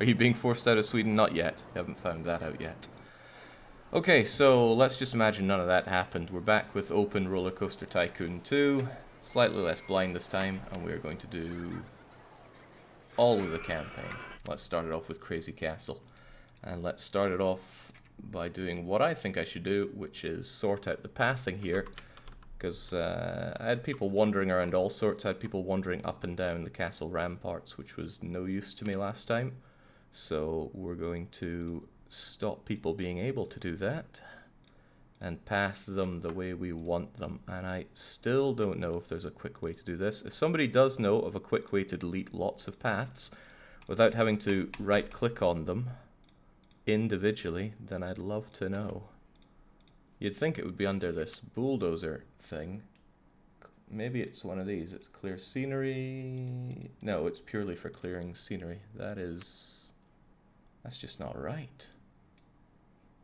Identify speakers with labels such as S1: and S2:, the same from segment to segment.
S1: Are you being forced out of Sweden? Not yet. Haven't found that out yet. Okay, so let's just imagine none of that happened. We're back with Open Roller Coaster Tycoon 2. Slightly less blind this time, and we're going to do all of the campaign. Let's start it off with Crazy Castle. And let's start it off by doing what I think I should do, which is sort out the pathing here. Because I had people wandering around all sorts. I had people wandering up and down the castle ramparts, which was no use to me last time. So we're going to stop people being able to do that and path them the way we want them. And I still don't know if there's a quick way to do this. If somebody does know of a quick way to delete lots of paths without having to right click on them individually, then I'd love to know. You'd think it would be under this bulldozer thing. Maybe it's one of these. It's clear scenery. No, it's purely for clearing scenery. That's just not right.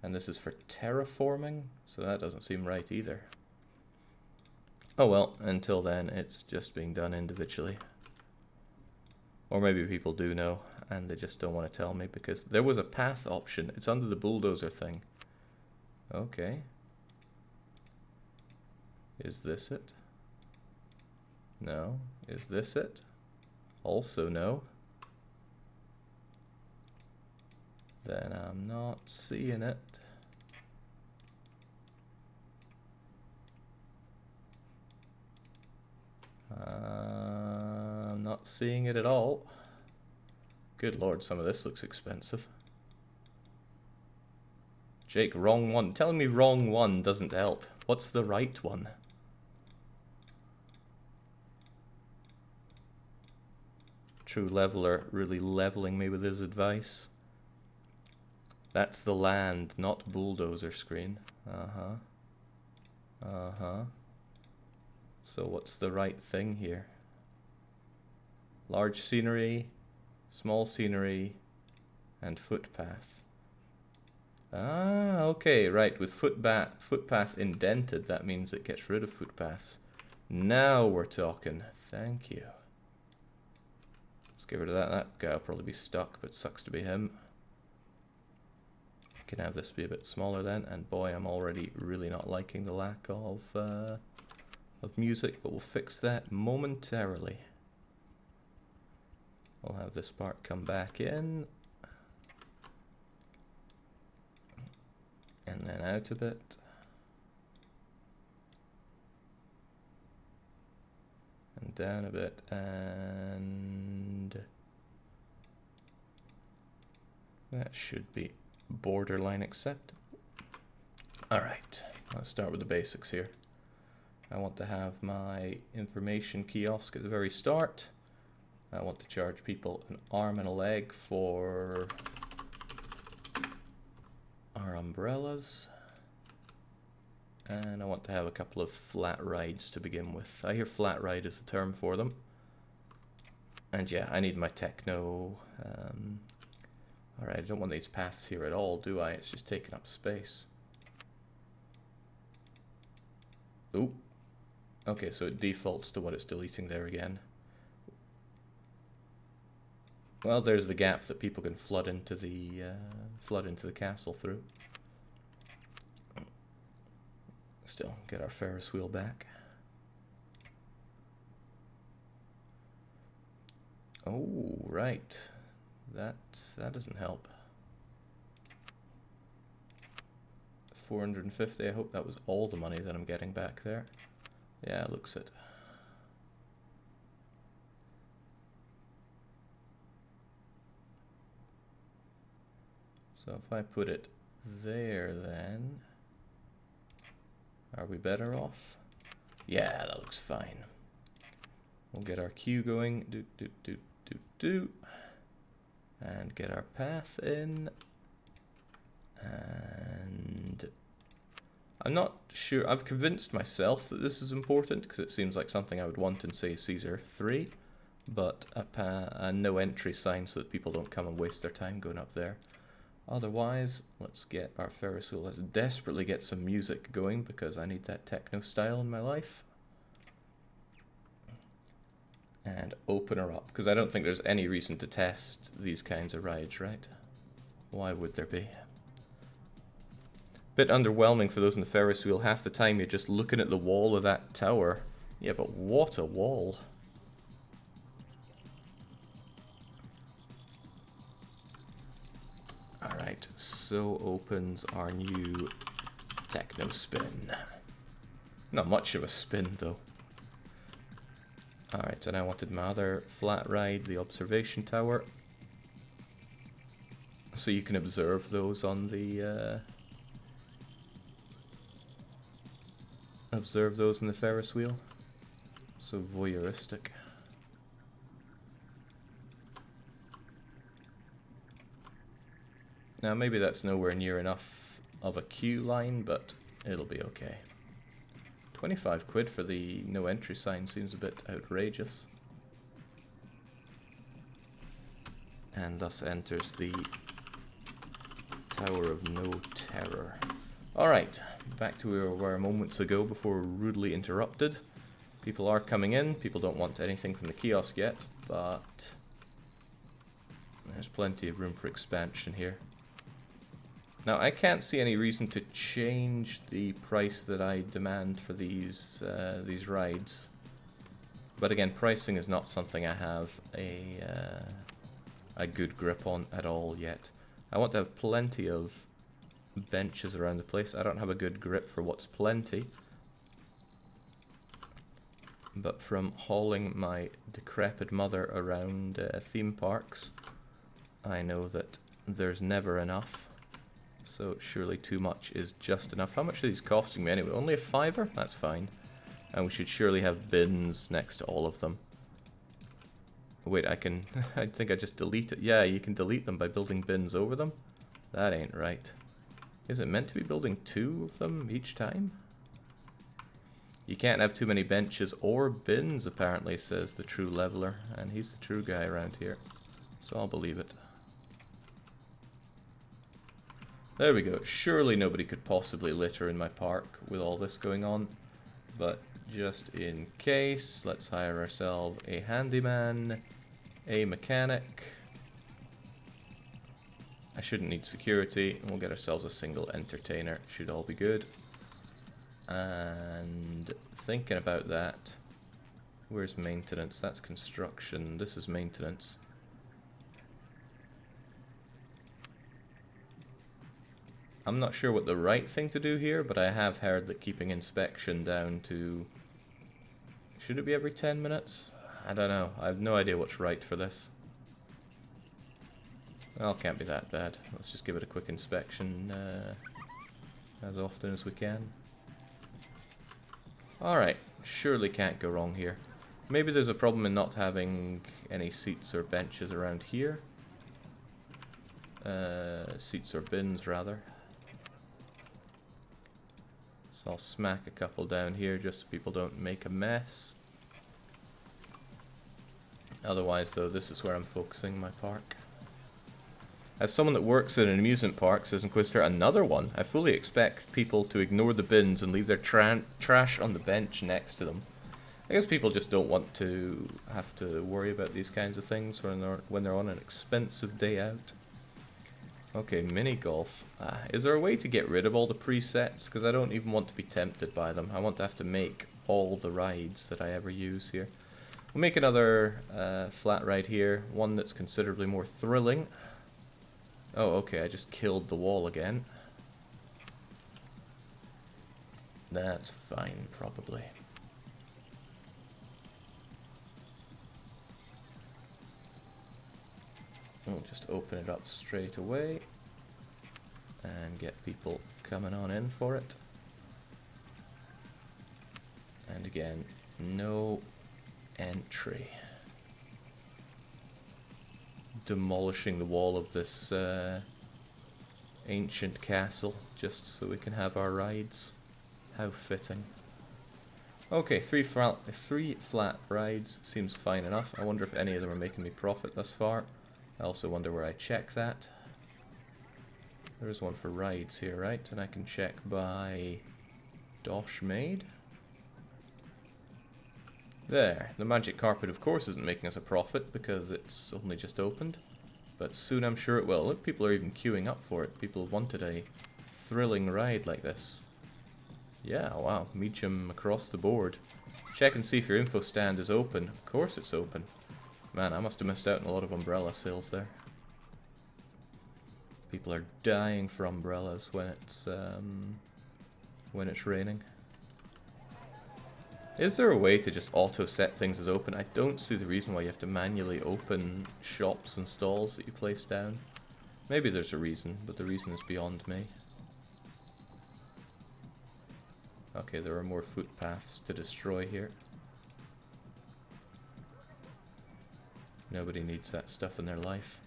S1: And this is for terraforming, so that doesn't seem right either. Oh well, until then it's just being done individually. Or maybe people do know and they just don't want to tell me, because there was a path option. It's under the bulldozer thing. Okay. Is this it? No. Is this it? Also no. Then I'm not seeing it. I'm not seeing it at all. Good lord, some of this looks expensive. Jake, wrong one. Telling me wrong one doesn't help. What's the right one? True leveler really leveling me with his advice. That's the land, not bulldozer screen. So what's the right thing here? Large scenery, small scenery, and footpath. Ah, okay, right. With footpath indented, that means it gets rid of footpaths. Now we're talking. Thank you. Let's get rid of that. That guy will probably be stuck, but sucks to be him. Can have this be a bit smaller then, and boy, I'm already really not liking the lack of music, but we'll fix that momentarily. We'll have this part come back in, and then out a bit, and down a bit, and that should be borderline acceptable. Alright, let's start with the basics here. I want to have my information kiosk at the very start. I want to charge people an arm and a leg for our umbrellas. And I want to have a couple of flat rides to begin with. I hear flat ride is the term for them. And yeah, I need my techno. Alright, I don't want these paths here at all, do I? It's just taking up space. Oop. Okay, so it defaults to what it's deleting there again. Well, there's the gap that people can flood into the castle through. Still, get our Ferris wheel back. Oh, right. That doesn't help. 450, I hope that was all the money that I'm getting back there. Yeah, looks it. So if I put it there, then are we better off? Yeah, that looks fine. We'll get our queue going, and get our path in. And I'm not sure, I've convinced myself that this is important because it seems like something I would want in, say, Caesar 3, but a no entry sign so that people don't come and waste their time going up there. Otherwise, let's get our Ferris wheel. Let's desperately get some music going because I need that techno style in my life. And open her up, because I don't think there's any reason to test these kinds of rides, right? Why would there be? Bit underwhelming for those in the Ferris wheel. Half the time you're just looking at the wall of that tower. Yeah, but what a wall. Alright, so opens our new techno spin. Not much of a spin though. Alright, and I wanted my other flat ride, the observation tower. So you can observe those on the observe those in the Ferris wheel. So voyeuristic. Now maybe that's nowhere near enough of a queue line, but it'll be okay. 25 quid for the no entry sign seems a bit outrageous. And thus enters the Tower of No Terror. Alright, back to where we were moments ago before we were rudely interrupted. People are coming in, people don't want anything from the kiosk yet, but there's plenty of room for expansion here. Now I can't see any reason to change the price that I demand for these rides. But again, pricing is not something I have a good grip on at all yet. I want to have plenty of benches around the place. I don't have a good grip for what's plenty. But from hauling my decrepit mother around theme parks, I know that there's never enough. So surely too much is just enough. How much are these costing me anyway? Only a $5? That's fine. And we should surely have bins next to all of them. Wait, I can... I think I just delete it. Yeah, you can delete them by building bins over them. That ain't right. Is it meant to be building 2 of them each time? You can't have too many benches or bins, apparently, says the true leveler. And he's the true guy around here. So I'll believe it. There we go. Surely nobody could possibly litter in my park with all this going on. But just in case, let's hire ourselves a handyman, a mechanic. I shouldn't need security, and we'll get ourselves a single entertainer. Should all be good. And thinking about that, where's maintenance? That's construction. This is maintenance. I'm not sure what the right thing to do here, but I have heard that keeping inspection down to... Should it be every 10 minutes? I don't know. I have no idea what's right for this. Well, it can't be that bad. Let's just give it a quick inspection as often as we can. Alright, surely can't go wrong here. Maybe there's a problem in not having any seats or benches around here. Seats or bins, rather. So I'll smack a couple down here just so people don't make a mess. Otherwise, though, this is where I'm focusing my park. As someone that works in an amusement park, says Inquisitor, another one. I fully expect people to ignore the bins and leave their trash on the bench next to them. I guess people just don't want to have to worry about these kinds of things when they're on an expensive day out. Okay, mini golf. Is there a way to get rid of all the presets? Because I don't even want to be tempted by them. I want to have to make all the rides that I ever use here. We'll make another flat ride here, one that's considerably more thrilling. Oh, okay, I just killed the wall again. That's fine, probably. We'll just open it up straight away and get people coming on in for it. And again, no entry. Demolishing the wall of this ancient castle just so we can have our rides. How fitting. Okay, three flat rides seems fine enough. I wonder if any of them are making me profit thus far. I also wonder where I check that. There is one for rides here, right? And I can check by Dosh Made. There. The magic carpet, of course, isn't making us a profit because it's only just opened. But soon I'm sure it will. Look, people are even queuing up for it. People wanted a thrilling ride like this. Yeah, wow. Medium across the board. Check and see if your info stand is open. Of course it's open. Man, I must have missed out on a lot of umbrella sales there. People are dying for umbrellas when it's raining. Is there a way to just auto-set things as open? I don't see the reason why you have to manually open shops and stalls that you place down. Maybe there's a reason, but the reason is beyond me. Okay, there are more footpaths to destroy here. Nobody needs that stuff in their life.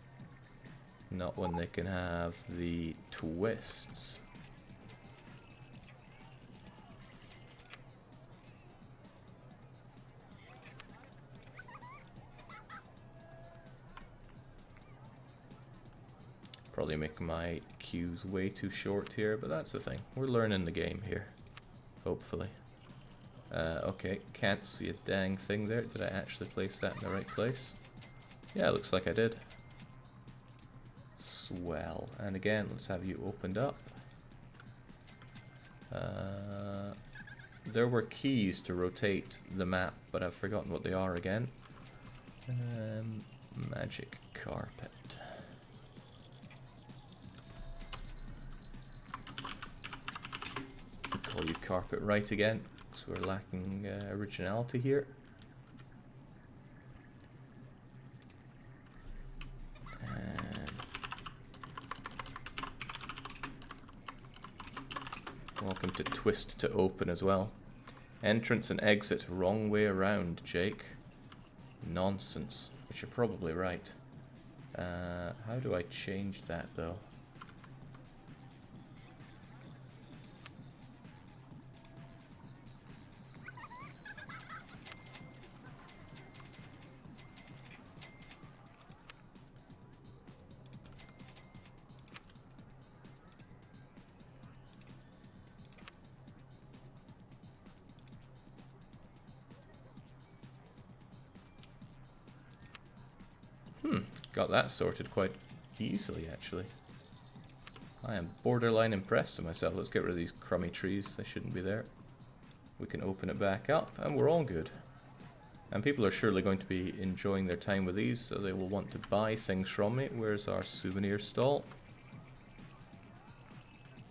S1: Not when they can have the twists. Probably make my queues way too short here, but that's the thing. We're learning the game here. Hopefully. Okay, can't see a dang thing there. Did I actually place that in the right place? Yeah, looks like I did. Swell. And again, let's have you opened up. There were keys to rotate the map, but I've forgotten what they are again. Magic carpet. Call you carpet right again, because we're lacking originality here. Welcome to twist to open as well. Entrance and exit wrong way around, Jake. Nonsense, but you're probably right. How do I change that though? Got that sorted quite easily, actually. I am borderline impressed with myself. Let's get rid of these crummy trees. They shouldn't be there. We can open it back up, and we're all good. And people are surely going to be enjoying their time with these, so they will want to buy things from me. Where's our souvenir stall?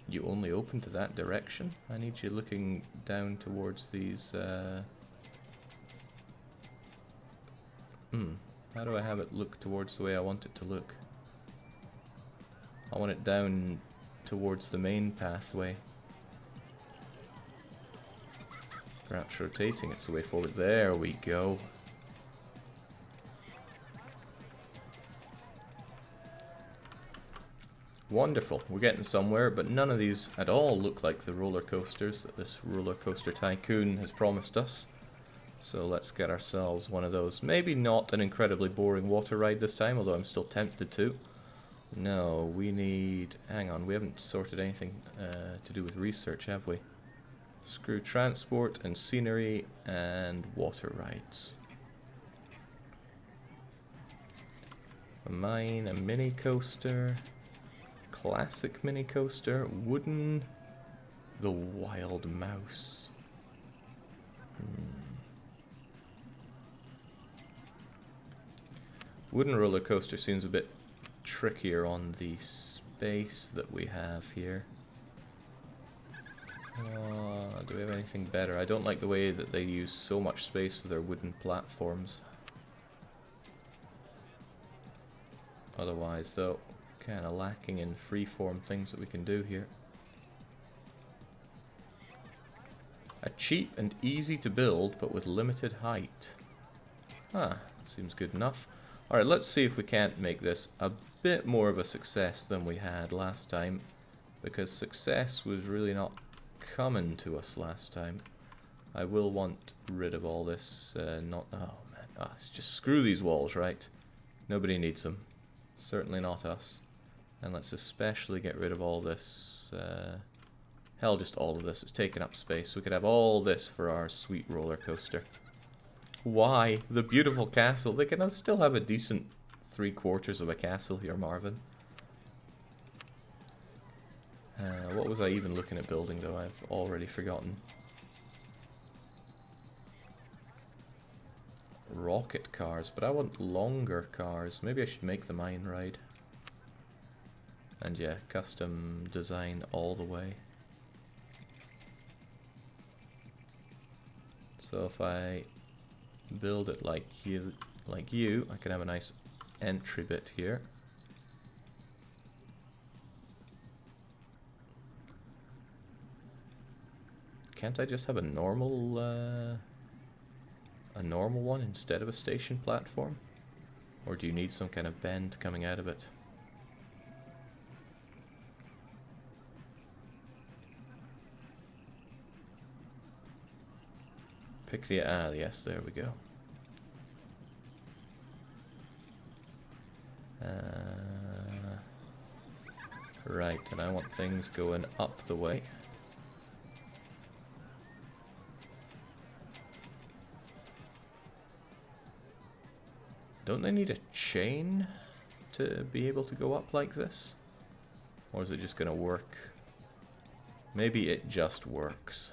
S1: You only open to that direction? I need you looking down towards these, How do I have it look towards the way I want it to look? I want it down towards the main pathway. Perhaps rotating it's the way forward. There we go. Wonderful. We're getting somewhere, but none of these at all look like the roller coasters that this roller coaster tycoon has promised us. So let's get ourselves one of those. Maybe not an incredibly boring water ride this time, although I'm still tempted to. No, we need... Hang on, we haven't sorted anything to do with research, have we? Screw transport and scenery and water rides. A mine, a mini coaster, classic mini coaster, wooden, the wild mouse. Wooden roller coaster seems a bit trickier on the space that we have here. Do we have anything better? I don't like the way that they use so much space with their wooden platforms. Otherwise, though, kind of lacking in freeform things that we can do here. A cheap and easy to build, but with limited height. Ah, seems good enough. Alright, let's see if we can't make this a bit more of a success than we had last time. Because success was really not coming to us last time. I will want rid of all this, oh man, just screw these walls, right? Nobody needs them. Certainly not us. And let's especially get rid of all this, hell, just all of this. It's taking up space. We could have all this for our sweet roller coaster. Why? The beautiful castle. They can still have a decent 3/4 of a castle here, Marvin. What was I even looking at building, though? I've already forgotten. Rocket cars, but I want longer cars. Maybe I should make the mine ride. And yeah, custom design all the way. So if I build it like you, I can have a nice entry bit here. Can't I just have a normal one instead of a station platform? Or do you need some kind of bend coming out of it? Pick the, yes, there we go. Right, and I want things going up the way. Don't they need a chain to be able to go up like this? Or is it just gonna work? Maybe it just works.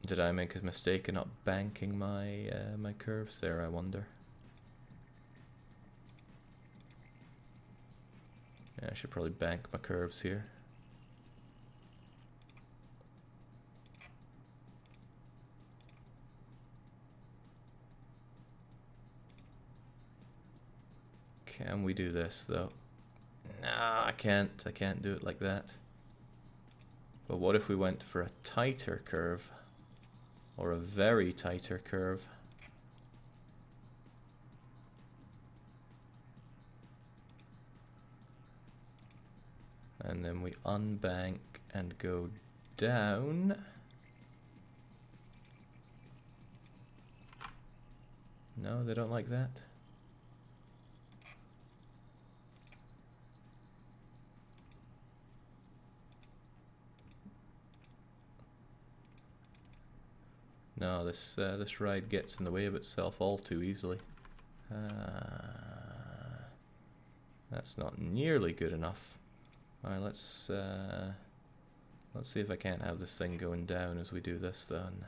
S1: Did I make a mistake in not banking my my curves there, I wonder? Yeah, I should probably bank my curves here. Can we do this though? No, I can't do it like that. But what if we went for a tighter curve? Or a very tighter curve? And then we unbank and go down. No, they don't like that. No, this ride gets in the way of itself all too easily. That's not nearly good enough. Alright, let's see if I can't have this thing going down as we do this then.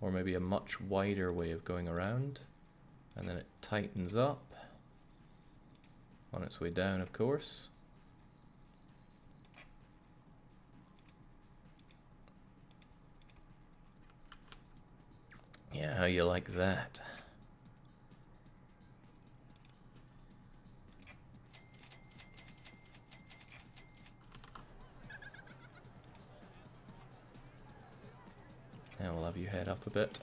S1: Or maybe a much wider way of going around, and then it tightens up on its way down, of course. Yeah, how you like that? Now we'll have you head up a bit.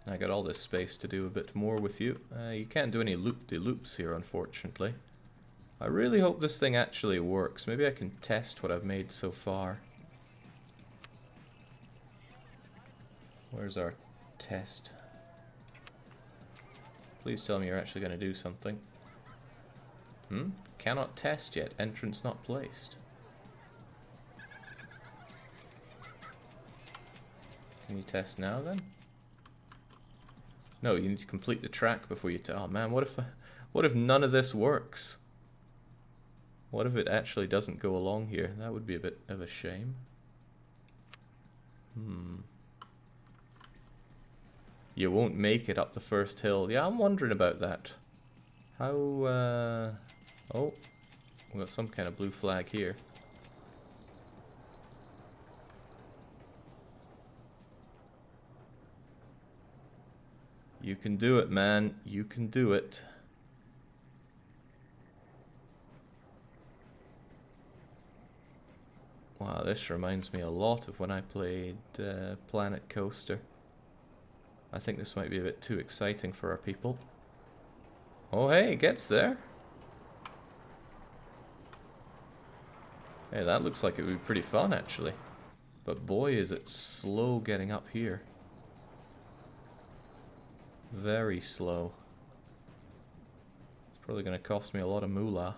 S1: I got all this space to do a bit more with you. You can't do any loop-de-loops here, unfortunately. I really hope this thing actually works. Maybe I can test what I've made so far. Where's our test? Please tell me you're actually going to do something. Cannot test yet. Entrance not placed. Can you test now then? No, you need to complete the track before you oh man, what if none of this works? What if it actually doesn't go along here? That would be a bit of a shame. You won't make it up the first hill. Yeah, I'm wondering about that. How, oh, we've got some kind of blue flag here. You can do it, man. You can do it. Wow, this reminds me a lot of when I played Planet Coaster. I think this might be a bit too exciting for our people. Oh hey, it gets there. Hey, that looks like it would be pretty fun, actually. But boy, is it slow getting up here. Very slow. It's probably going to cost me a lot of moolah.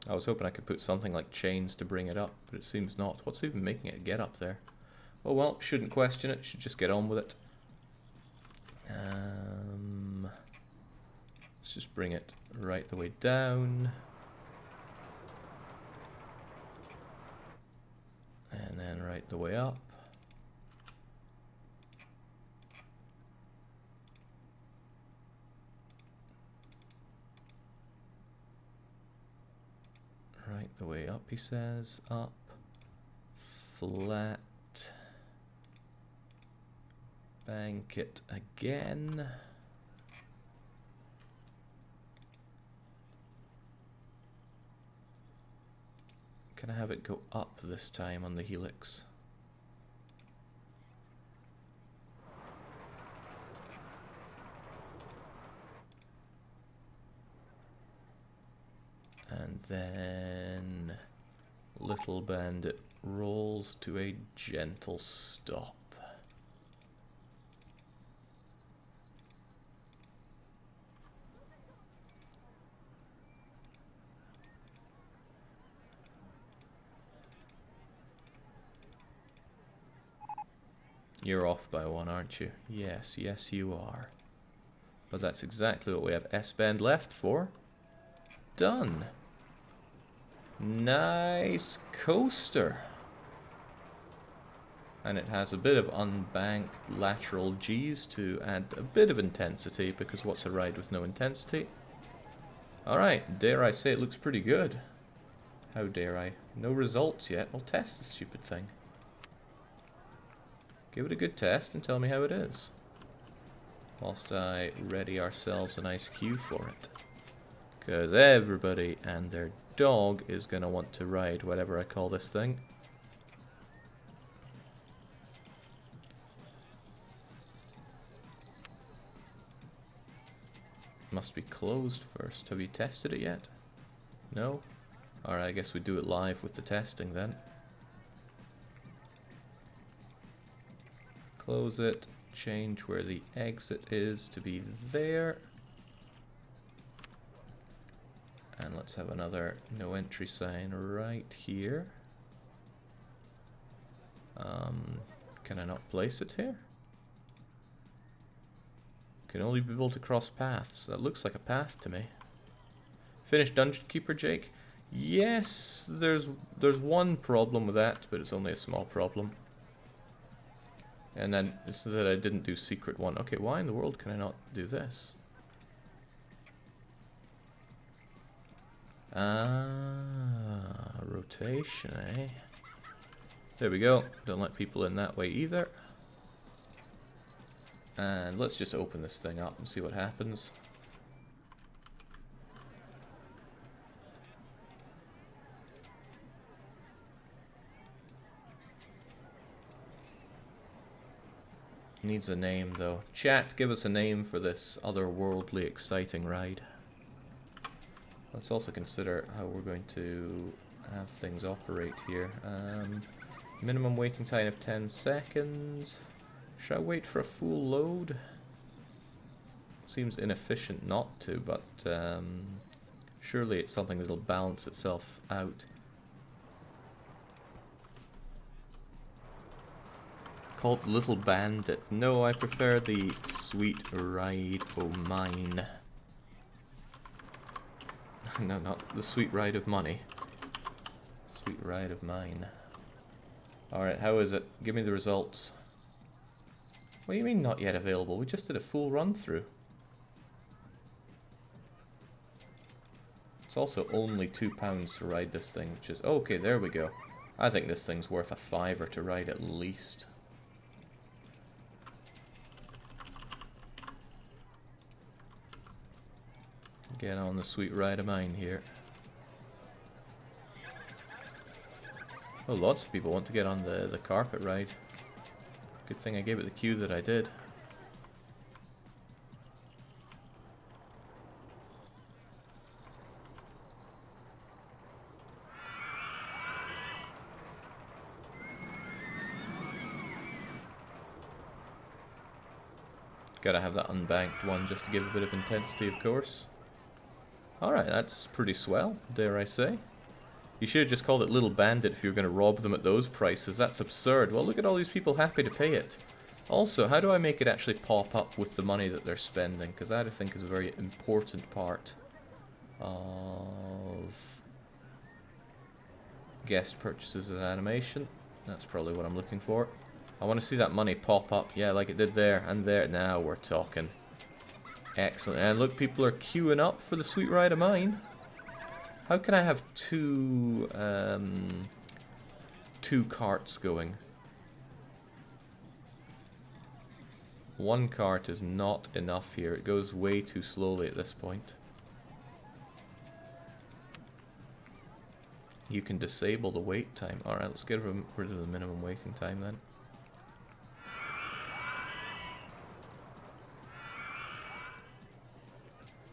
S1: I was hoping I could put something like chains to bring it up, but it seems not. What's even making it get up there? Oh well, shouldn't question it, should just get on with it. Let's just bring it right the way down. And then right the way up. Right the way up, he says. Up. Flat. Bank it again. Can I have it go up this time on the helix? And then little bandit rolls to a gentle stop. You're off by one, aren't you? Yes, yes you are. But that's exactly what we have S-band left for. Done. Nice coaster. And it has a bit of unbanked lateral G's to add a bit of intensity, because what's a ride with no intensity? Alright, dare I say it looks pretty good. How dare I? No results yet. I'll test the stupid thing. Give it a good test and tell me how it is. Whilst I ready ourselves a nice cue for it. Because everybody and their dog is going to want to ride whatever I call this thing. Must be closed first. Have you tested it yet? No? Alright, I guess we do it live with the testing then. Close it, change where the exit is to be there. And let's have another no entry sign right here. Can I not place it here? Can only be built across paths. That looks like a path to me. Finished Dungeon Keeper, Jake? Yes, there's one problem with that, but it's only a small problem. And then it's that I didn't do secret one. Okay, why in the world can I not do this? Ah, rotation, eh? There we go. Don't let people in that way either. And let's just open this thing up and see what happens. Needs a name though. Chat, give us a name for this otherworldly exciting ride. Let's also consider how we're going to have things operate here. Minimum waiting time of 10 seconds. Should I wait for a full load? Seems inefficient not to, but surely it's something that'll balance itself out. Called Little Bandit. No, I prefer the Sweet Ride o' Mine. No, not the Sweet Ride of Money. Sweet Ride of Mine. Alright, how is it? Give me the results. What do you mean not yet available? We just did a full run through. It's also only £2 to ride this thing, which is... Okay, there we go. I think this thing's worth a £5 to ride at least. Get on the Sweet Ride of Mine here. Oh, lots of people want to get on the carpet ride. Good thing I gave it the cue that I did. Gotta have that unbanked one just to give a bit of intensity, of course. Alright, that's pretty swell, dare I say. You should have just called it Little Bandit if you were going to rob them at those prices. That's absurd. Well, look at all these people happy to pay it. Also, how do I make it actually pop up with the money that they're spending? Because that, I think, is a very important part of guest purchases and animation. That's probably what I'm looking for. I want to see that money pop up. Yeah, like it did there and there. Now we're talking. Excellent. And look, people are queuing up for the sweet ride of mine. How can I have two carts going? One cart is not enough here. It goes way too slowly at this point. You can disable the wait time. Alright, let's get rid of the minimum waiting time then.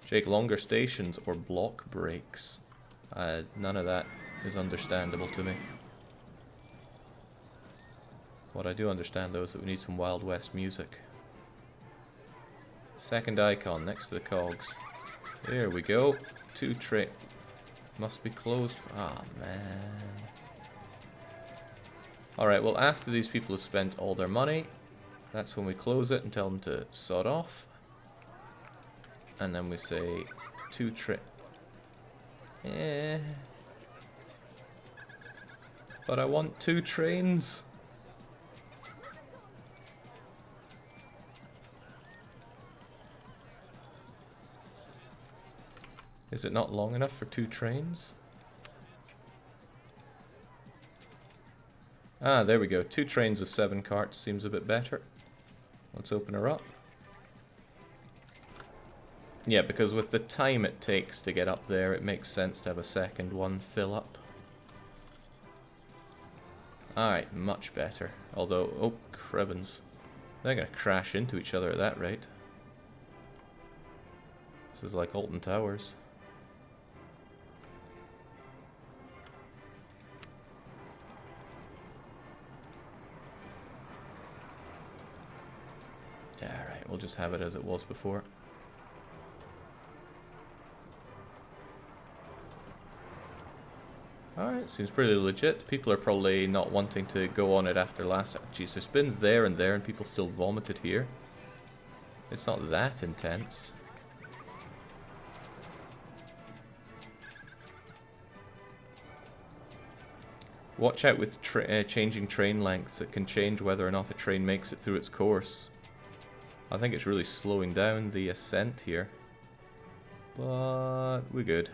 S1: Jake, longer stations or block breaks? None of that is understandable to me. What I do understand though is that we need some Wild West music. Second icon next to the cogs. There we go. Two train must be closed. Ah, man. Alright, well after these people have spent all their money, that's when we close it and tell them to sod off. And then we say two train. But I want two trains. Is it not long enough for two trains? Ah, there we go. 2 trains of 7 carts seems a bit better. Let's open her up. Yeah, because with the time it takes to get up there, it makes sense to have a second one fill up. Alright, much better. Although, oh, crevens. They're going to crash into each other at that rate. This is like Alton Towers. Yeah, alright, we'll just have it as it was before. Alright, seems pretty legit. People are probably not wanting to go on it after last. Jeez, there's bins there and people still vomited here. It's not that intense. Watch out with changing train lengths. It can change whether or not a train makes it through its course. I think it's really slowing down the ascent here. But we're good.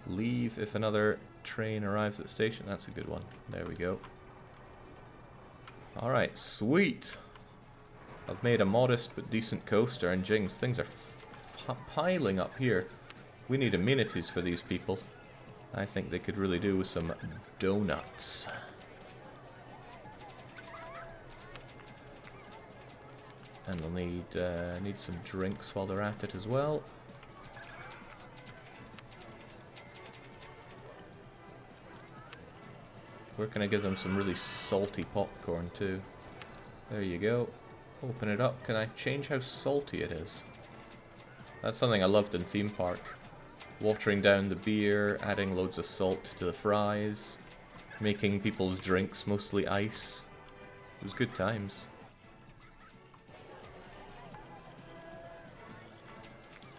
S1: Leave if another train arrives at the station. That's a good one. There we go. Alright, sweet! I've made a modest but decent coaster, and jings, things are piling up here. We need amenities for these people. I think they could really do with some donuts. And they'll need some drinks while they're at it as well. Where can I give them some really salty popcorn too? There you go. Open it up. Can I change how salty it is? That's something I loved in Theme Park. Watering down the beer, adding loads of salt to the fries, making people's drinks mostly ice. It was good times.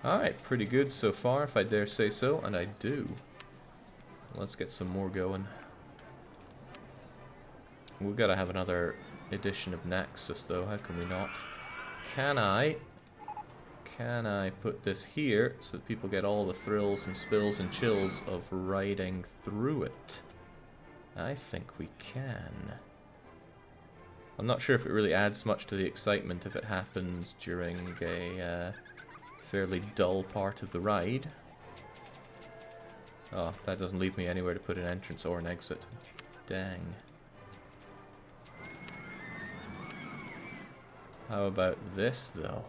S1: Alright, pretty good so far, if I dare say so, and I do. Let's get some more going. We've got to have another edition of Naxos, though. How can we not? Can I put this here so that people get all the thrills and spills and chills of riding through it? I think we can. I'm not sure if it really adds much to the excitement if it happens during a fairly dull part of the ride. Oh, that doesn't leave me anywhere to put an entrance or an exit. Dang. How about this, though?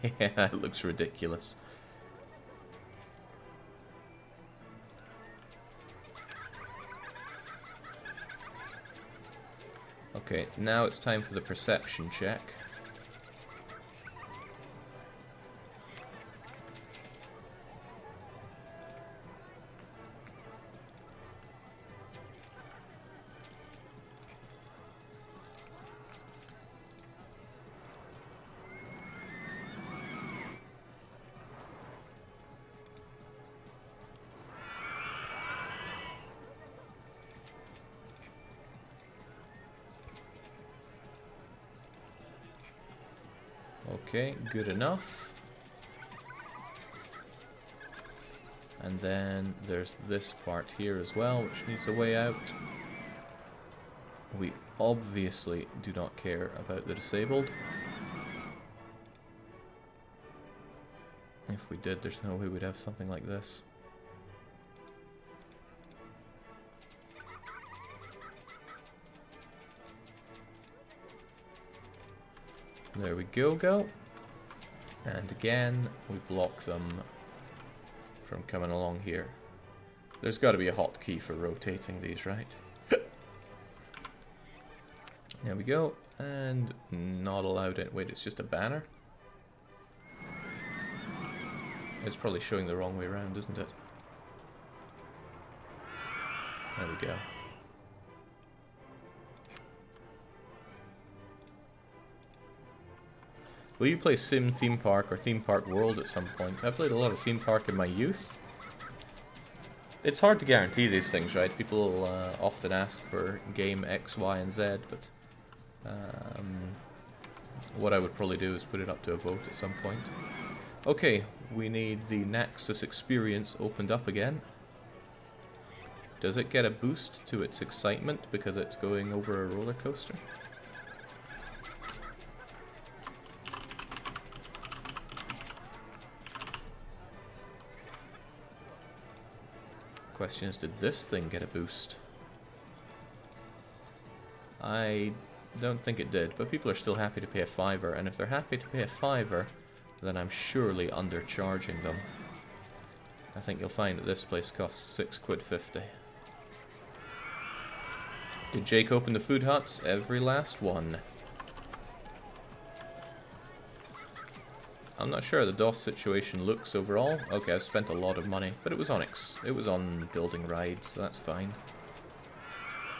S1: Yeah, it looks ridiculous. Okay, now it's time for the perception check. Okay, good enough. And then there's this part here as well, which needs a way out. We obviously do not care about the disabled. If we did, there's no way we'd have something like this. There we go. And again, we block them from coming along here. There's got to be a hotkey for rotating these, right? There we go. And not allowed it. Wait, it's just a banner? It's probably showing the wrong way around, isn't it? There we go. Will you play Sim Theme Park or Theme Park World at some point? I played a lot of Theme Park in my youth. It's hard to guarantee these things, right? People often ask for game X, Y, and Z, but what I would probably do is put it up to a vote at some point. Okay, we need the Naxos experience opened up again. Does it get a boost to its excitement because it's going over a roller coaster? Question is, did this thing get a boost? I don't think it did, but people are still happy to pay a $5, and if they're happy to pay a $5, then I'm surely undercharging them. I think you'll find that this place costs £6.50. Did Jake open the food huts? Every last one. I'm not how the DOS situation looks overall. Okay, I've spent a lot of money, but it was on building rides, so that's fine.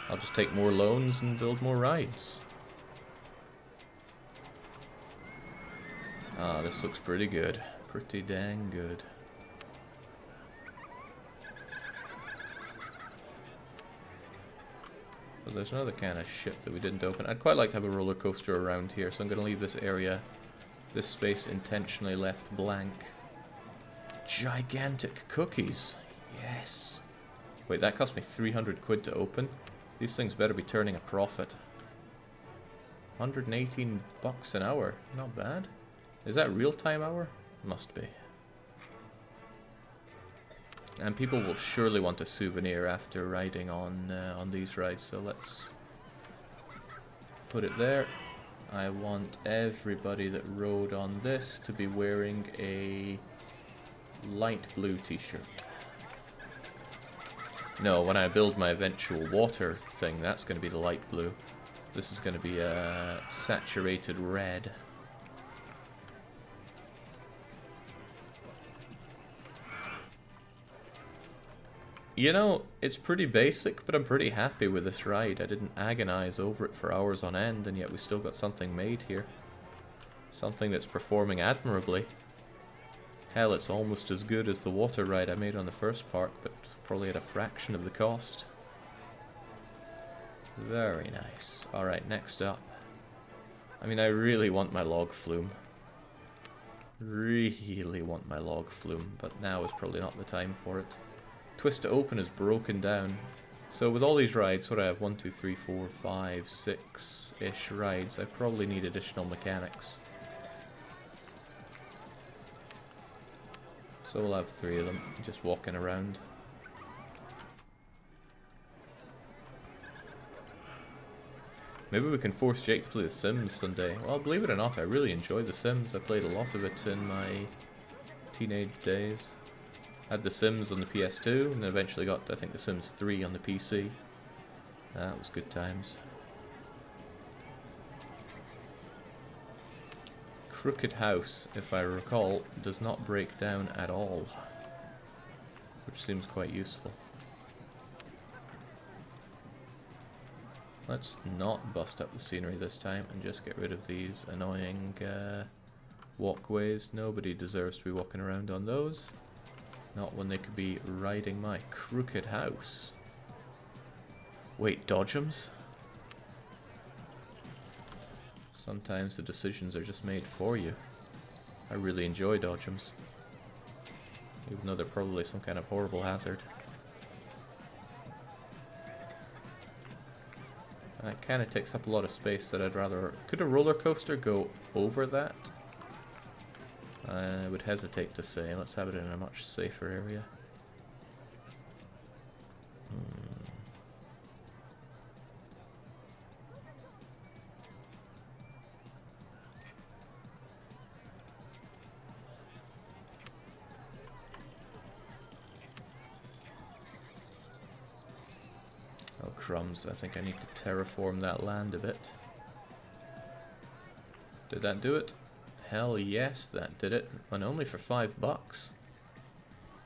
S1: I'll just take more loans and build more rides. Ah, this looks pretty good. Pretty dang good. But there's another kind of ship that we didn't open. I'd quite like to have a roller coaster around here, so I'm going to leave this area, this space intentionally left blank. Gigantic cookies. Yes. Wait, that cost me 300 quid to open. These things better be turning a profit. 118 bucks an hour. Not bad. Is that real-time hour? Must be. And people will surely want a souvenir after riding on these rides, so let's put it there. I want everybody that rode on this to be wearing a light blue t-shirt. No, when I build my eventual water thing, that's going to be the light blue. This is going to be a saturated red. You know, it's pretty basic, but I'm pretty happy with this ride. I didn't agonize over it for hours on end, and yet we still got something made here. Something that's performing admirably. Hell, it's almost as good as the water ride I made on the first park, but probably at a fraction of the cost. Very nice. Alright, next up. I mean, I really want my log flume. Really want my log flume, but now is probably not the time for it. Twist to open is broken down. So with all these rides, what do I have? 1, 2, 3, 4, 5, 6-ish rides. I probably need additional mechanics. So we'll have 3 of them just walking around. Maybe we can force Jake to play The Sims someday. Well, believe it or not, I really enjoy The Sims. I played a lot of it in my teenage days. Had The Sims on the PS2, and then eventually got, I think, The Sims 3 on the PC. That was good times. crooked house, if I recall, does not break down at all, which seems quite useful. Let's not bust up the scenery this time and just get rid of these annoying walkways. Nobody deserves to be walking around on those. Not when they could be riding my crooked house. Wait, dodgems? Sometimes the decisions are just made for you. I really enjoy dodgems, even though they're probably some kind of horrible hazard. That kind of takes up a lot of space that I'd rather... Could a roller coaster go over that? I would hesitate to say. Let's have it in a much safer area. Oh crumbs, I think I need to terraform that land a bit. Did that do it? Hell yes, that did it. And only for $5.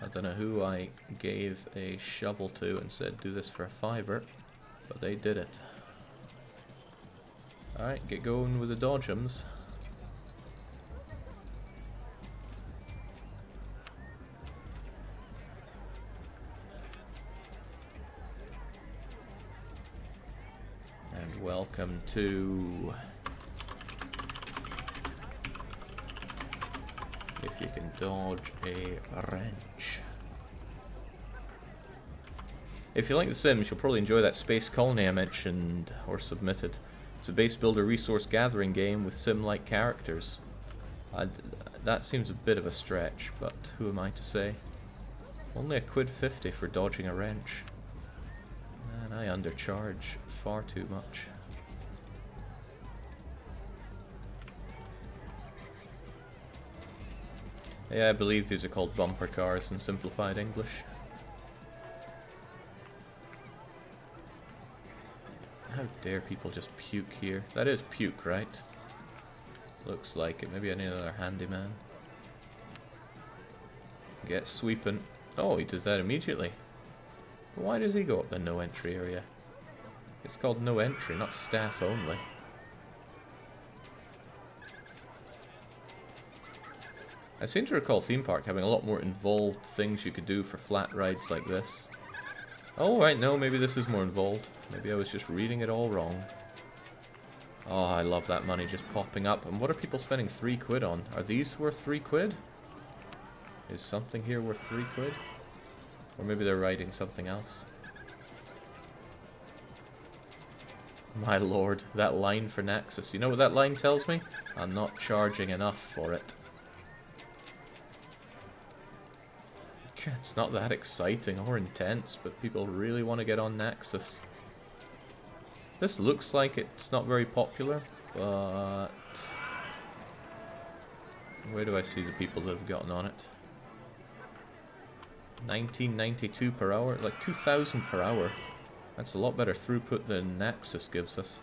S1: I don't know who I gave a shovel to and said do this for a $5, but they did it. Alright, get going with the dodgems. And welcome to... If you can dodge a wrench. If you like The Sims, you'll probably enjoy that space colony I mentioned or submitted. It's a base builder resource gathering game with sim-like characters. That seems a bit of a stretch, but who am I to say? Only £1.50 for dodging a wrench. Man, I undercharge far too much. Yeah, I believe these are called bumper cars in simplified English. How dare people just puke here? That is puke, right? Looks like it. Maybe I need another handyman. Get sweeping. Oh, he does that immediately. But why does he go up the no entry area? It's called no entry, not staff only. I seem to recall Theme Park having a lot more involved things you could do for flat rides like this. Oh, right, no, maybe this is more involved. Maybe I was just reading it all wrong. Oh, I love that money just popping up. And what are people spending £3 on? Are these worth £3? Is something here worth £3? Or maybe they're riding something else. My lord, that line for Nexus. You know what that line tells me? I'm not charging enough for it. It's not that exciting or intense, but people really want to get on Nexus. This looks like it's not very popular, but... Where do I see the people that have gotten on it? 1992 per hour? Like 2,000 per hour. That's a lot better throughput than Nexus gives us.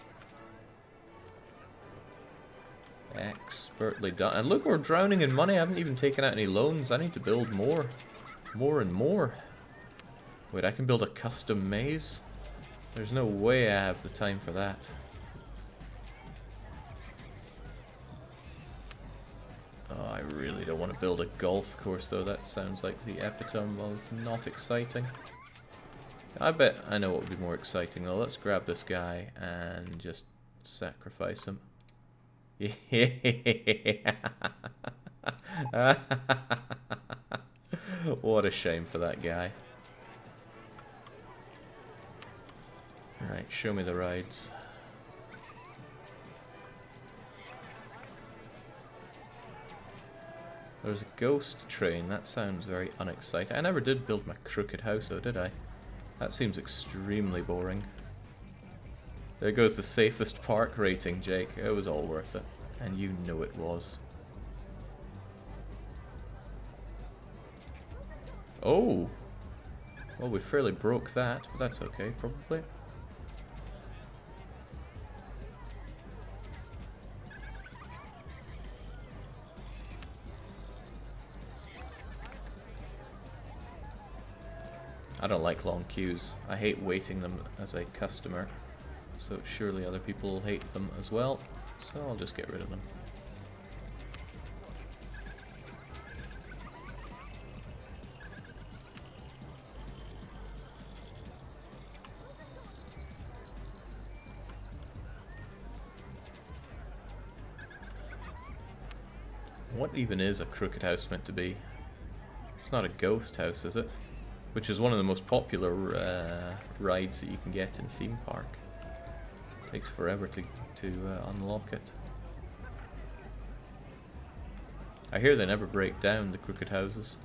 S1: Expertly done. And look, we're drowning in money. I haven't even taken out any loans. I need to build more. More and more. Wait, I can build a custom maze? There's no way I have the time for that. Oh, I really don't want to build a golf course though. That sounds like the epitome of not exciting. I bet I know what would be more exciting though. Let's grab this guy and just sacrifice him. Yeah. What a shame for that guy. Alright, show me the rides. There's a ghost train. That sounds very unexciting. I never did build my crooked house though, did I? That seems extremely boring. There goes the safest park rating, Jake. It was all worth it. And you know it was. Oh! Well, we fairly broke that, but that's okay, probably. I don't like long queues. I hate waiting them as a customer. So surely other people will hate them as well. So I'll just get rid of them. What even is a crooked house meant to be? It's not a ghost house, is it? Which is one of the most popular rides that you can get in theme park. It takes forever to unlock it. I hear they never break down, the crooked houses.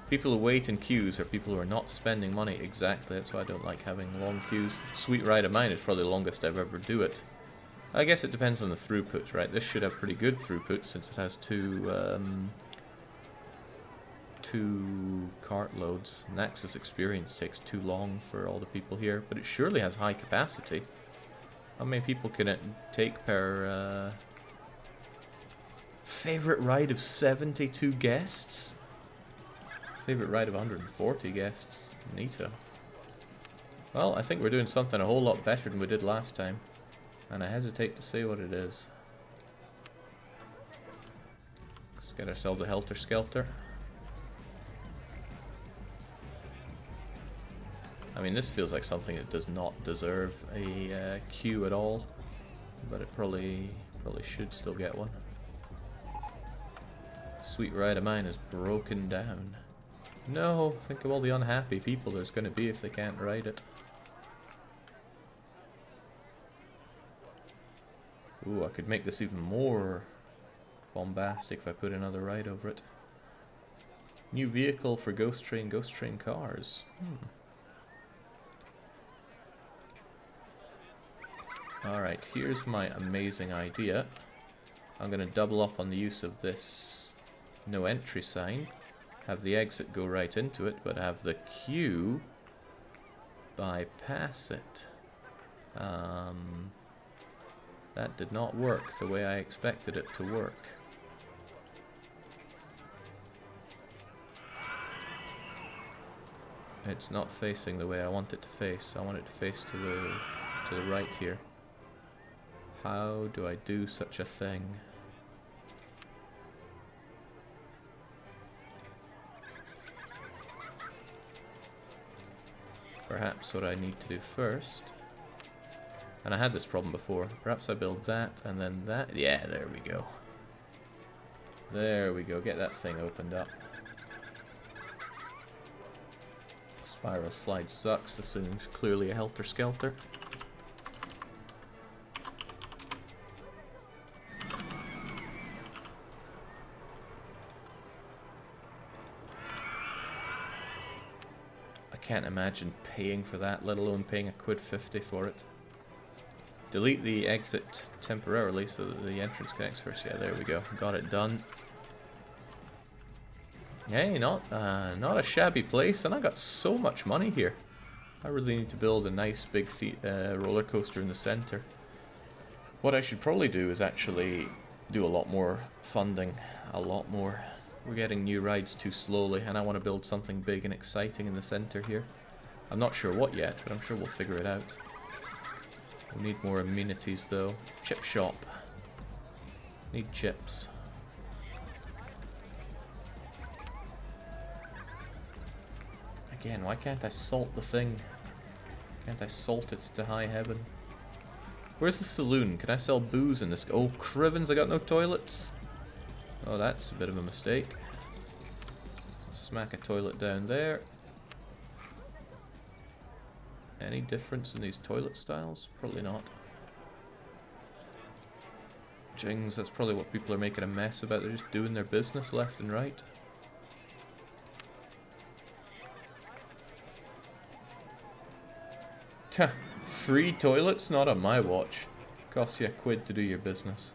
S1: People who wait in queues are people who are not spending money. Exactly, that's why I don't like having long queues. Sweet Ride of mine is probably the longest I've ever do it. I guess it depends on the throughput, right? This should have pretty good throughput since it has two cart loads. Naxxus Experience takes too long for all the people here, but it surely has high capacity. How many people can it take per... Favorite ride of 72 guests? Favorite ride of 140 guests? Neato. Well, I think we're doing something a whole lot better than we did last time. And I hesitate to say what it is. Let's get ourselves a Helter Skelter. I mean, this feels like something that does not deserve a queue at all, but it probably should still get one. Sweet Ride of mine is broken down. No, think of all the unhappy people there's going to be if they can't ride it. Ooh, I could make this even more bombastic if I put another ride over it. New vehicle for Ghost Train cars. Alright, here's my amazing idea. I'm going to double up on the use of this no entry sign. Have the exit go right into it, but have the queue bypass it. That did not work the way I expected it to work. It's not facing the way I want it to face. I want it to face to the right here. How do I do such a thing? Perhaps what I need to do first, and I had this problem before, perhaps I build that and then that. Yeah, there we go. There we go, get that thing opened up. Spiral slide sucks, this thing's clearly a Helter Skelter. I can't imagine paying for that, let alone paying a £1.50 for it. Delete the exit temporarily so that the entrance connects first. Yeah, there we go. Got it done. Hey, not a shabby place, and I got so much money here. I really need to build a nice big roller coaster in the center. What I should probably do is actually do a lot more funding. A lot more. We're getting new rides too slowly, and I want to build something big and exciting in the center here. I'm not sure what yet, but I'm sure we'll figure it out. We need more amenities though. Chip shop. Need chips. Again, why can't I salt the thing? Can't I salt it to high heaven? Where's the saloon? Can I sell booze in this? Oh, crivens, I got no toilets. Oh, that's a bit of a mistake. Smack a toilet down there. Any difference in these toilet styles? Probably not. Jings, that's probably what people are making a mess about. They're just doing their business left and right. Free toilets? Not on my watch. Costs you £1 to do your business.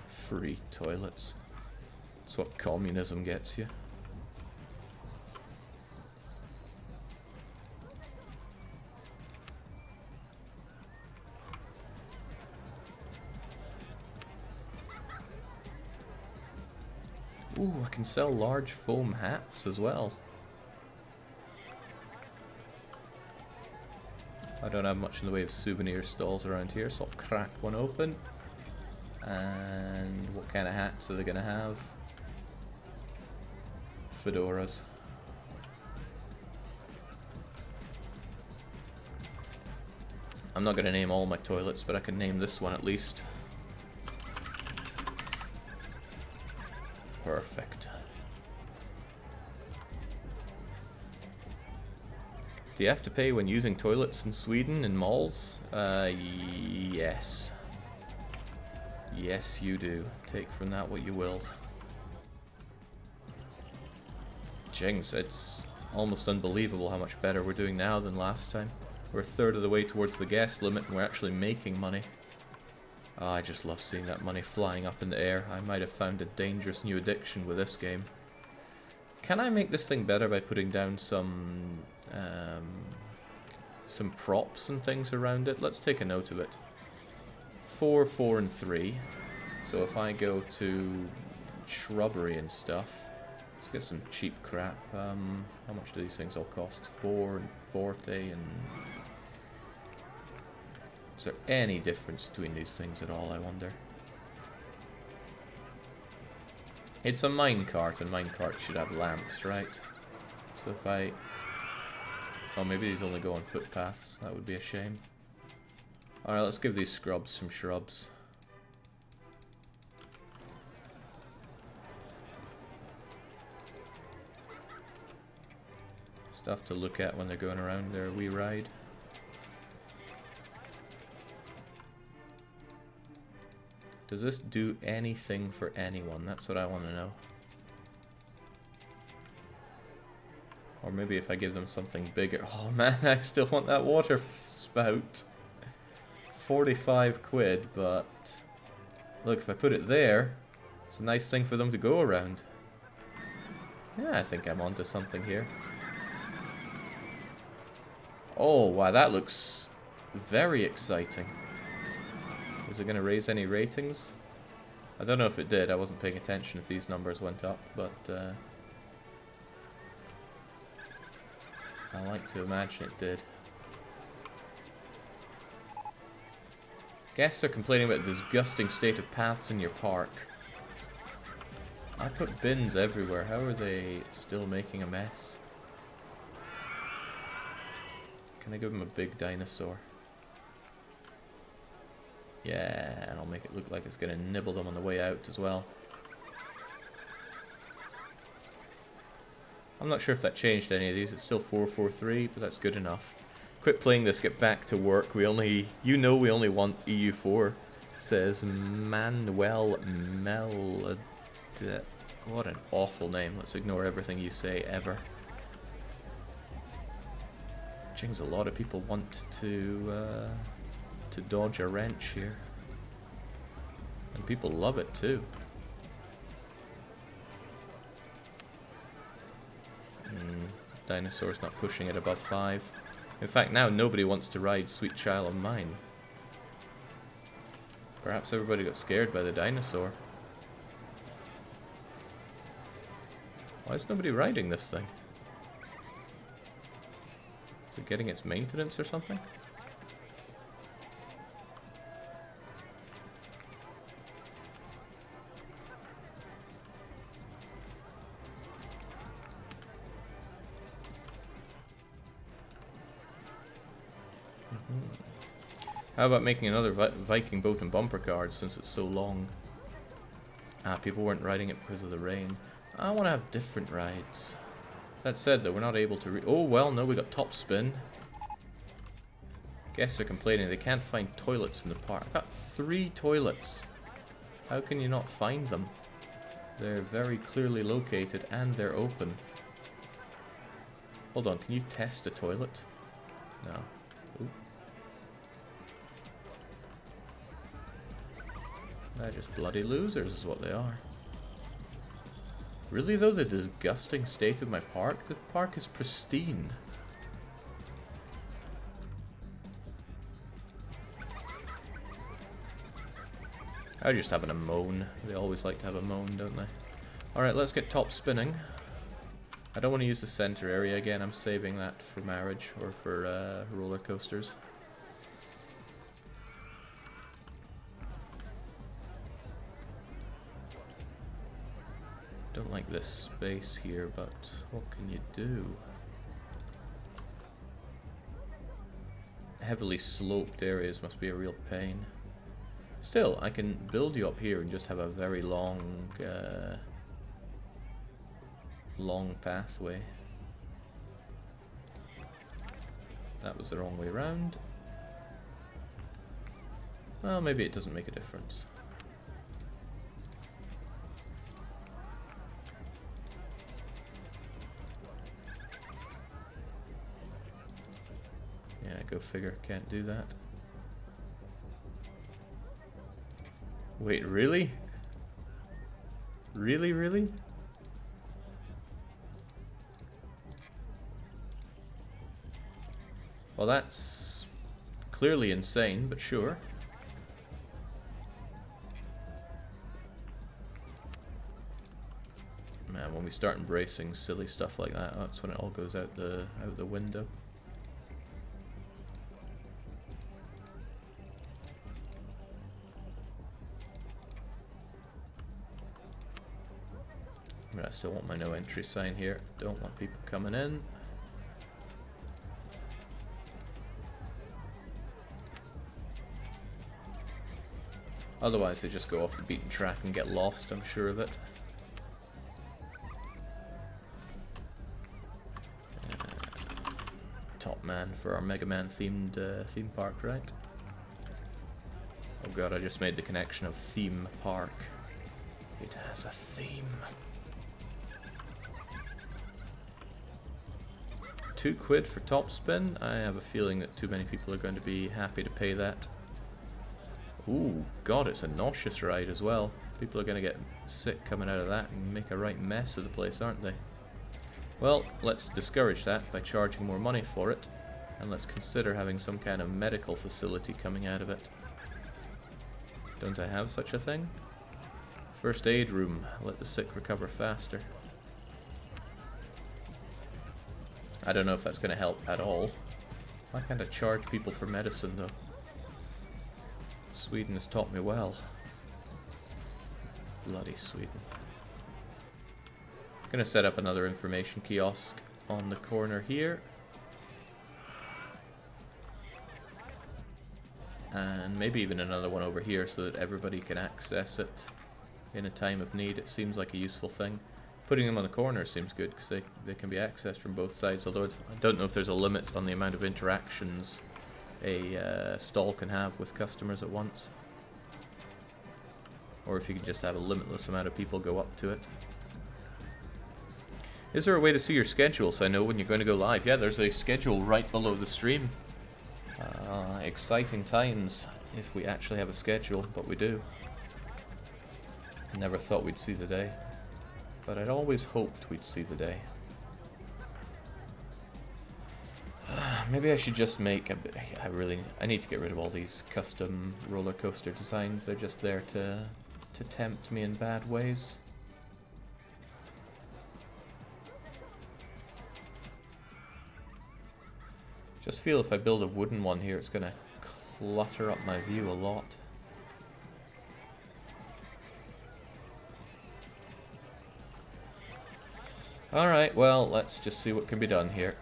S1: Free toilets. That's what communism gets you. Ooh, I can sell large foam hats as well. I don't have much in the way of souvenir stalls around here, so I'll crack one open. And what kind of hats are they going to have? Fedoras. I'm not going to name all my toilets, but I can name this one at least. Perfect. Do you have to pay when using toilets in Sweden, in malls? Yes. Yes, you do. Take from that what you will. Jinx, it's almost unbelievable how much better we're doing now than last time. We're a third of the way towards the guest limit and we're actually making money. Oh, I just love seeing that money flying up in the air. I might have found a dangerous new addiction with this game. Can I make this thing better by putting down some props and things around it? Let's take a note of it. 4, 4, and 3. So if I go to shrubbery and stuff, let's get some cheap crap. How much do these things all cost? 4 and 40 and... Is there any difference between these things at all, I wonder? It's a minecart, and minecarts should have lamps, right? So if I... Oh, maybe these only go on footpaths. That would be a shame. Alright, let's give these scrubs some shrubs. Stuff to look at when they're going around their wee ride. Does this do anything for anyone? That's what I want to know. Or maybe if I give them something bigger. Oh man, I still want that water spout. 45 quid, but look, if I put it there, it's a nice thing for them to go around. Yeah, I think I'm onto something here. Oh, wow, that looks very exciting. Is it going to raise any ratings? I don't know if it did. I wasn't paying attention if these numbers went up, but I like to imagine it did. Guests are complaining about the disgusting state of paths in your park. I put bins everywhere. How are they still making a mess? Can I give them a big dinosaur? Yeah, and I'll make it look like it's going to nibble them on the way out as well. I'm not sure if that changed any of these. It's still 443, but that's good enough. Quit playing this, get back to work. We only want EU4, says Manuel Melod. What an awful name. Let's ignore everything you say ever. Jings, a lot of people want to dodge a wrench here. And people love it too. Dinosaur's not pushing it above 5. In fact, now nobody wants to ride Sweet Child of Mine. Perhaps everybody got scared by the dinosaur. Why is nobody riding this thing? Is it getting its maintenance or something? How about making another Viking boat and bumper card since it's so long? People weren't riding it because of the rain. I want to have different rides. That said, though, we're not able to oh, well, no, we got top spin. Guests are complaining they can't find toilets in the park. I got 3 toilets. How can you not find them? They're very clearly located and they're open. Hold on, can you test a toilet? No. Ooh. They're just bloody losers is what they are. Really though, the disgusting state of my park? The park is pristine. I just having a moan. They always like to have a moan, don't they? Alright, let's get top spinning. I don't want to use the center area again, I'm saving that for marriage or for roller coasters. Don't like this space here, but what can you do? Heavily sloped areas must be a real pain. Still, I can build you up here and just have a very long pathway. That was the wrong way around. Well, maybe it doesn't make a difference. Yeah, go figure, can't do that. Wait, really? Really, really? Well, that's clearly insane, but sure. Man, when we start embracing silly stuff like that, that's when it all goes out the window. I still want my no entry sign here. Don't want people coming in. Otherwise they just go off the beaten track and get lost, I'm sure of it. Top man for our Mega Man themed theme park, right? Oh god, I just made the connection of theme park. It has a theme. £2 for top spin. I have a feeling that too many people are going to be happy to pay that. Ooh, god, it's a nauseous ride as well. People are going to get sick coming out of that and make a right mess of the place, aren't they? Well, let's discourage that by charging more money for it, and let's consider having some kind of medical facility coming out of it. Don't I have such a thing? First aid room. Let the sick recover faster. I don't know if that's going to help at all. Why can't I charge people for medicine, though? Sweden has taught me well. Bloody Sweden. I'm going to set up another information kiosk on the corner here. And maybe even another one over here so that everybody can access it in a time of need. It seems like a useful thing. Putting them on the corner seems good because they can be accessed from both sides, although I don't know if there's a limit on the amount of interactions a stall can have with customers at once. Or if you can just have a limitless amount of people go up to it. Is there a way to see your schedule so I know when you're going to go live? Yeah, there's a schedule right below the stream. Exciting times if we actually have a schedule, but we do. I never thought we'd see the day. But I'd always hoped we'd see the day. Maybe I should just make a... I need to get rid of all these custom roller coaster designs. They're just there to tempt me in bad ways. Just feel if I build a wooden one here, it's gonna clutter up my view a lot. Alright, well, let's just see what can be done here.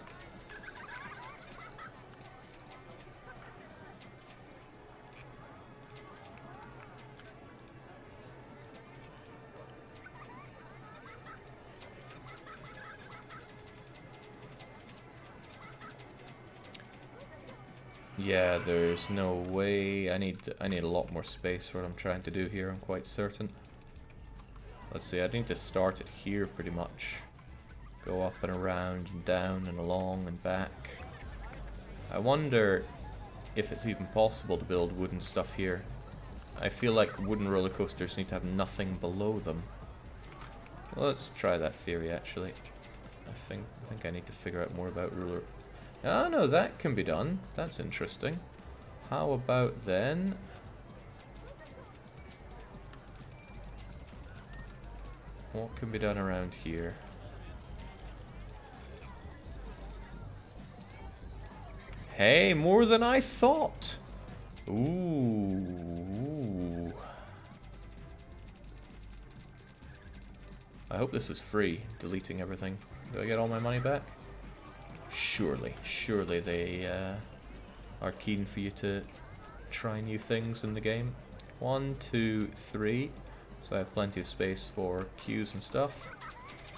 S1: Yeah, there's no way. I need a lot more space for what I'm trying to do here, I'm quite certain. Let's see, I need to start it here pretty much. Go up and around and down and along and back. I wonder if it's even possible to build wooden stuff here. I feel like wooden roller coasters need to have nothing below them. Well, let's try that theory actually. I think I need to figure out more about ruler. Oh no, that can be done. That's interesting. How about then... What can be done around here? Hey, more than I thought! Ooh. I hope this is free, deleting everything. Do I get all my money back? Surely, surely they are keen for you to try new things in the game. 1, 2, 3. So I have plenty of space for queues and stuff.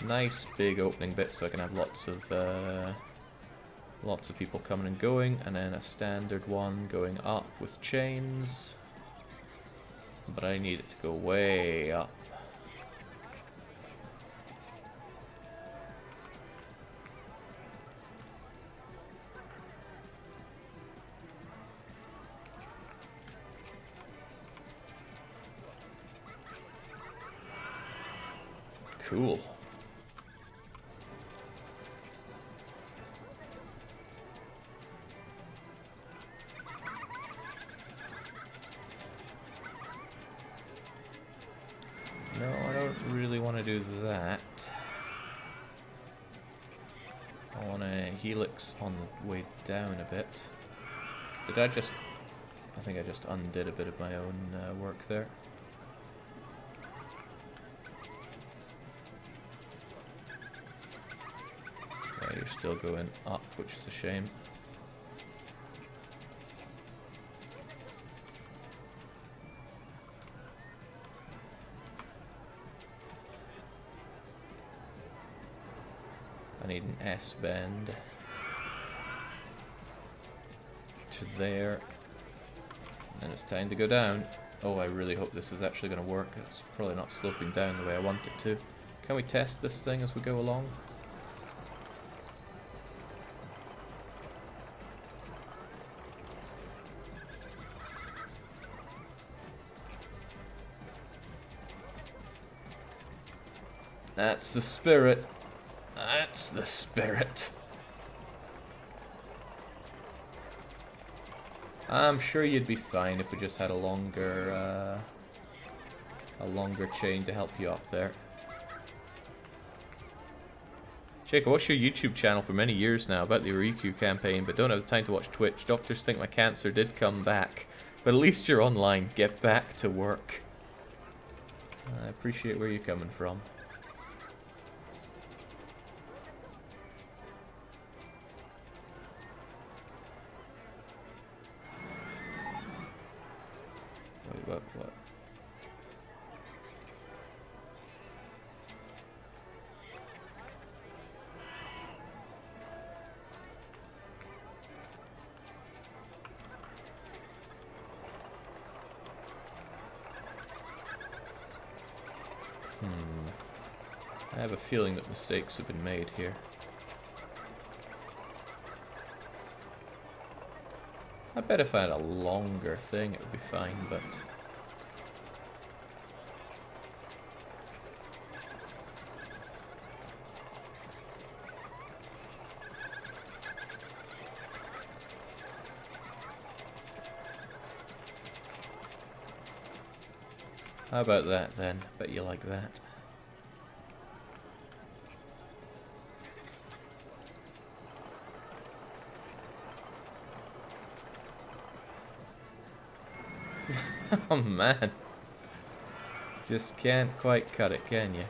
S1: Nice big opening bit so I can have lots of people coming and going, and then a standard one going up with chains. But I need it to go way up. Cool. No, I don't really want to do that. I want a helix on the way down a bit. Did I just... I think I just undid a bit of my own work there. Yeah, you're still going up, which is a shame. I need an S bend to there. And it's time to go down. Oh, I really hope this is actually going to work. It's probably not sloping down the way I want it to. Can we test this thing as we go along? That's the spirit. That's the spirit. I'm sure you'd be fine if we just had a longer chain to help you up there. Jake, I watched your YouTube channel for many years now about the Riku campaign, but don't have time to watch Twitch. Doctors think my cancer did come back, but at least you're online. Get back to work. I appreciate where you're coming from. Wait, what? I have a feeling that mistakes have been made here. I bet if I had a longer thing it would be fine, but... How about that then? Bet you like that. Oh man. Just can't quite cut it, can you?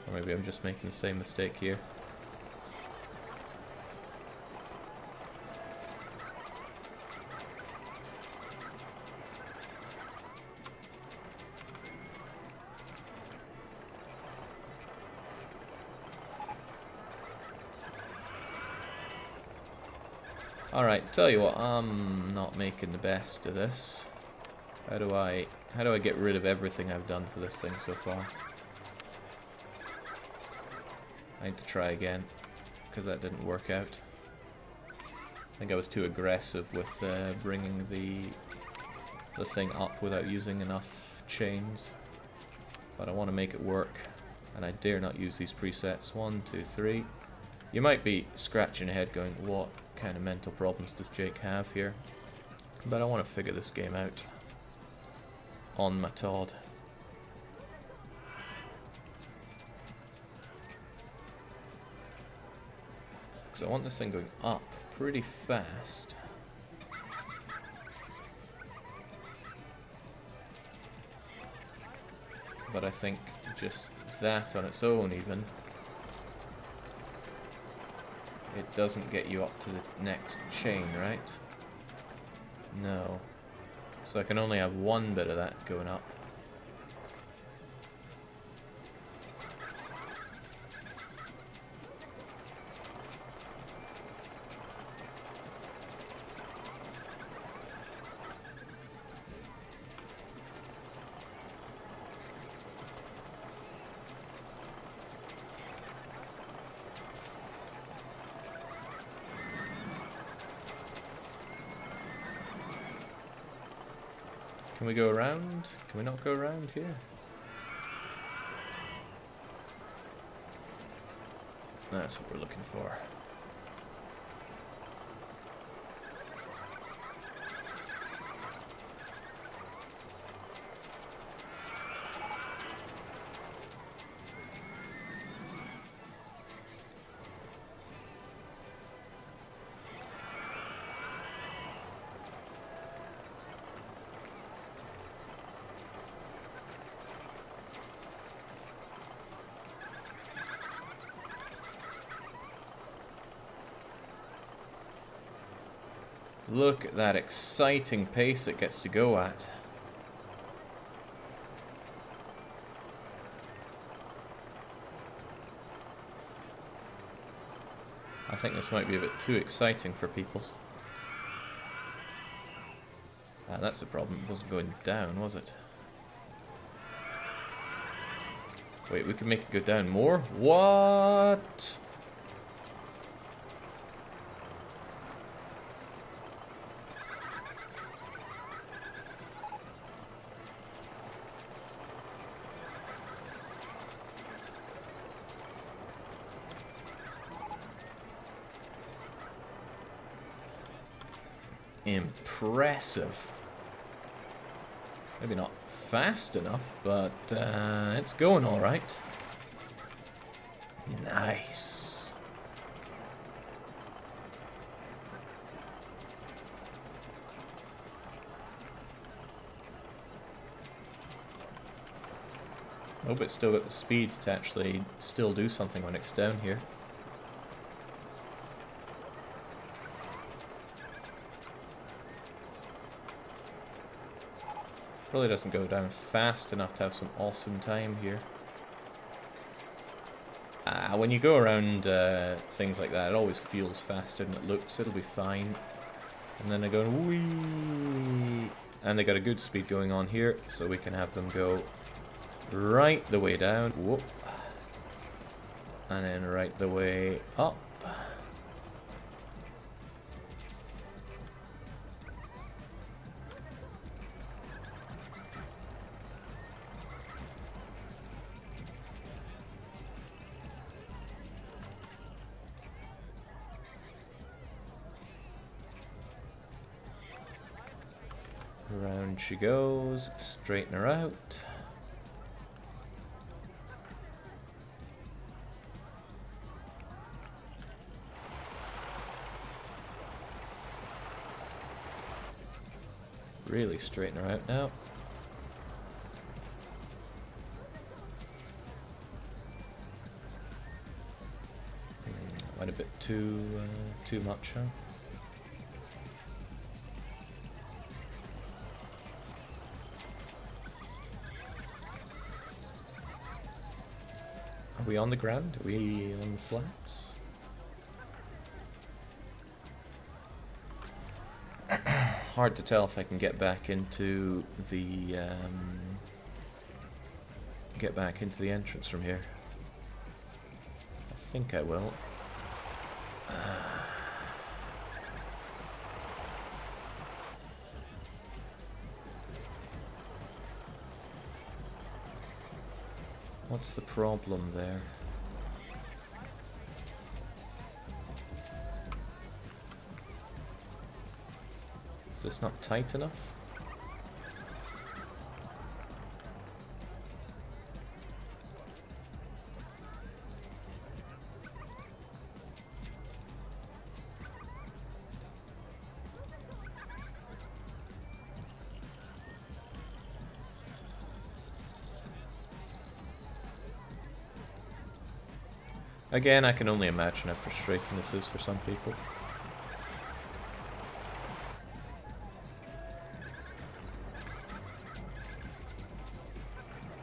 S1: Or maybe I'm just making the same mistake here. Alright, tell you what, I'm not making the best of this. How do I get rid of everything I've done for this thing so far? I need to try again, because that didn't work out. I think I was too aggressive with bringing the thing up without using enough chains. But I want to make it work, and I dare not use these presets. 1, 2, 3. You might be scratching your head going, what kind of mental problems does Jake have here? But I want to figure this game out on my Todd. Because I want this thing going up pretty fast. But I think just that on its own even, it doesn't get you up to the next chain, right? No. So I can only have one bit of that going up. Can we go around? Can we not go around here? That's what we're looking for. Look at that exciting pace it gets to go at. I think this might be a bit too exciting for people. That's the problem. It wasn't going down, was it? Wait, we can make it go down more? What? Impressive. Maybe not fast enough, but it's going all right. Nice. Hope it's still got the speed to actually still do something when it's down here. Probably doesn't go down fast enough to have some awesome time here. When you go around things like that, it always feels faster than it looks. It'll be fine. And then they go whee, and they got a good speed going on here, so we can have them go right the way down. Whoop. And then right the way up. Around she goes, straighten her out. Really straighten her out now. Went a bit too much, huh? Are we on the ground? Are we on the flats? Hard to tell if I can get back into the entrance from here. I think I will. What's the problem there? Is this not tight enough? Again, I can only imagine how frustrating this is for some people.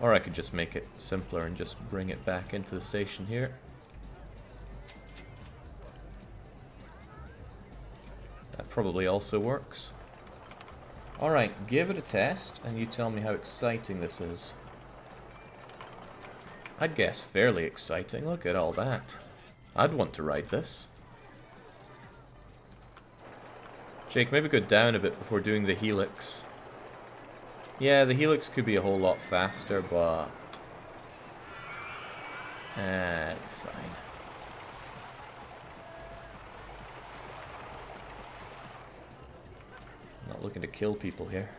S1: Or I could just make it simpler and just bring it back into the station here. That probably also works. Alright, give it a test and you tell me how exciting this is. I'd guess fairly exciting. Look at all that. I'd want to ride this. Jake, maybe go down a bit before doing the helix. Yeah, the helix could be a whole lot faster, but... fine. Not looking to kill people here.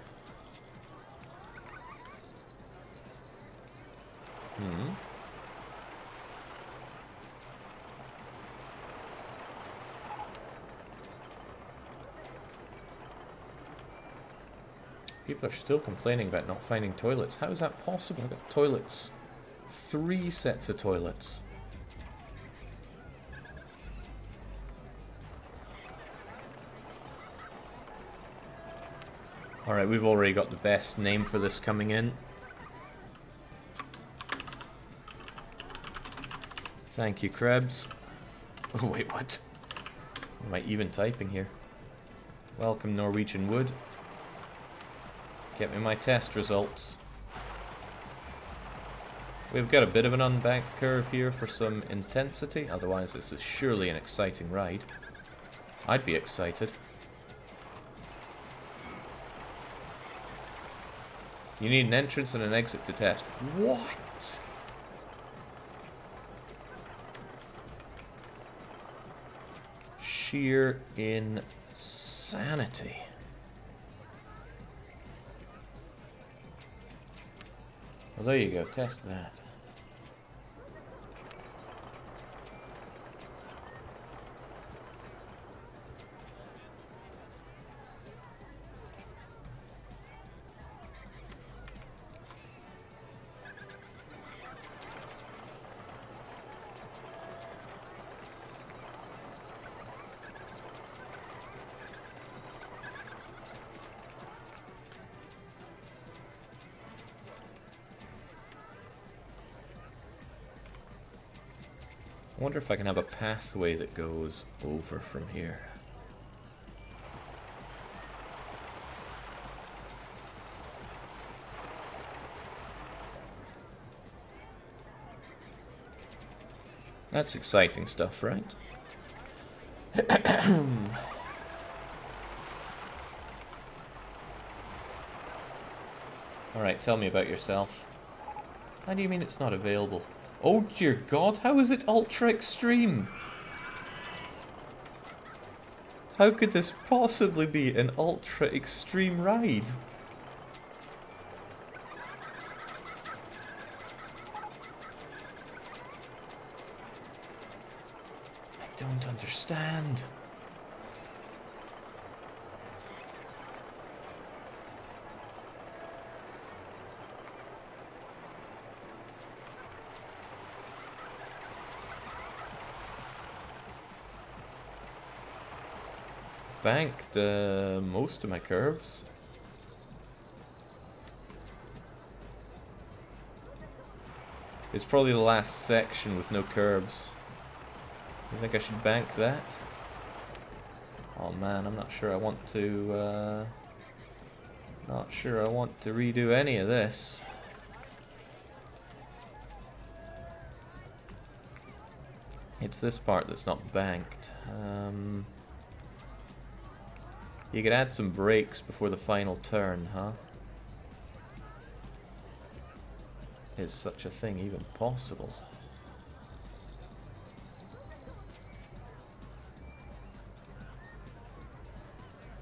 S1: People are still complaining about not finding toilets. How is that possible? I've got toilets. 3 sets of toilets. Alright, we've already got the best name for this coming in. Thank you, Krebs. Oh, wait, what? Am I even typing here? Welcome, Norwegian Wood. Get me my test results. We've got a bit of an unbanked curve here for some intensity, otherwise this is surely an exciting ride. I'd be excited. You need an entrance and an exit to test. What? Sheer insanity. Well, there you go. Test that. I wonder if I can have a pathway that goes over from here. That's exciting stuff, right? Alright, tell me about yourself. How do you mean it's not available? Oh dear God, how is it ultra extreme? How could this possibly be an ultra extreme ride? I don't understand. Banked most of my curves. It's probably the last section with no curves. You think I should bank that? Oh man, I'm not sure I want to redo any of this. It's this part that's not banked. You could add some brakes before the final turn, huh? Is such a thing even possible?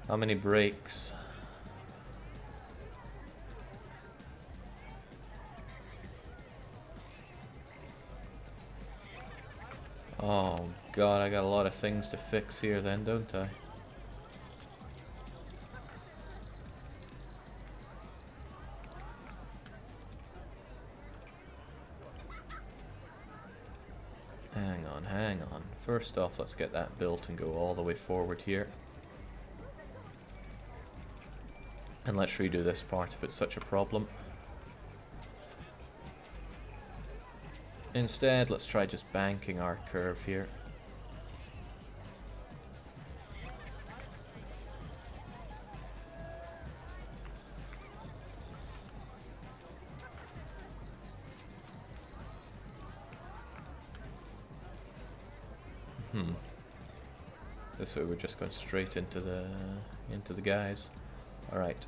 S1: How many brakes? Oh god, I got a lot of things to fix here then, don't I? Hang on, hang on. First off, let's get that built and go all the way forward here. And let's redo this part if it's such a problem. Instead, let's try just banking our curve here. This way we're just going straight into the guys. Alright.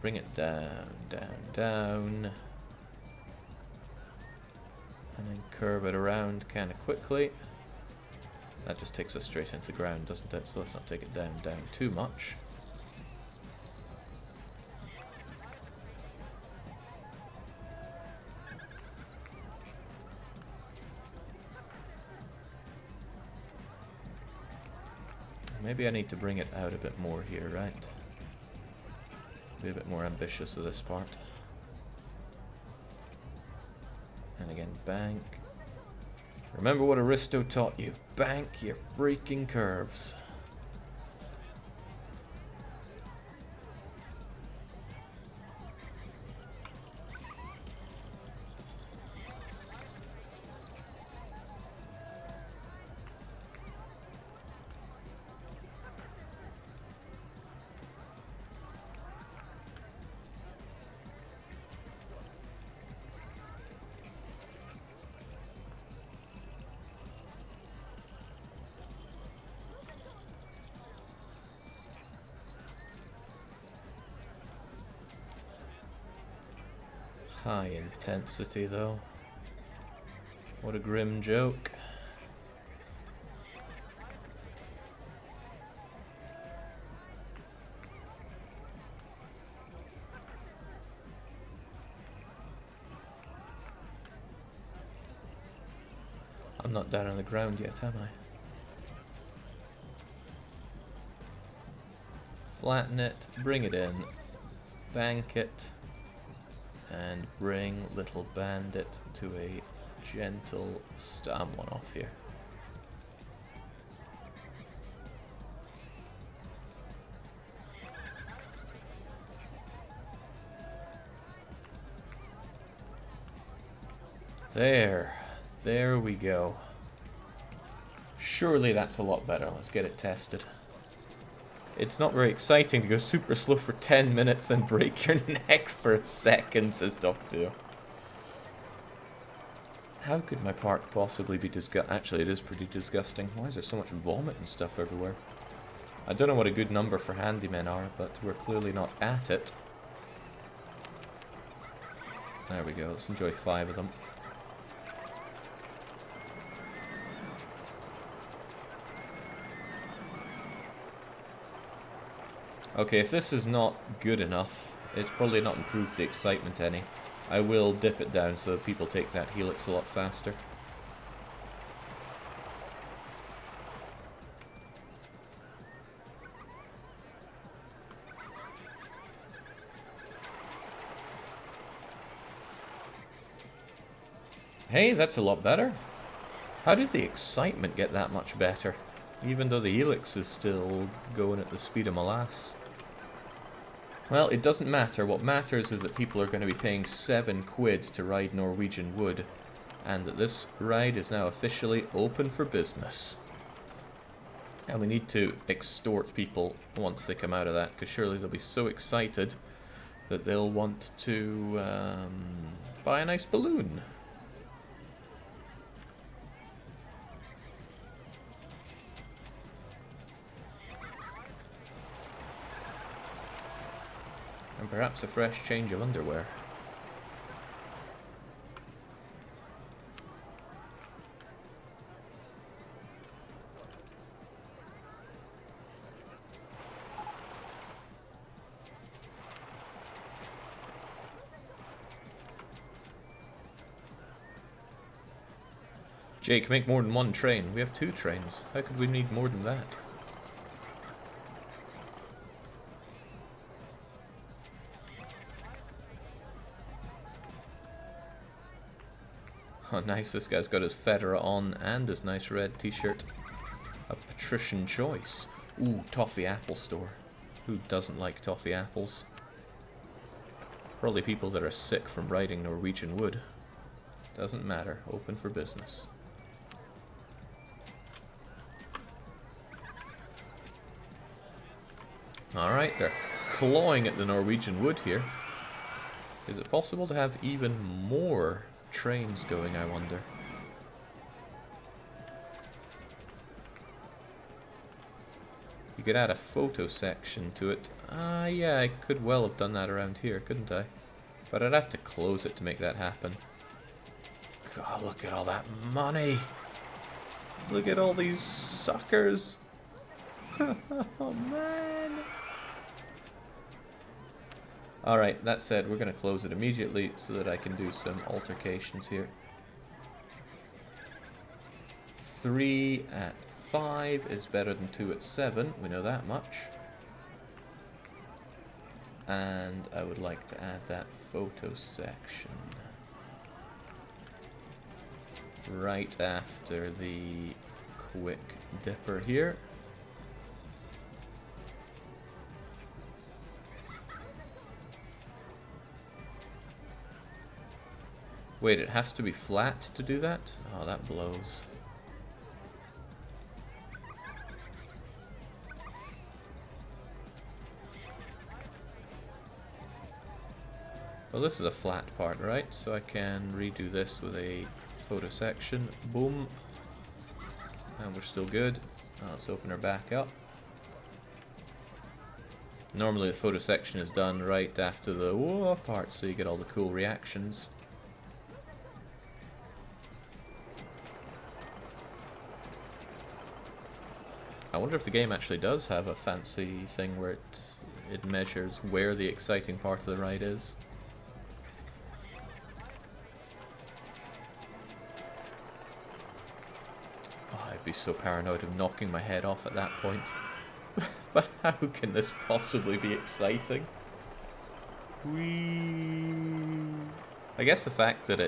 S1: Bring it down, down, down. And then curve it around kind of quickly. That just takes us straight into the ground, doesn't it? So let's not take it down too much. Maybe I need to bring it out a bit more here, right? Be a bit more ambitious of this part. And again, bank. Remember what Aristo taught you. Bank your freaking curves. High intensity though. What a grim joke. I'm not down on the ground yet, am I? Flatten it, bring it in, bank it, and bring little bandit to a gentle stam one off here. There we go. Surely that's a lot better. Let's get it tested. It's not very exciting to go super slow for 10 minutes then break your neck for a second, says Doctor. How could my park possibly be disgusting? Actually, it is pretty disgusting. Why is there so much vomit and stuff everywhere? I don't know what a good number for handymen are, but we're clearly not at it. There we go. Let's enjoy 5 of them. Okay, if this is not good enough, it's probably not improved the excitement any. I will dip it down so that people take that helix a lot faster. Hey, that's a lot better. How did the excitement get that much better? Even though the helix is still going at the speed of molasses. Well, it doesn't matter. What matters is that people are going to be paying 7 quid to ride Norwegian Wood, and that this ride is now officially open for business. And we need to extort people once they come out of that, because surely they'll be so excited that they'll want to buy a nice balloon. And perhaps a fresh change of underwear. Jake, make more than one train. We have 2 trains. How could we need more than that? Oh, nice. This guy's got his fedora on and his nice red t-shirt. A patrician choice. Ooh, toffee apple store. Who doesn't like toffee apples? Probably people that are sick from riding Norwegian wood. Doesn't matter. Open for business. Alright, they're clawing at the Norwegian wood here. Is it possible to have even more trains going, I wonder? You could add a photo section to it. Yeah, I could well have done that around here, couldn't I? But I'd have to close it to make that happen. God, look at all that money! Look at all these suckers! Oh man! Alright, that said, we're going to close it immediately so that I can do some altercations here. 3 at 5 is better than 2 at 7, we know that much. And I would like to add that photo section right after the quick dipper here. Wait, it has to be flat to do that? Oh, that blows. Well, this is a flat part, right? So I can redo this with a photo section. Boom. And we're still good. Let's open her back up. Normally the photo section is done right after the whoa part, so you get all the cool reactions. I wonder if the game actually does have a fancy thing where it measures where the exciting part of the ride is. Oh, I'd be so paranoid of knocking my head off at that point. But how can this possibly be exciting? Whee! I guess the fact that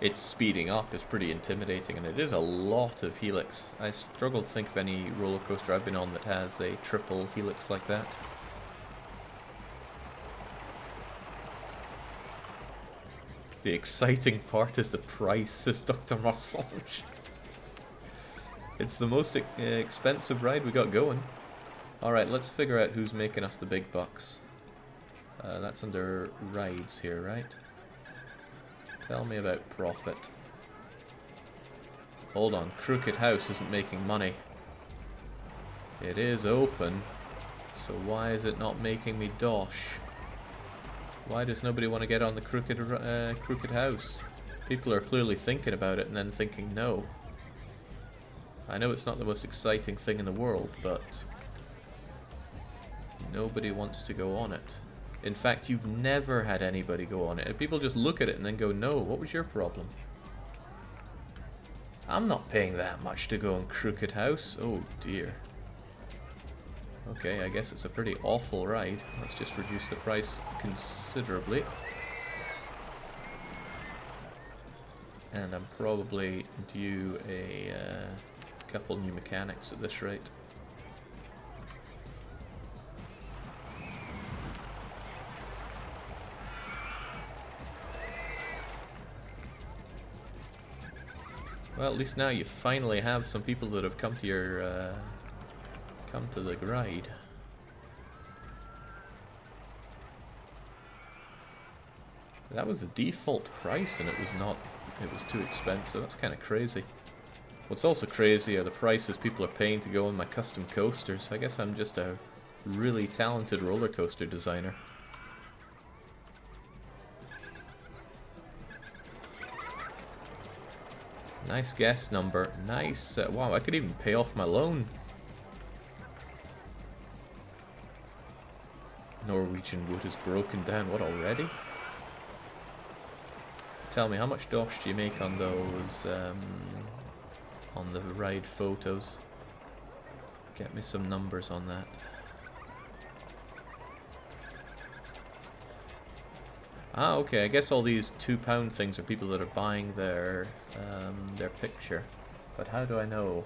S1: it's speeding up is pretty intimidating, and it is a lot of helix. I struggle to think of any roller coaster I've been on that has a triple helix like that. The exciting part is the price, says Dr. Marsange. It's the most expensive ride we got going. Alright, let's figure out who's making us the big bucks. That's under rides here, right? Tell me about profit. Hold on, Crooked House isn't making money. It is open, so why is it not making me dosh? Why does nobody want to get on the Crooked House? People are clearly thinking about it and then thinking no. I know it's not the most exciting thing in the world, but nobody wants to go on it. In fact, you've never had anybody go on it. People just look at it and then go, no, what was your problem? I'm not paying that much to go on Crooked House. Oh dear. Okay, I guess it's a pretty awful ride. Let's just reduce the price considerably. And I'm probably due a couple new mechanics at this rate. Well, at least now you finally have some people that have come to your come to the ride. That was the default price, and it was not. It was too expensive. That's kind of crazy. What's also crazy are the prices people are paying to go on my custom coasters. I guess I'm just a really talented roller coaster designer. Nice guess number. Nice. Wow, I could even pay off my loan. Norwegian wood is broken down. What, already? Tell me, how much dosh do you make on those, on the ride photos? Get me some numbers on that. Ah, okay, I guess all these £2 things are people that are buying their picture. But how do I know?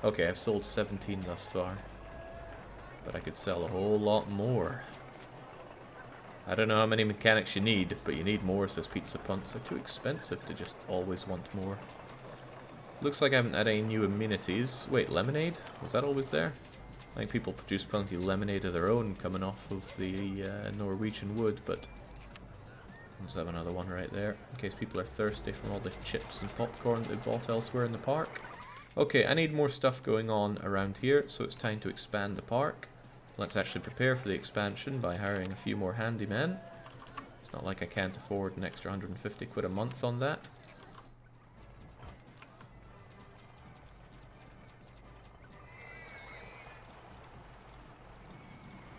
S1: Okay, I've sold 17 thus far. But I could sell a whole lot more. I don't know how many mechanics you need, but you need more, says Pizza Punts. They're too expensive to just always want more. Looks like I haven't had any new amenities. Wait, lemonade? Was that always there? I think people produce plenty of lemonade of their own coming off of the Norwegian wood, but... Let's have another one right there, in case people are thirsty from all the chips and popcorn they bought elsewhere in the park. Okay, I need more stuff going on around here, so it's time to expand the park. Let's actually prepare for the expansion by hiring a few more handymen. It's not like I can't afford an extra 150 quid a month on that.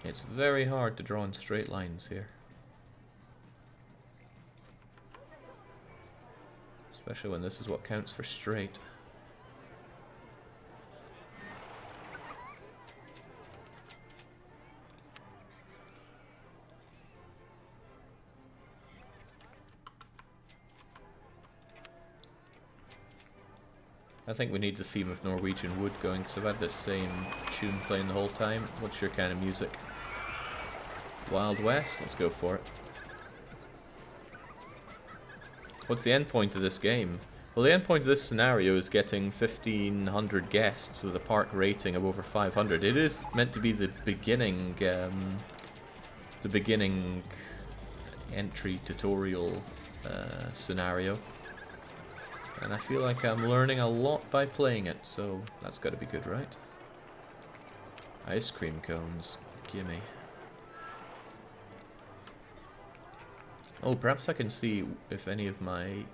S1: It's very hard to draw in straight lines here. Especially when this is what counts for straight. I think we need the theme of Norwegian wood going, because I've had this same tune playing the whole time. What's your kind of music? Wild West? Let's go for it. What's the end point of this game? Well, the end point of this scenario is getting 1,500 guests with a park rating of over 500. It is meant to be the beginning entry tutorial scenario. And I feel like I'm learning a lot by playing it, so that's got to be good, right? Ice cream cones. Gimme. Oh, perhaps I can see if any of my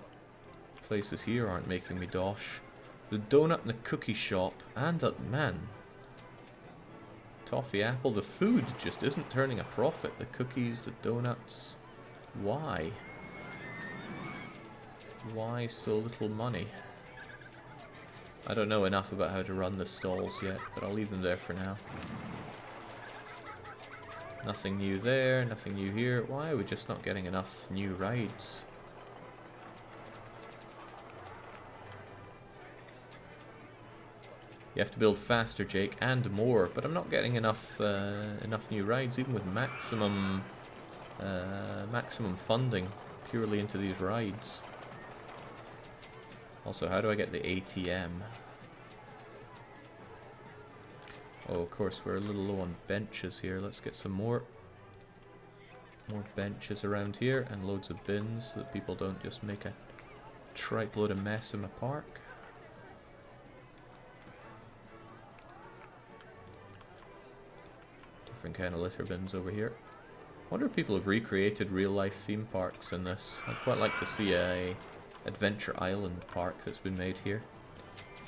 S1: places here aren't making me dosh. The donut and the cookie shop, and that, man, toffee apple. The food just isn't turning a profit. The cookies, the donuts. Why? Why so little money? I don't know enough about how to run the stalls yet, but I'll leave them there for now. Nothing new there, nothing new here. Why are we just not getting enough new rides? You have to build faster, Jake, and more, but I'm not getting enough new rides, even with maximum funding purely into these rides. Also, how do I get the ATM? Oh, of course, we're a little low on benches here. Let's get some more benches around here and loads of bins so that people don't just make a tripe load of mess in the park. Different kind of litter bins over here. I wonder if people have recreated real-life theme parks in this. I'd quite like to see a Adventure Island park that's been made here.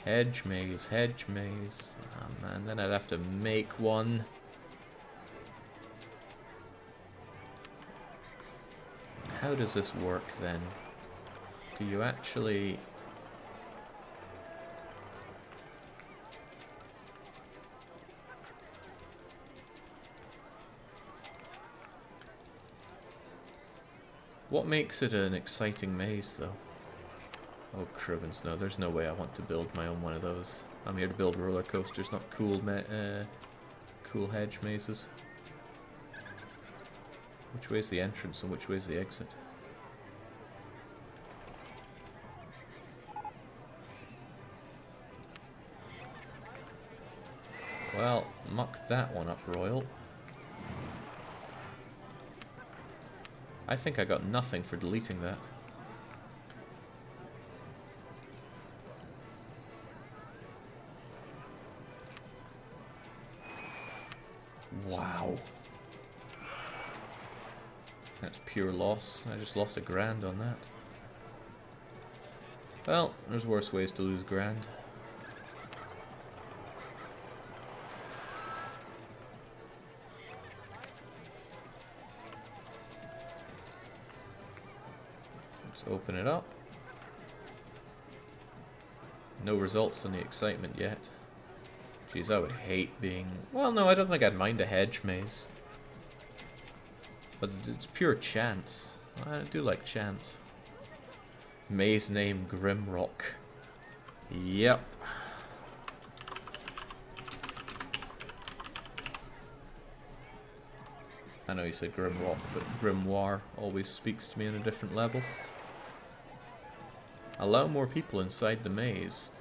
S1: Hedge maze, hedge maze. Oh man, then I'd have to make one. How does this work then? Do you actually... What makes it an exciting maze though? Oh, Crivens, no, there's no way I want to build my own one of those. I'm here to build roller coasters, not cool cool hedge mazes. Which way's the entrance and which way's the exit? Well, muck that one up, Royal. I think I got nothing for deleting that. Wow. That's pure loss. I just lost £1,000 on that. Well, there's worse ways to lose £1,000. Let's open it up. No results on the excitement yet. Jeez, I would hate being... Well, no, I don't think I'd mind a hedge maze. But it's pure chance. I do like chance. Maze name Grimrock. Yep. I know you said Grimrock, but Grimoire always speaks to me on a different level. Allow more people inside the maze.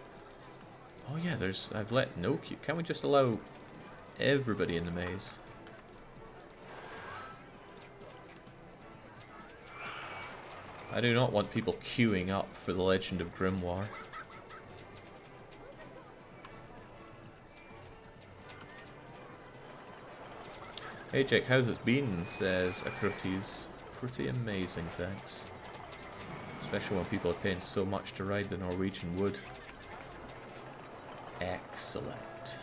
S1: Oh yeah, I've let no queue. Can't we just allow everybody in the maze? I do not want people queuing up for the Legend of Grimoire. Hey Jake, how's it been? Says Iterative. Pretty amazing, thanks. Especially when people are paying so much to ride the Norwegian wood. Excellent.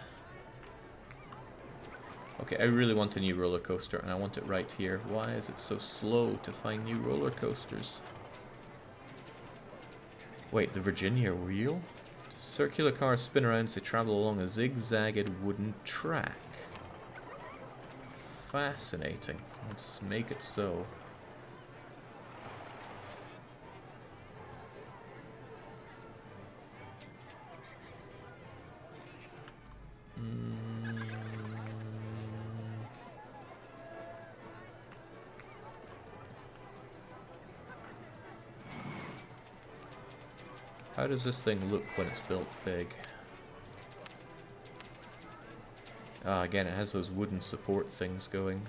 S1: Okay, I really want a new roller coaster, and I want it right here. Why is it so slow to find new roller coasters? Wait, the Virginia wheel? Circular cars spin around as they travel along a zigzagged wooden track. Fascinating. Let's make it so. How does this thing look when it's built big? Ah, again, it has those wooden support things going.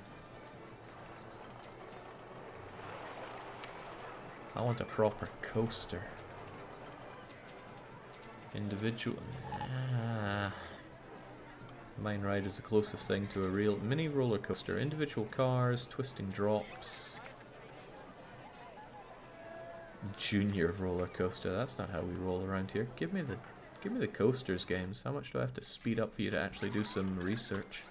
S1: I want a proper coaster. Individual. Ah. Mine Ride is the closest thing to a real mini roller coaster. Individual cars, twisting drops. Junior roller coaster. That's not how we roll around here. Give me the coasters games. How much do I have to speed up for you to actually do some research?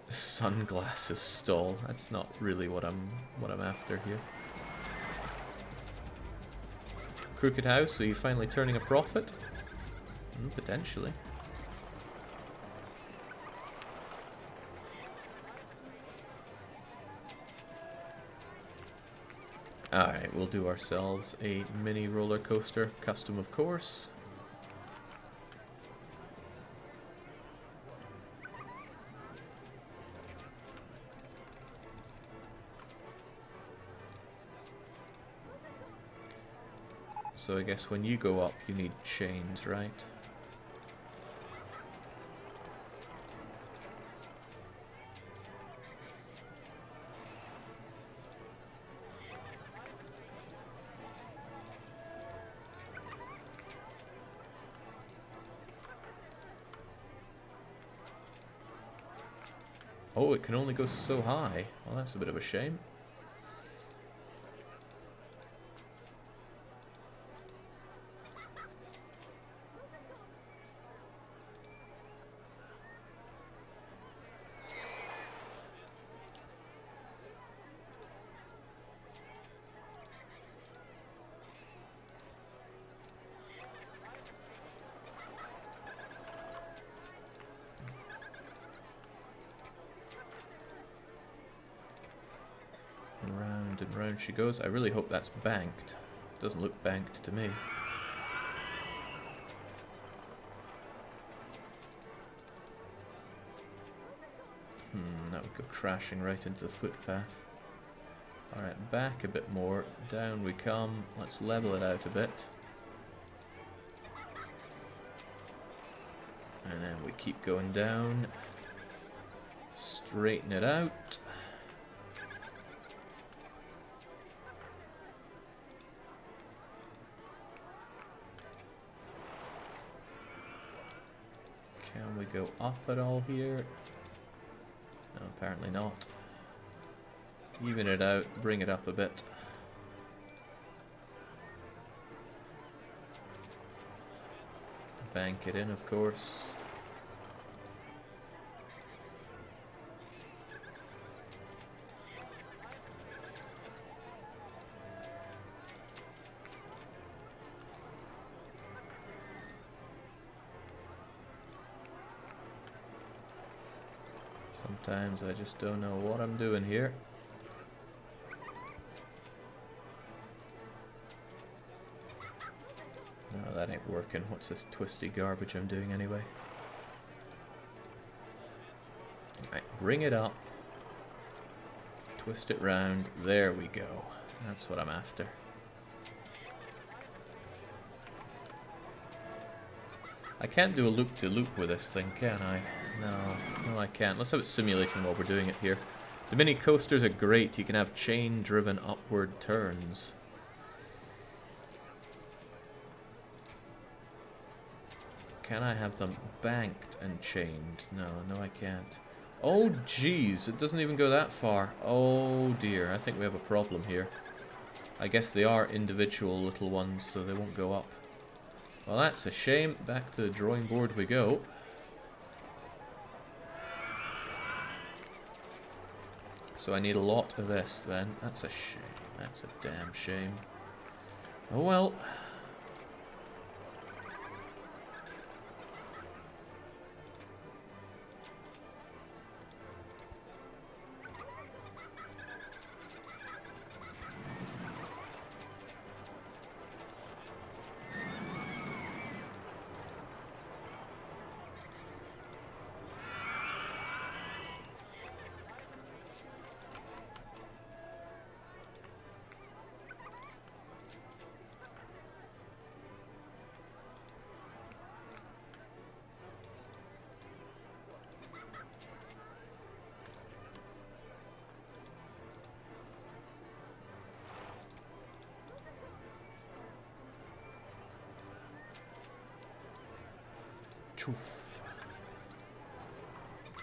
S1: Sunglasses stall. That's not really what I'm after here. Crooked House, are you finally turning a profit? Potentially. Alright, we'll do ourselves a mini roller coaster, custom of course. So I guess when you go up you need chains, right? Oh, it can only go so high. Well, that's a bit of a shame. Round and round she goes. I really hope that's banked. Doesn't look banked to me. That would go crashing right into the footpath. Alright, back a bit more. Down we come. Let's level it out a bit. And then we keep going down. Straighten it out. Can we go up at all here? No, apparently not. Even it out, bring it up a bit. Bank it in, of course. Sometimes I just don't know what I'm doing here. No, that ain't working. What's this twisty garbage I'm doing anyway? Right, bring it up. Twist it round. There we go. That's what I'm after. I can't do a loop-de-loop with this thing, can I? No, I can't. Let's have it simulating while we're doing it here. The mini coasters are great. You can have chain-driven upward turns. Can I have them banked and chained? No, I can't. Oh, jeez, it doesn't even go that far. Oh, dear, I think we have a problem here. I guess they are individual little ones, so they won't go up. Well, that's a shame. Back to the drawing board we go. So I need a lot of this, then. That's a shame. That's a damn shame. Oh, well.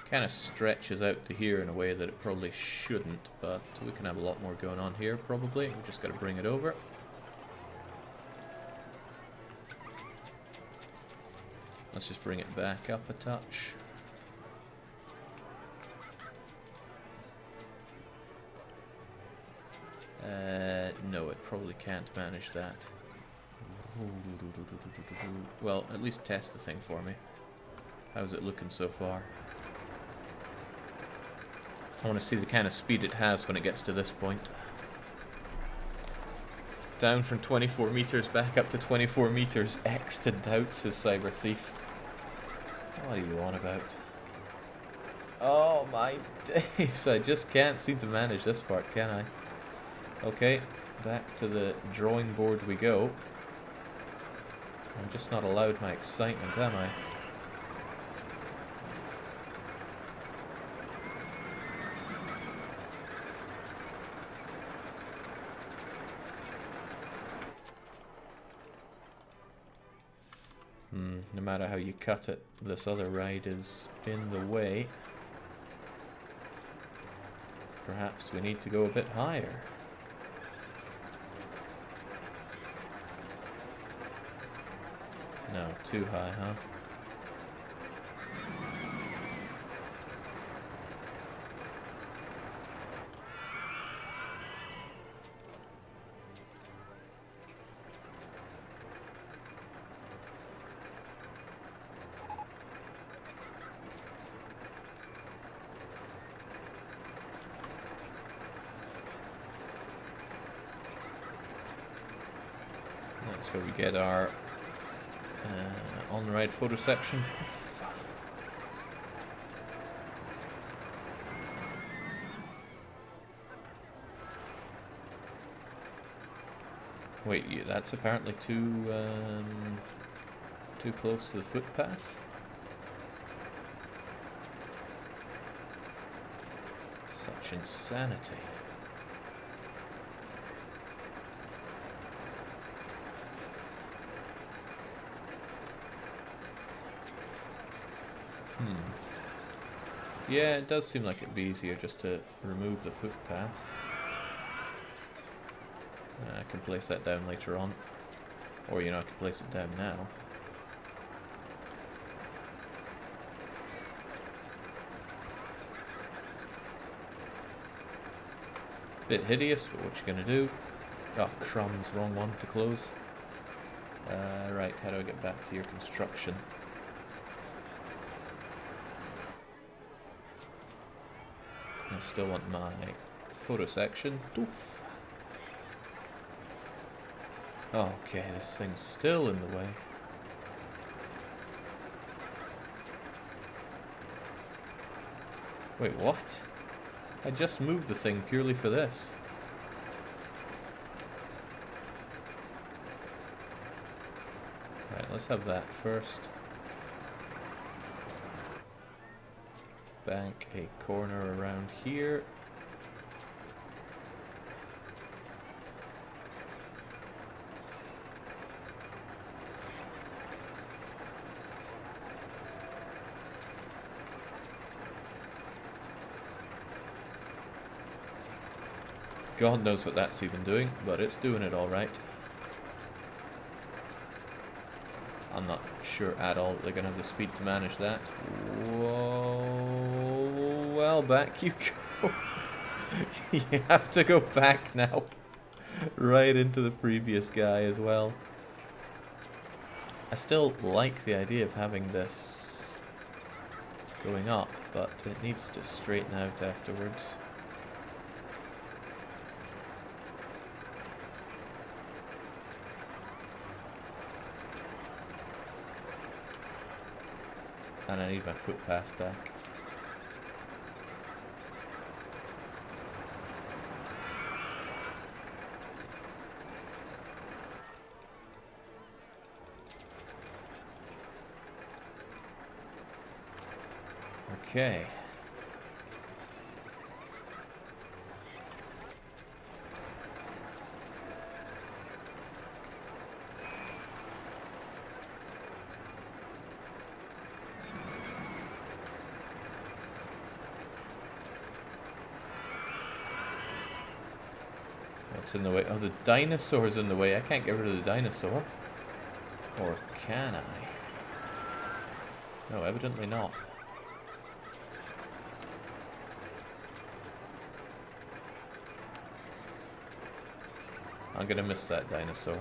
S1: Kind of stretches out to here in a way that it probably shouldn't, but we can have a lot more going on here probably. We just got to bring it over. Let's just bring it back up a touch. No, it probably can't manage that. Well, at least test the thing for me. How's it looking so far? I want to see the kind of speed it has when it gets to this point. Down from 24 meters back up to 24 meters. X'd and out, says Cyber Thief. What are you on about? Oh my days, I just can't seem to manage this part, can I? Okay, back to the drawing board we go. I'm just not allowed my excitement, am I? No matter how you cut it, this other ride is in the way. Perhaps we need to go a bit higher. No, too high, huh? That's where we get our on-ride photo section. Wait, yeah, that's apparently too close to the footpath. Such insanity. Yeah, it does seem like it'd be easier just to remove the footpath. I can place that down later on. Or, you know, I can place it down now. Bit hideous, but what you gonna do? Oh, crumbs, wrong one to close. Right, how do I get back to your construction? I still want my photo section. Doof. Okay, this thing's still in the way. Wait, what? I just moved the thing purely for this. Right, let's have that first. Bank a corner around here. God knows what that's even doing, but it's doing it all right. I'm not sure at all that they're going to have the speed to manage that. Whoa, well, back you go. You have to go back now. Right into the previous guy as well. I still like the idea of having this going up, but it needs to straighten out afterwards. And I need my footpath back. Okay. What's in the way? Oh, the dinosaur's in the way. I can't get rid of the dinosaur. Or can I? No, evidently not. I'm gonna miss that dinosaur.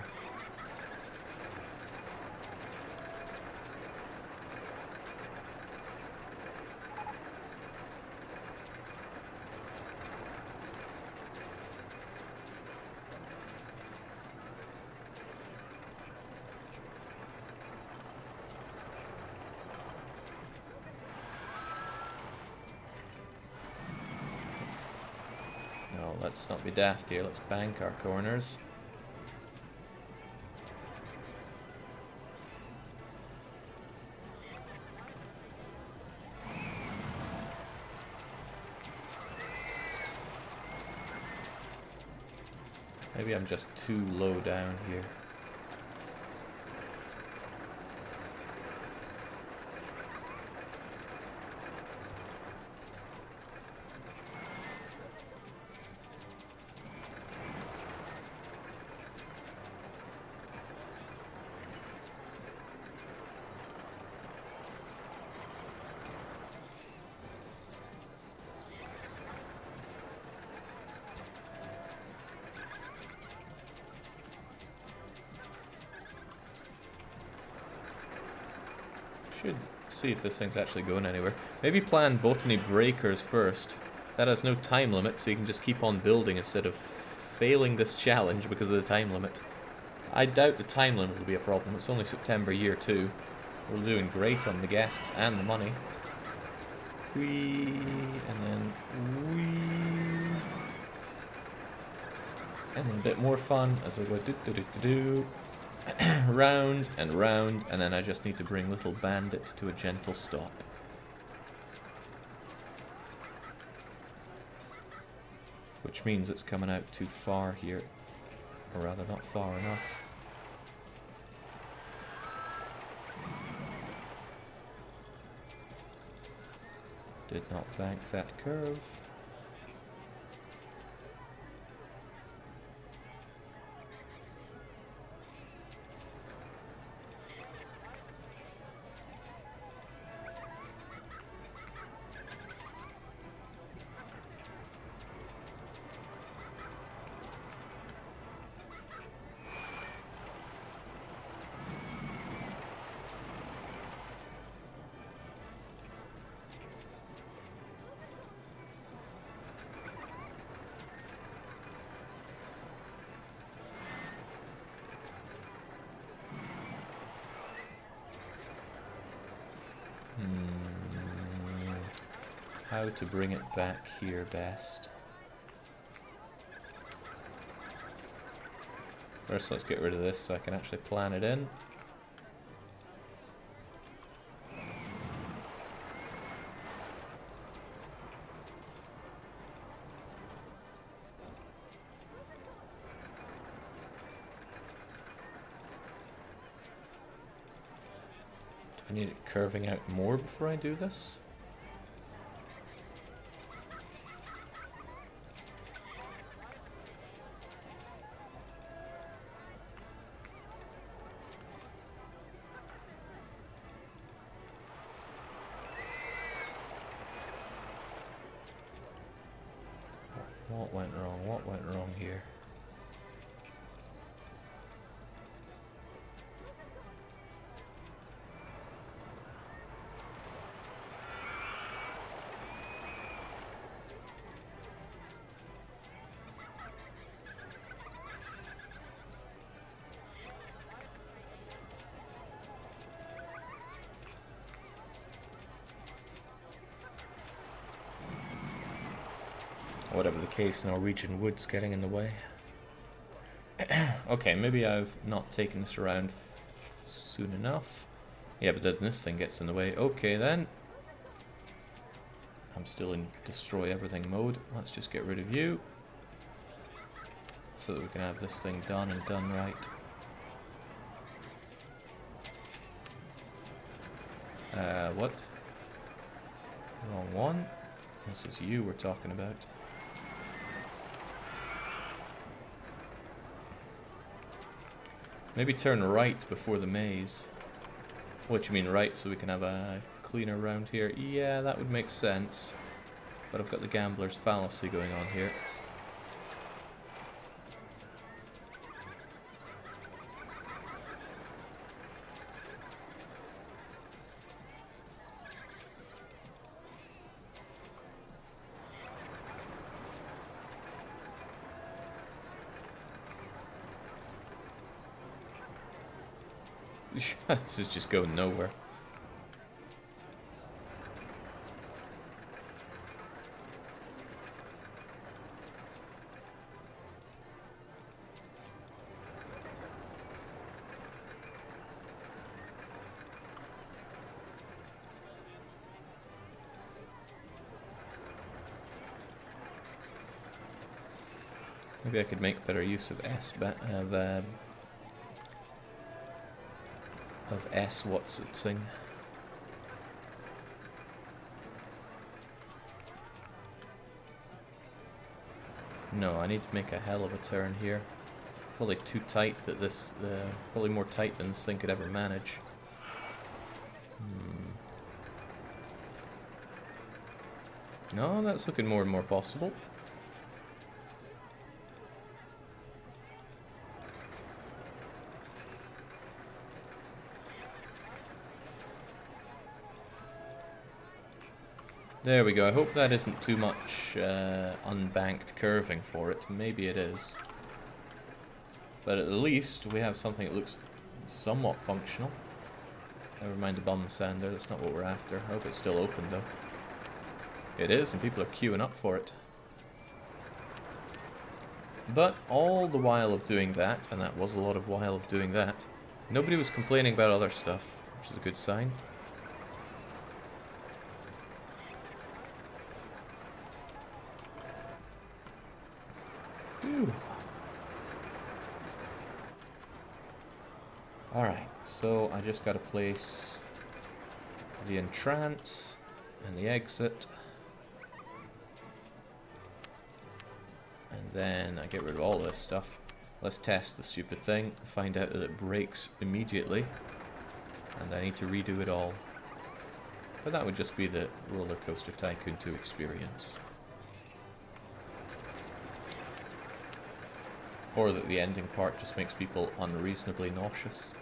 S1: No, let's not be daft here. Let's bank our corners. Maybe I'm just too low down here. Should see if this thing's actually going anywhere. Maybe plan botany breakers first. That has no time limit, so you can just keep on building instead of failing this challenge because of the time limit. I doubt the time limit will be a problem. It's only September year 2. We're doing great on the guests and the money. Whee, and then whee. And then a bit more fun as I go do-do-do-do-do. Round and round, and then I just need to bring little bandit to a gentle stop. Which means it's coming out too far here, or rather not far enough. Did not bank that curve. how to bring it back here best. First, let's get rid of this so I can actually plan it in. Do I need it curving out more before I do this? What went wrong? What went wrong here? Whatever the case, Norwegian wood's getting in the way. Okay, maybe I've not taken this around soon enough. Yeah, but then this thing gets in the way. Okay then. I'm still in destroy everything mode. Let's just get rid of you, so that we can have this thing done and done right. What? Wrong one. This is you we're talking about. Maybe turn right before the maze. What, you mean right so we can have a cleaner round here? Yeah, that would make sense. But I've got the gambler's fallacy going on here. This is just going nowhere. Maybe I could make better use of S what's it sing. No, I need to make a hell of a turn here. Probably too tight that this, probably more tight than this thing could ever manage. No, that's looking more and more possible. There we go. I hope that isn't too much unbanked curving for it. Maybe it is. But at least we have something that looks somewhat functional. Never mind the bum sander, that's not what we're after. I hope it's still open though. It is, and people are queuing up for it. But all the while of doing that, and that was a lot of while of doing that, nobody was complaining about other stuff, which is a good sign. Alright, so I just gotta place the entrance and the exit. And then I get rid of all this stuff. Let's test the stupid thing, find out that it breaks immediately. And I need to redo it all. But that would just be the Roller Coaster Tycoon 2 experience. Or that the ending part just makes people unreasonably nauseous.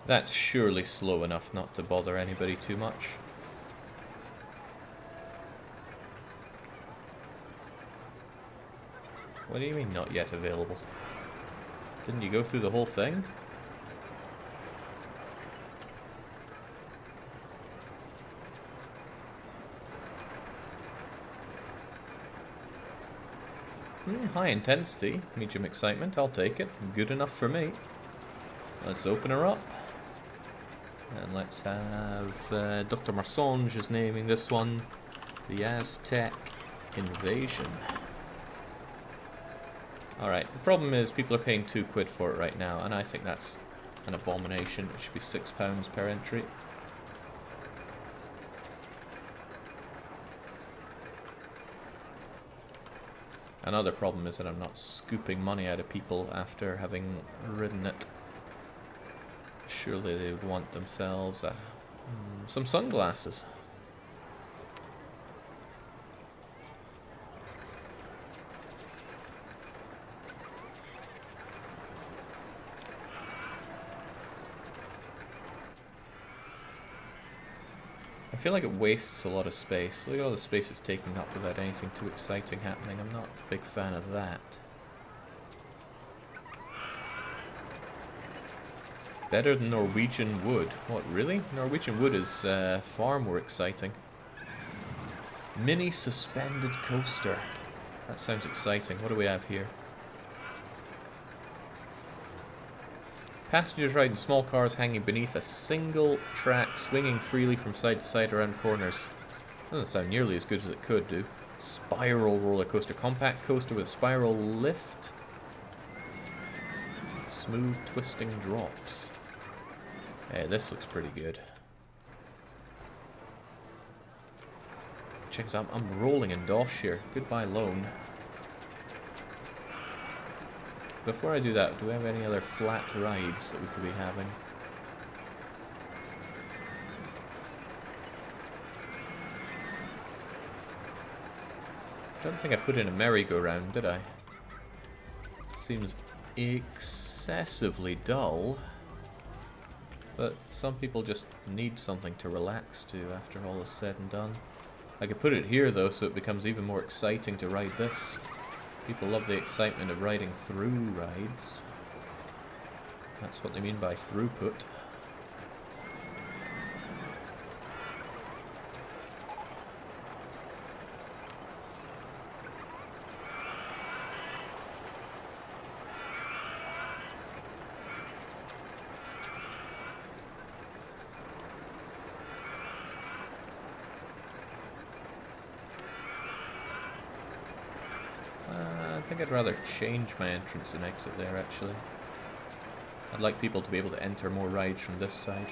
S1: That's surely slow enough not to bother anybody too much. What do you mean not yet available? Didn't you go through the whole thing? High intensity, medium excitement, I'll take it. Good enough for me. Let's open her up. And let's have Dr. Marsange is naming this one the Aztec Invasion. Alright, the problem is people are paying £2 for it right now, and I think that's an abomination. It should be £6 per entry. Another problem is that I'm not scooping money out of people after having ridden it. Surely they would want themselves some sunglasses. I feel like it wastes a lot of space. Look at all the space it's taking up without anything too exciting happening. I'm not a big fan of that. Better than Norwegian wood. What, really? Norwegian wood is far more exciting. Mini suspended coaster. That sounds exciting. What do we have here? Passengers ride in small cars hanging beneath a single track, swinging freely from side to side around corners. Doesn't sound nearly as good as it could do. Spiral roller coaster. Compact coaster with spiral lift. Smooth twisting drops. Hey, this looks pretty good. Check this out. I'm rolling in dosh here. Goodbye loan. Before I do that, do we have any other flat rides that we could be having? I don't think I put in a merry-go-round, did I? Seems excessively dull. But some people just need something to relax to after all is said and done. I could put it here though, so it becomes even more exciting to ride this. People love the excitement of riding through rides. That's what they mean by throughput. I think I'd rather change my entrance and exit there, actually. I'd like people to be able to enter more rides from this side.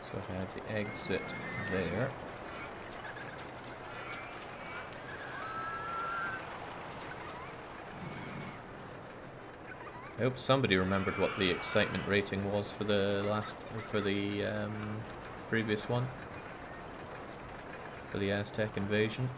S1: So if I have the exit there. I hope somebody remembered what the excitement rating was for the previous one, for the Aztec Invasion.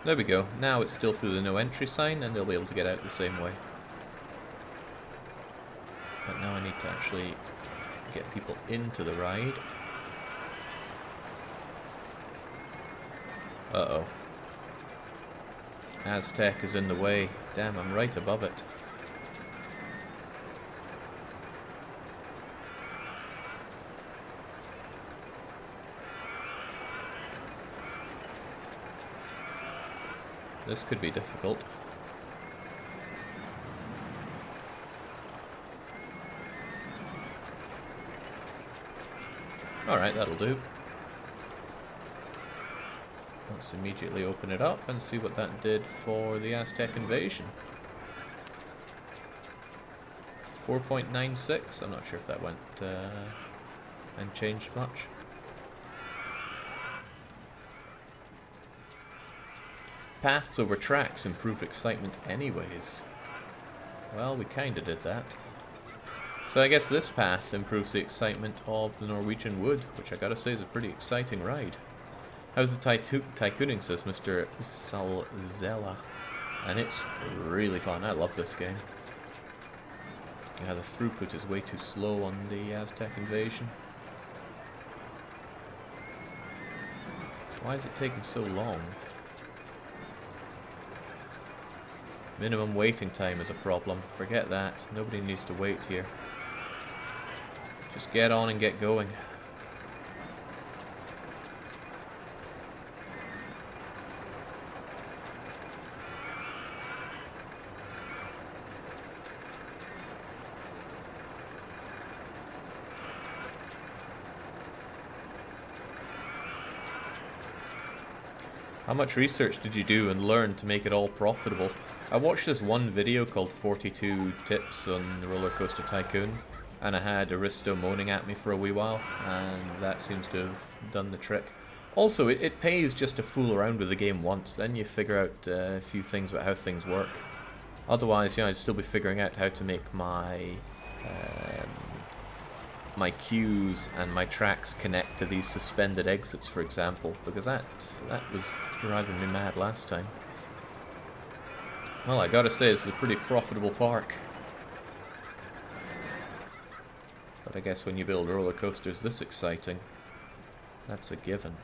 S1: There we go. Now it's still through the no entry sign, and they'll be able to get out the same way. But now I need to actually get people into the ride. Uh-oh. Aztec is in the way. Damn, I'm right above it. This could be difficult. Alright, that'll do. Let's immediately open it up and see what that did for the Aztec Invasion. 4.96. I'm not sure if that went and changed much. Paths over tracks improve excitement anyways. Well, we kinda did that. So I guess this path improves the excitement of the Norwegian Wood, which I gotta say is a pretty exciting ride. How's the tycooning, says Mr. Salzella. And it's really fun. I love this game. Yeah, the throughput is way too slow on the Aztec invasion. Why is it taking so long? Minimum waiting time is a problem. Forget that. Nobody needs to wait here. Just get on and get going. How much research did you do and learn to make it all profitable? I watched this one video called 42 Tips on the Roller Coaster Tycoon, and I had Aristo moaning at me for a wee while, and that seems to have done the trick. Also, it pays just to fool around with the game once, then you figure out a few things about how things work. Otherwise, I'd still be figuring out how to make my my queues and my tracks connect to these suspended exits, for example, because that was driving me mad last time. Well, I gotta say, this is a pretty profitable park. But I guess when you build roller coasters this exciting, that's a given.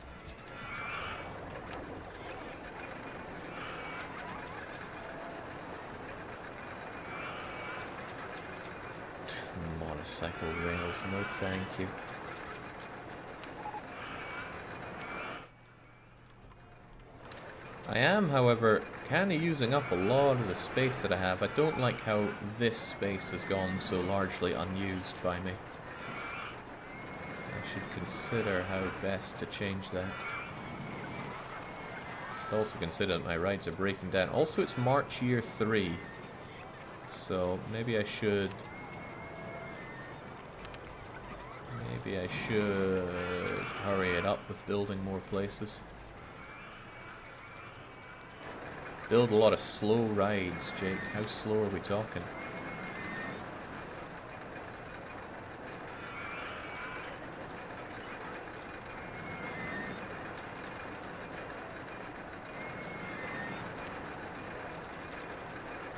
S1: Motorcycle rails, no thank you. I am, however, kind of using up a lot of the space that I have. I don't like how this space has gone so largely unused by me. I should consider how best to change that. Should also consider that my rides are breaking down. Also, it's March year 3, so maybe I should hurry it up with building more places. Build a lot of slow rides, Jake. How slow are we talking?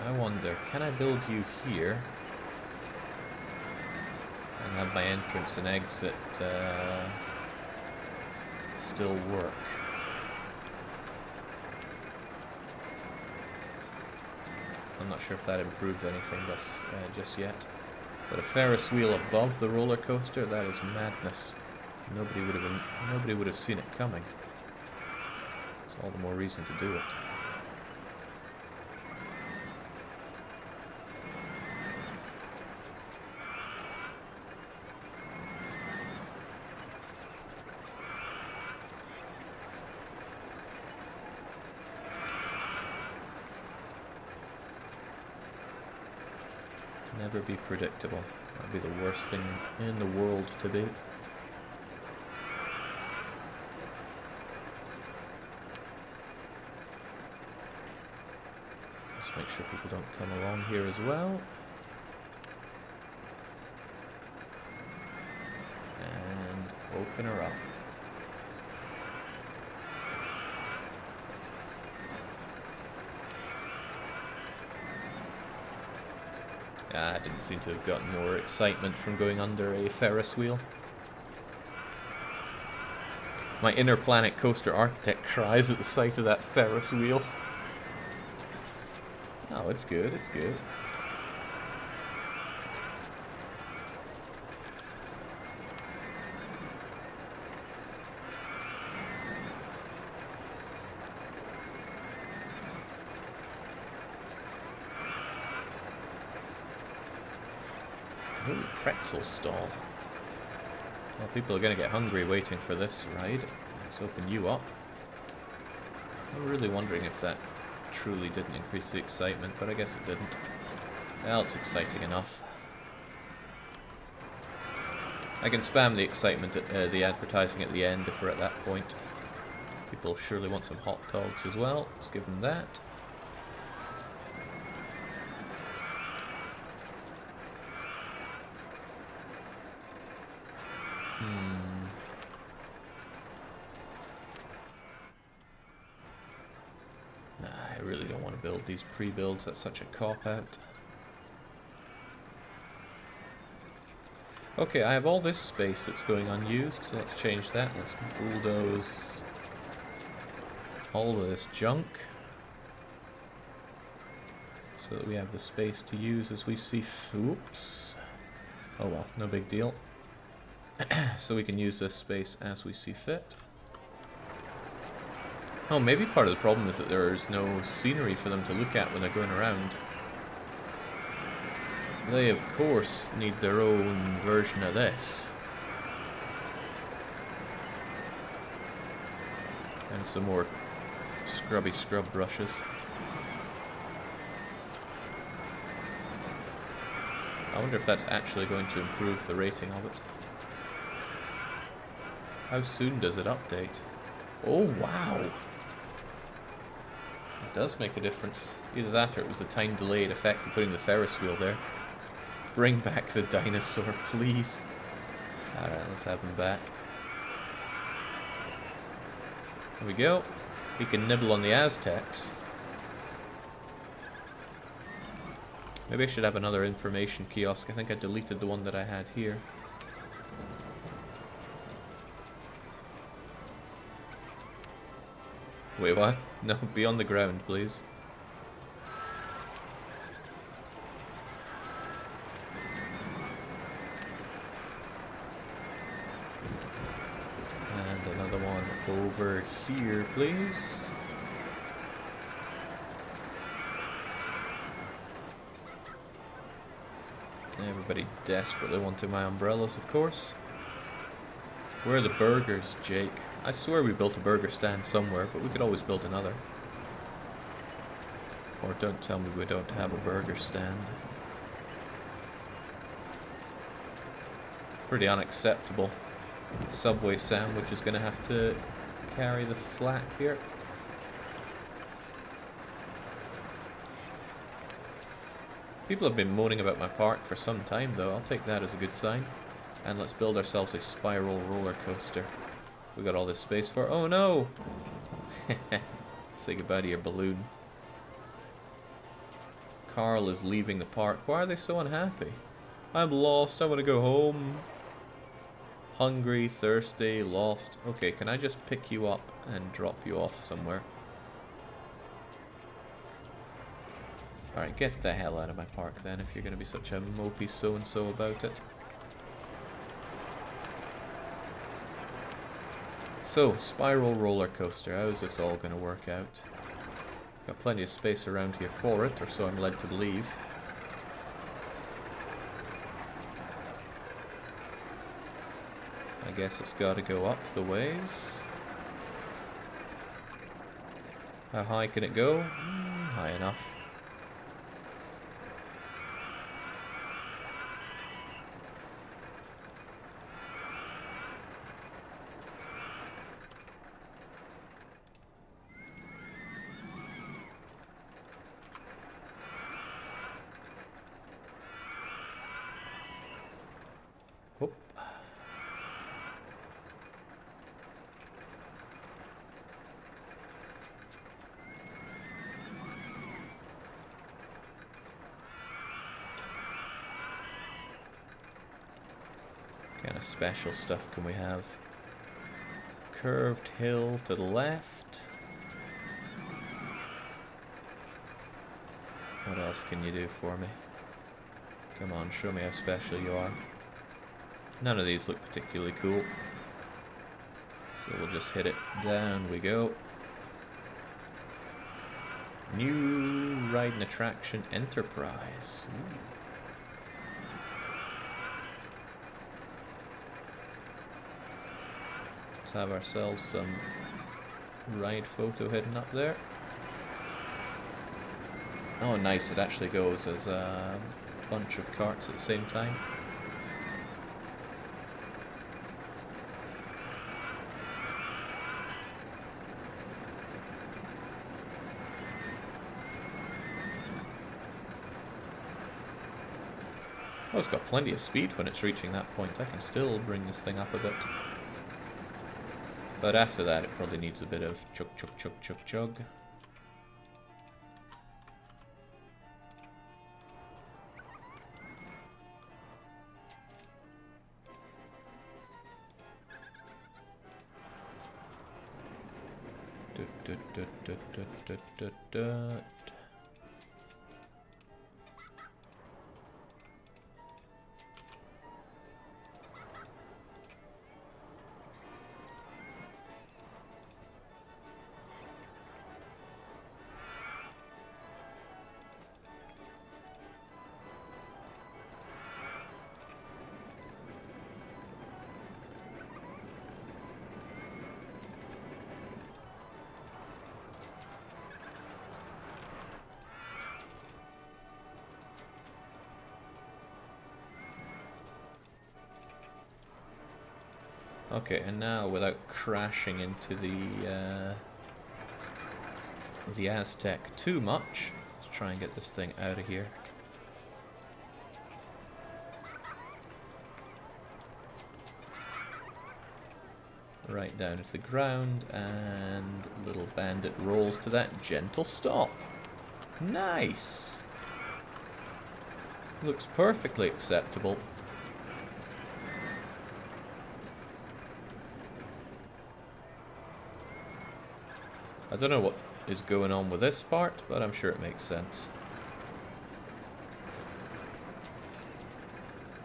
S1: I wonder, can I build you here? And have my entrance and exit still work? I'm not sure if that improved anything just yet. But a Ferris wheel above the roller coaster, that is madness. Nobody would have seen it coming. It's all the more reason to do it. Never be predictable. That'd be the worst thing in the world to be. Just make sure people don't come along here as well. And open her up. I didn't seem to have gotten more excitement from going under a Ferris wheel. My inner planet coaster architect cries at the sight of that Ferris wheel. Oh, it's good, it's good. Ooh, pretzel stall. Well, people are going to get hungry waiting for this ride. Let's open you up. I'm really wondering if that truly didn't increase the excitement, but I guess it didn't. Well, it's exciting enough. I can spam the excitement at the advertising at the end if we're at that point. People surely want some hot dogs as well. Let's give them that. Nah, I really don't want to build these pre-builds. That's such a cop-out. Okay, I have all this space that's going unused, so let's change that. Let's bulldoze all of this junk so that we have the space to use as we see. Oops. Oh well, no big deal. So we can use this space as we see fit. Oh, maybe part of the problem is that there's no scenery for them to look at when they're going around. They, of course, need their own version of this. And some more scrubby scrub brushes. I wonder if that's actually going to improve the rating of it. How soon does it update? Oh, wow! It does make a difference. Either that or it was the time delayed effect of putting the Ferris wheel there. Bring back the dinosaur, please. Alright, let's have him back. There we go. We can nibble on the Aztecs. Maybe I should have another information kiosk. I think I deleted the one that I had here. Wait, what? No, be on the ground, please. And another one over here, please. Everybody desperately wanting my umbrellas, of course. Where are the burgers, Jake? I swear we built a burger stand somewhere, but we could always build another. Or don't tell me we don't have a burger stand. Pretty unacceptable. Subway sandwich is going to have to carry the flack here. People have been moaning about my park for some time though. I'll take that as a good sign. And let's build ourselves a spiral roller coaster. We got all this space for. Oh no! Say goodbye to your balloon. Carl is leaving the park. Why are they so unhappy? I'm lost. I want to go home. Hungry, thirsty, lost. Okay, can I just pick you up and drop you off somewhere? Alright, get the hell out of my park then if you're going to be such a mopey so-and-so about it. So, spiral roller coaster, how is this all going to work out? Got plenty of space around here for it, or so I'm led to believe. I guess it's got to go up the ways. How high can it go? High enough. Whoop. What kind of special stuff can we have? Curved hill to the left. What else can you do for me? Come on, show me how special you are. None of these look particularly cool. So we'll just hit it. Down we go. New ride and attraction Enterprise. Ooh. Let's have ourselves some ride photo hidden up there. Oh nice, it actually goes as a bunch of carts at the same time. Oh, it's got plenty of speed when it's reaching that point. I can still bring this thing up a bit. But after that, it probably needs a bit of chug, chug, chug, chug, chug. Okay, and now without crashing into the Aztec too much, let's try and get this thing out of here. Right down to the ground, and little bandit rolls to that gentle stop. Nice! Looks perfectly acceptable. I don't know what is going on with this part, but I'm sure it makes sense.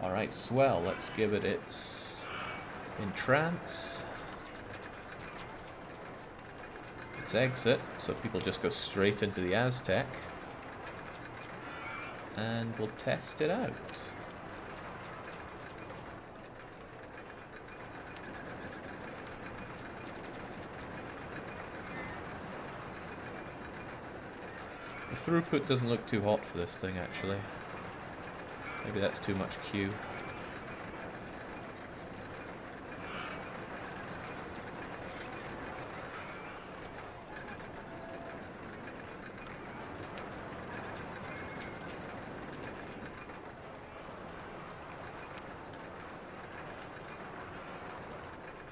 S1: Alright, swell. Let's give it its entrance. Its exit, so people just go straight into the Aztec. And we'll test it out. The throughput doesn't look too hot for this thing, actually. Maybe that's too much Q.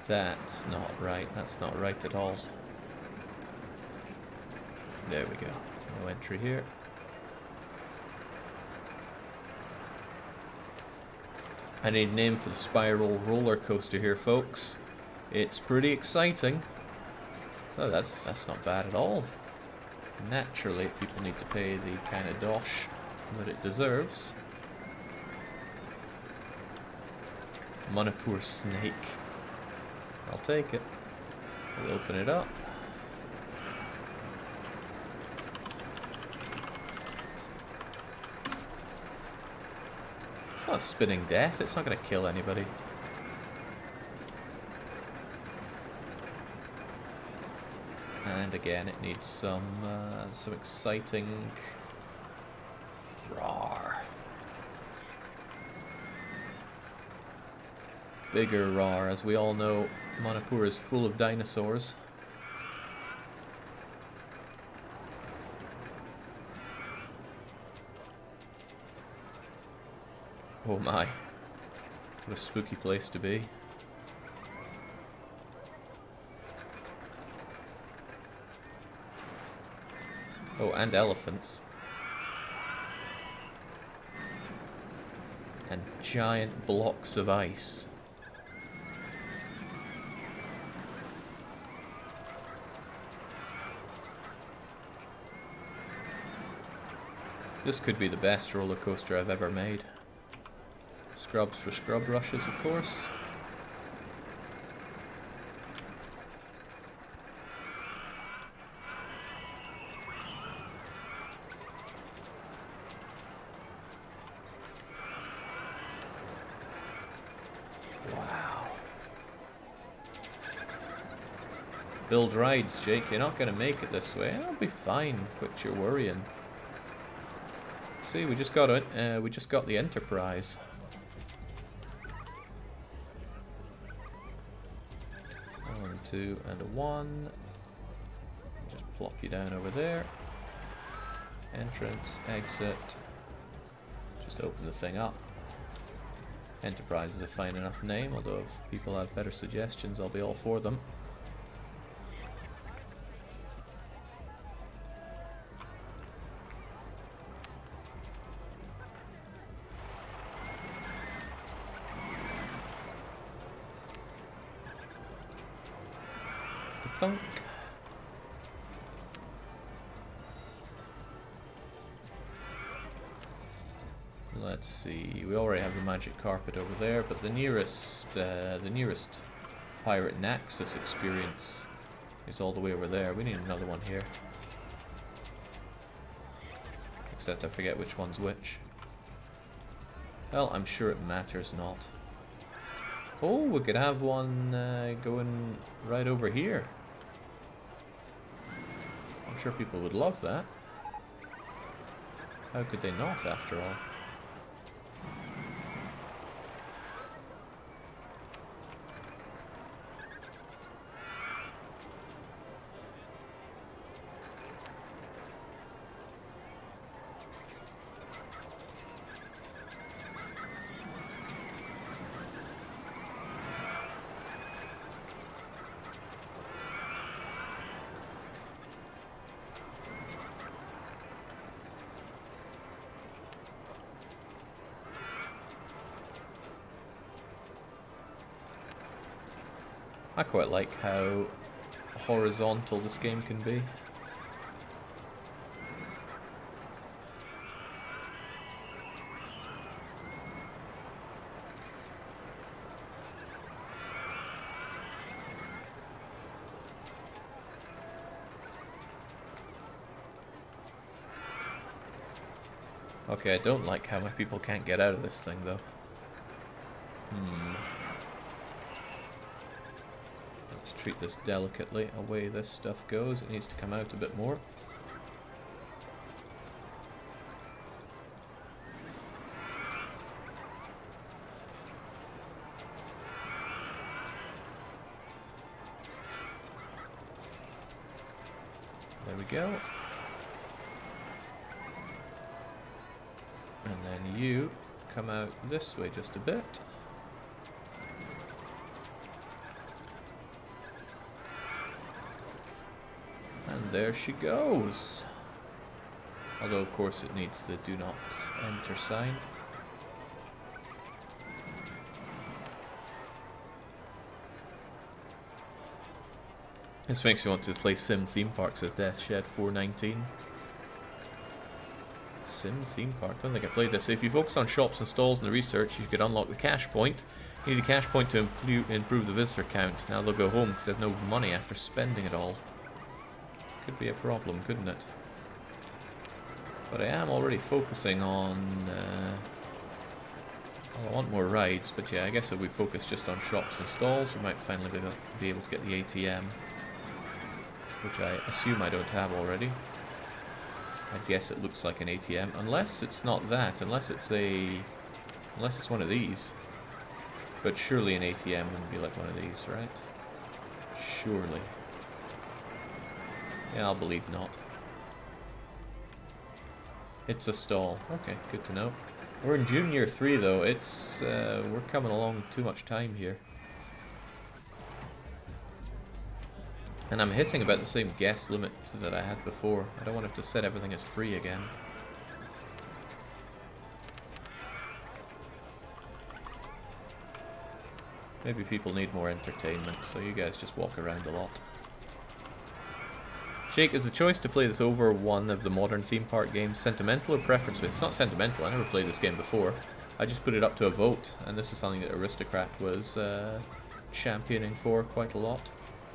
S1: That's not right. That's not right at all. There we go. No entry here. I need a name for the spiral roller coaster here, folks. It's pretty exciting. Oh, that's not bad at all. Naturally, people need to pay the kind of dosh that it deserves. Manipur snake. I'll take it. We'll open it up. It's not a spinning death. It's not going to kill anybody. And again, it needs some exciting roar. Bigger roar, as we all know. Manipur is full of dinosaurs. Oh my. What a spooky place to be. Oh, and elephants. And giant blocks of ice. This could be the best roller coaster I've ever made. Scrubs for scrub rushes, of course. Wow. Build rides, Jake. You're not going to make it this way. I'll be fine. Quit your worrying. See, we just got it. We just got the Enterprise. 1, 2, and a 1. Just plop you down over there. Entrance, exit. Just open the thing up. Enterprise is a fine enough name, although if people have better suggestions, I'll be all for them. Thunk. Let's see. We already have the magic carpet over there, but the nearest pirate Naxos experience is all the way over there. We need another one here. Except I forget which one's which. Well, I'm sure it matters not. Oh, we could have one going right over here. I'm sure people would love that. How could they not, after all? I quite like how horizontal this game can be. Okay, I don't like how my people can't get out of this thing, though. Let's treat this delicately. Away this stuff goes. It needs to come out a bit more. There we go. And then you come out this way just a bit. And there she goes. Although, of course, it needs the do not enter sign. This makes me want to play Sim Theme Park, says Death Shed 419. Sim Theme Park. I don't think I played this. If you focus on shops and stalls in the research, you could unlock the cash point. You need the cash point to improve the visitor count. Now they'll go home because they have no money after spending it all. This could be a problem, couldn't it? But I am already focusing on... well, I want more rides, but yeah, I guess if we focus just on shops and stalls, we might finally be able to get the ATM. Which I assume I don't have already. I guess it looks like an ATM, unless it's not that, unless it's one of these. But surely an ATM wouldn't be like one of these, right? Surely. Yeah, I'll believe not. It's a stall. Okay, good to know. We're in June year 3 though. It's we're coming along too much time here. And I'm hitting about the same guest limit that I had before. I don't want to have to set everything as free again. Maybe people need more entertainment, so you guys just walk around a lot. Jake, is the choice to play this over one of the modern theme park games sentimental or preference? It's not sentimental, I never played this game before. I just put it up to a vote, and this is something that Aristocrat was championing for quite a lot.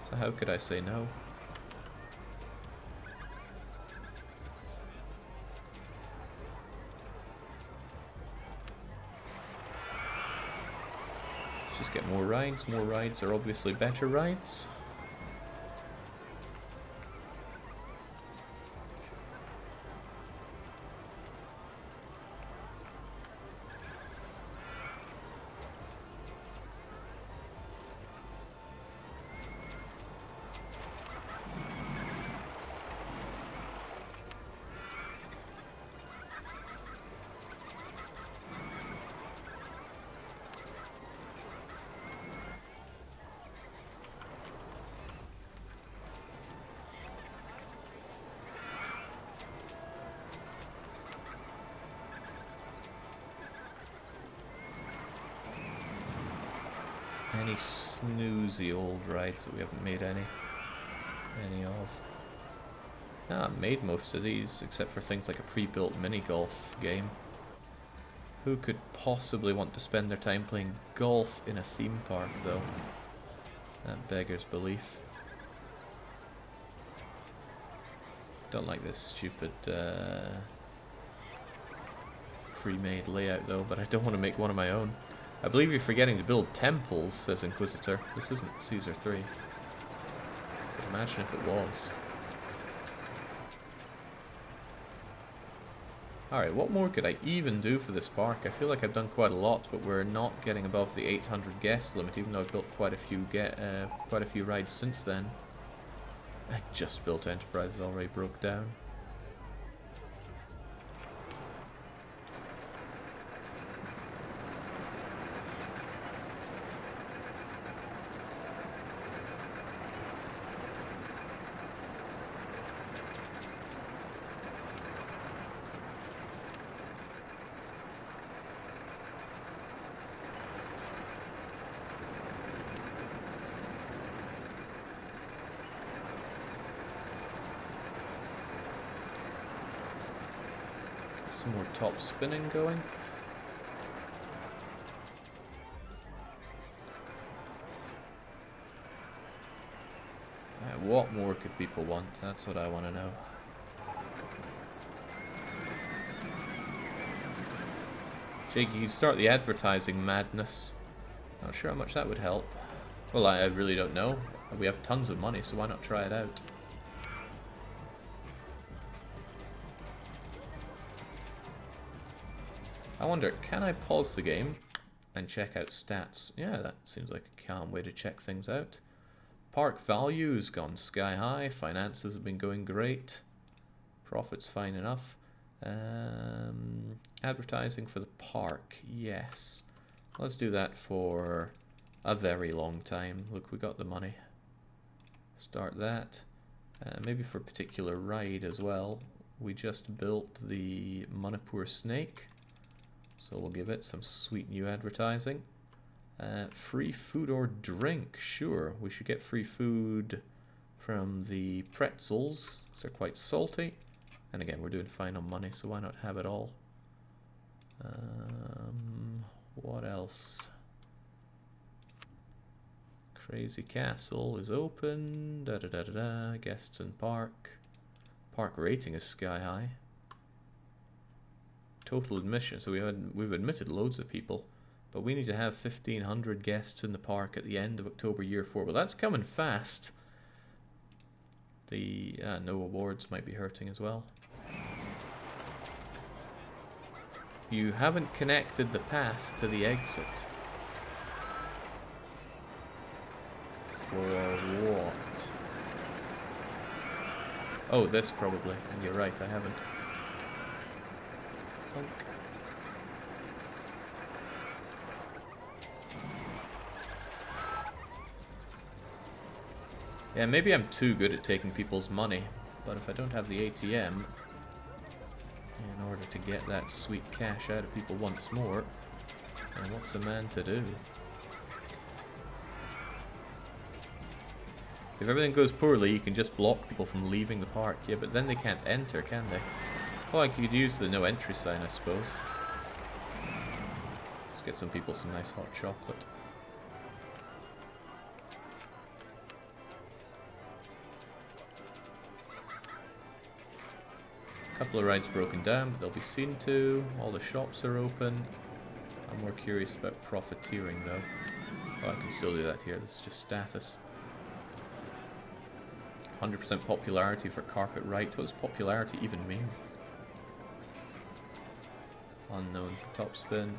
S1: So how could I say no? Let's just get more rides. More rides are obviously better rides. Any snoozy old rides that we haven't made any of? Ah, I've made most of these, except for things like a pre-built mini-golf game. Who could possibly want to spend their time playing golf in a theme park, though? That beggars belief. Don't like this stupid pre-made layout, though, but I don't want to make one of my own. I believe you're forgetting to build temples, says Inquisitor. This isn't Caesar 3. But imagine if it was. Alright, what more could I even do for this park? I feel like I've done quite a lot, but we're not getting above the 800 guest limit, even though I've built quite a few rides since then. I just built Enterprise, already broke down. Some more top spinning going. What more could people want? That's what I want to know. Jake, you could start the advertising madness. Not sure how much that would help. Well, I really don't know. We have tons of money, so why not try it out? I wonder, can I pause the game and check out stats? Yeah, that seems like a calm way to check things out. Park value has gone sky high. Finances have been going great. Profit's fine enough. Advertising for the park, yes. Let's do that for a very long time. Look, we got the money. Start that. Maybe for a particular ride as well. We just built the Manipur Snake. So we'll give it some sweet new advertising. Free food or drink, sure. We should get free food from the pretzels. They're quite salty. And again, we're doing fine on money, so why not have it all? What else? Crazy Castle is open. Da da da da da. Guests in park. Park rating is sky high. Total admission, so we've admitted loads of people, but we need to have 1,500 guests in the park at the end of October year 4. Well, that's coming fast. The no awards might be hurting as well. You haven't connected the path to the exit. For what? Oh, this probably, and you're right, I haven't. Plunk. Yeah, maybe I'm too good at taking people's money, but if I don't have the ATM in order to get that sweet cash out of people once more, then what's a man to do? If everything goes poorly, you can just block people from leaving the park. Yeah, but then they can't enter, can they? Oh, I could use the no entry sign, I suppose. Let's get some people some nice hot chocolate. Couple of rides broken down, but they'll be seen to. All the shops are open. I'm more curious about profiteering, though. Oh, I can still do that here. This is just status. 100% popularity for carpet ride. What does popularity even mean? Unknown for top spin.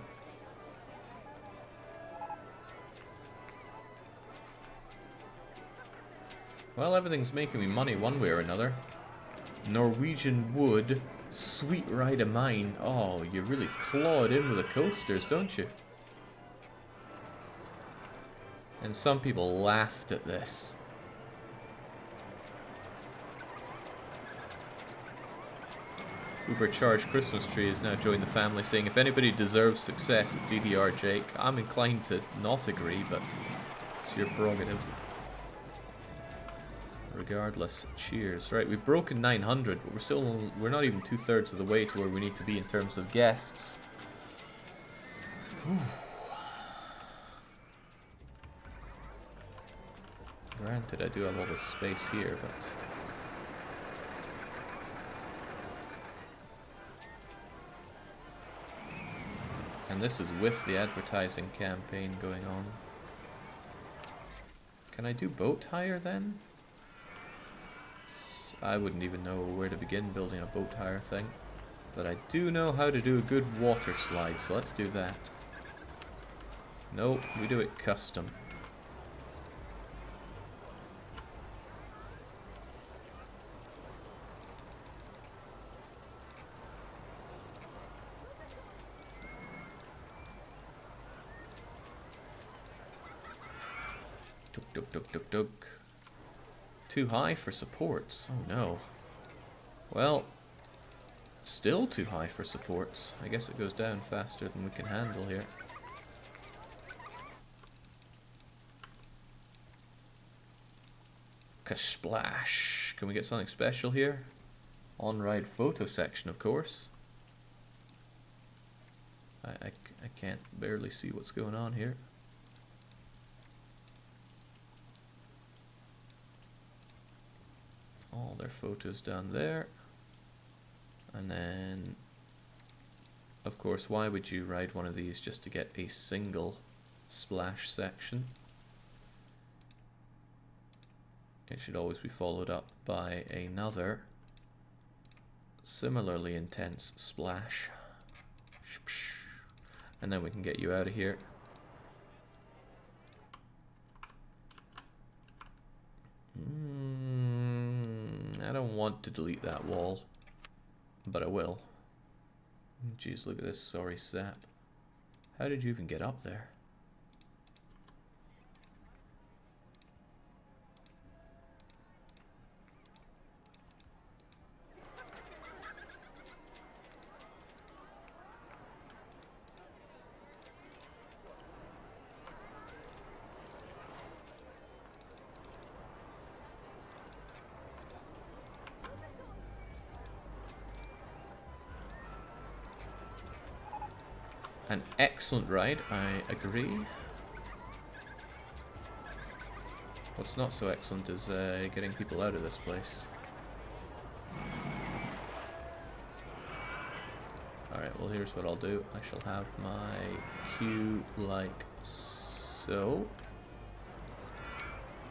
S1: Well, everything's making me money one way or another. Norwegian Wood, sweet ride of mine. Oh, you really clawed in with the coasters, don't you? And some people laughed at this. Ubercharged Christmas tree has now joined the family, saying if anybody deserves success, it's DDR Jake. I'm inclined to not agree, but it's your prerogative. Regardless, cheers. Right, we've broken 900, but we're not even 2/3 of the way to where we need to be in terms of guests. Whew. Granted, I do have all this space here, but and this is with the advertising campaign going on. Can I do boat hire then? I wouldn't even know where to begin building a boat hire thing. But I do know how to do a good water slide, so let's do that. Nope, we do it custom. Duk duk duk duk duk. Too high for supports. Oh no. Well, still too high for supports. I guess it goes down faster than we can handle here. Kasplash. Can we get something special here? On-ride photo section, of course. I can't barely see what's going on here. All their photos down there. And then, of course, why would you ride one of these just to get a single splash section? It should always be followed up by another similarly intense splash. And then we can get you out of here. I don't want to delete that wall, but I will. Jeez, look at this sorry sap. How did you even get up there? An excellent ride, I agree. What's not so excellent is getting people out of this place. Alright, well here's what I'll do. I shall have my queue like so.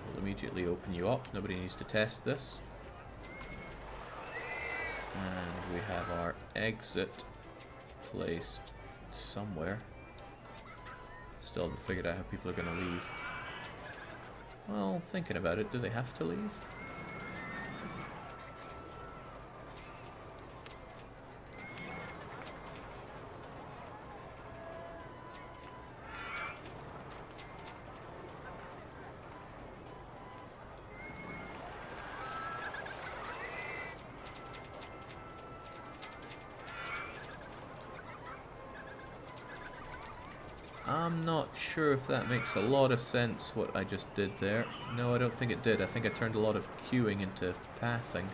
S1: We'll immediately open you up. Nobody needs to test this. And we have our exit placed somewhere. Still haven't figured out how people are going to leave. Well, thinking about it, do they have to leave? I'm not sure if that makes a lot of sense, what I just did there. No, I don't think it did. I think I turned a lot of queuing into pathing.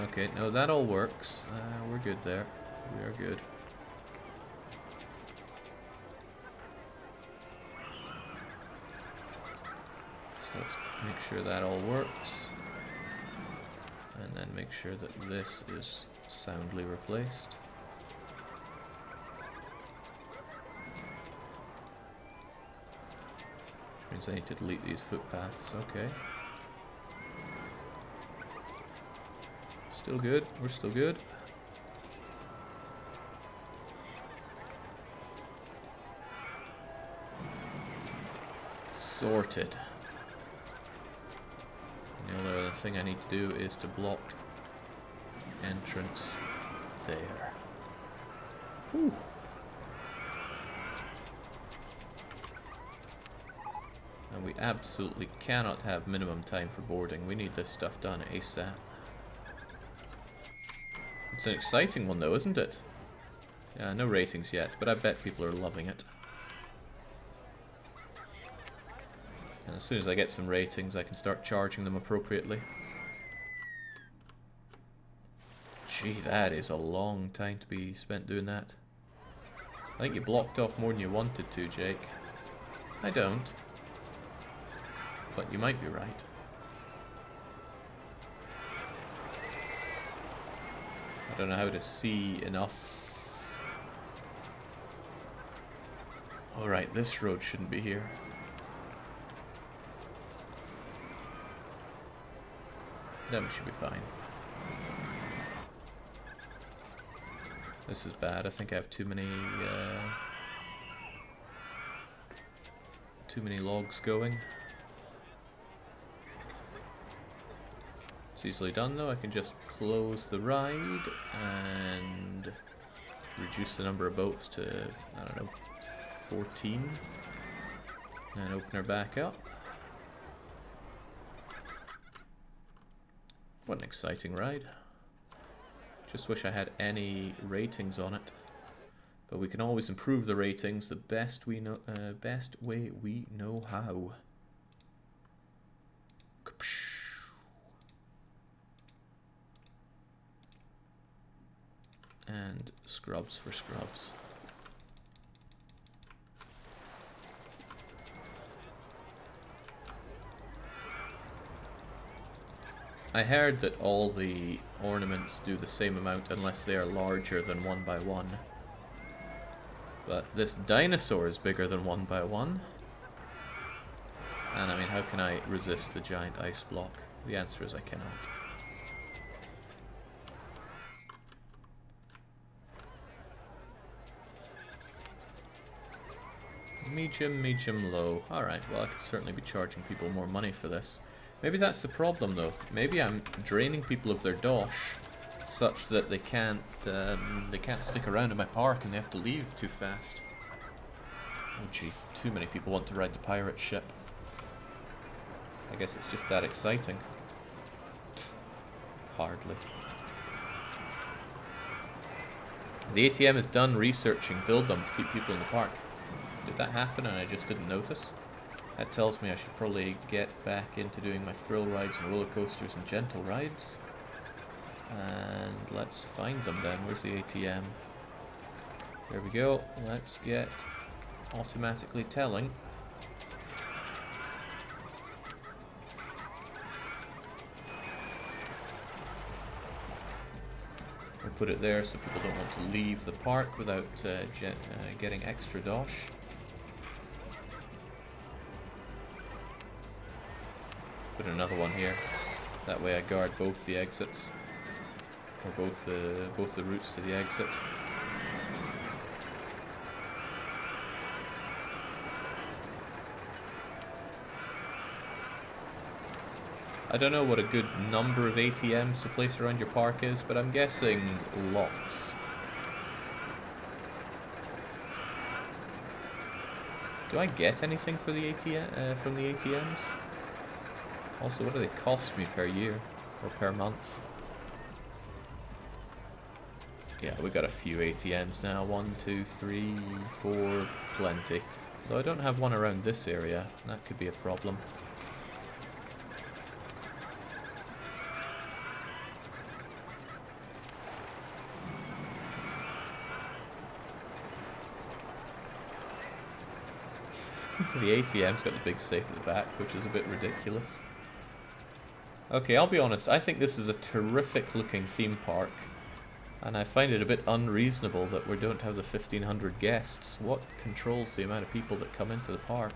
S1: Okay, no, that all works. We're good there. We are good. So let's make sure that all works. And then make sure that this is soundly replaced. Which means I need to delete these footpaths, okay. Still good, we're still good. Sorted. The only other thing I need to do is to block entrance there. Whew. And And we absolutely cannot have minimum time for boarding. We need this stuff done ASAP. It's an exciting one though, isn't it? Yeah, no ratings yet, but I bet people are loving it. And as soon as I get some ratings, I can start charging them appropriately. Gee, that is a long time to be spent doing that. I think you blocked off more than you wanted to, Jake. I don't. But you might be right. I don't know how to see enough. Alright, this road shouldn't be here. Then we should be fine. This is bad. I think I have too many logs going. It's easily done though. I can just close the ride and reduce the number of boats to, I don't know, 14, and open her back up. What an exciting ride. Just wish I had any ratings on it, but we can always improve the ratings the best way we know how. And scrubs for scrubs. I heard that all the ornaments do the same amount unless they are larger than 1 by 1. But this dinosaur is bigger than 1 by 1. And I mean, how can I resist the giant ice block? The answer is I cannot. Medium, low. Alright, well I could certainly be charging people more money for this. Maybe that's the problem though. Maybe I'm draining people of their dosh such that they can't stick around in my park and they have to leave too fast. Oh gee, too many people want to ride the pirate ship. I guess it's just that exciting. Hardly. The ATM is done researching build them to keep people in the park. Did that happen and I just didn't notice? That tells me I should probably get back into doing my thrill rides and roller coasters and gentle rides. And let's find them then. Where's the ATM? There we go. Let's get automatically telling. We'll put it there so people don't want to leave the park without getting extra dosh. Put another one here. That way I guard both the exits, or both the routes to the exit. I don't know what a good number of ATMs to place around your park is, but I'm guessing lots. Do I get anything for the ATM from the ATMs? Also, what do they cost me per year or per month? Yeah, we got a few ATMs now. 1, 2, 3, 4, plenty. Though I don't have one around this area. That could be a problem. The ATM's got the big safe at the back, which is a bit ridiculous. Okay, I'll be honest, I think this is a terrific looking theme park, and I find it a bit unreasonable that we don't have the 1,500 guests. What controls the amount of people that come into the park?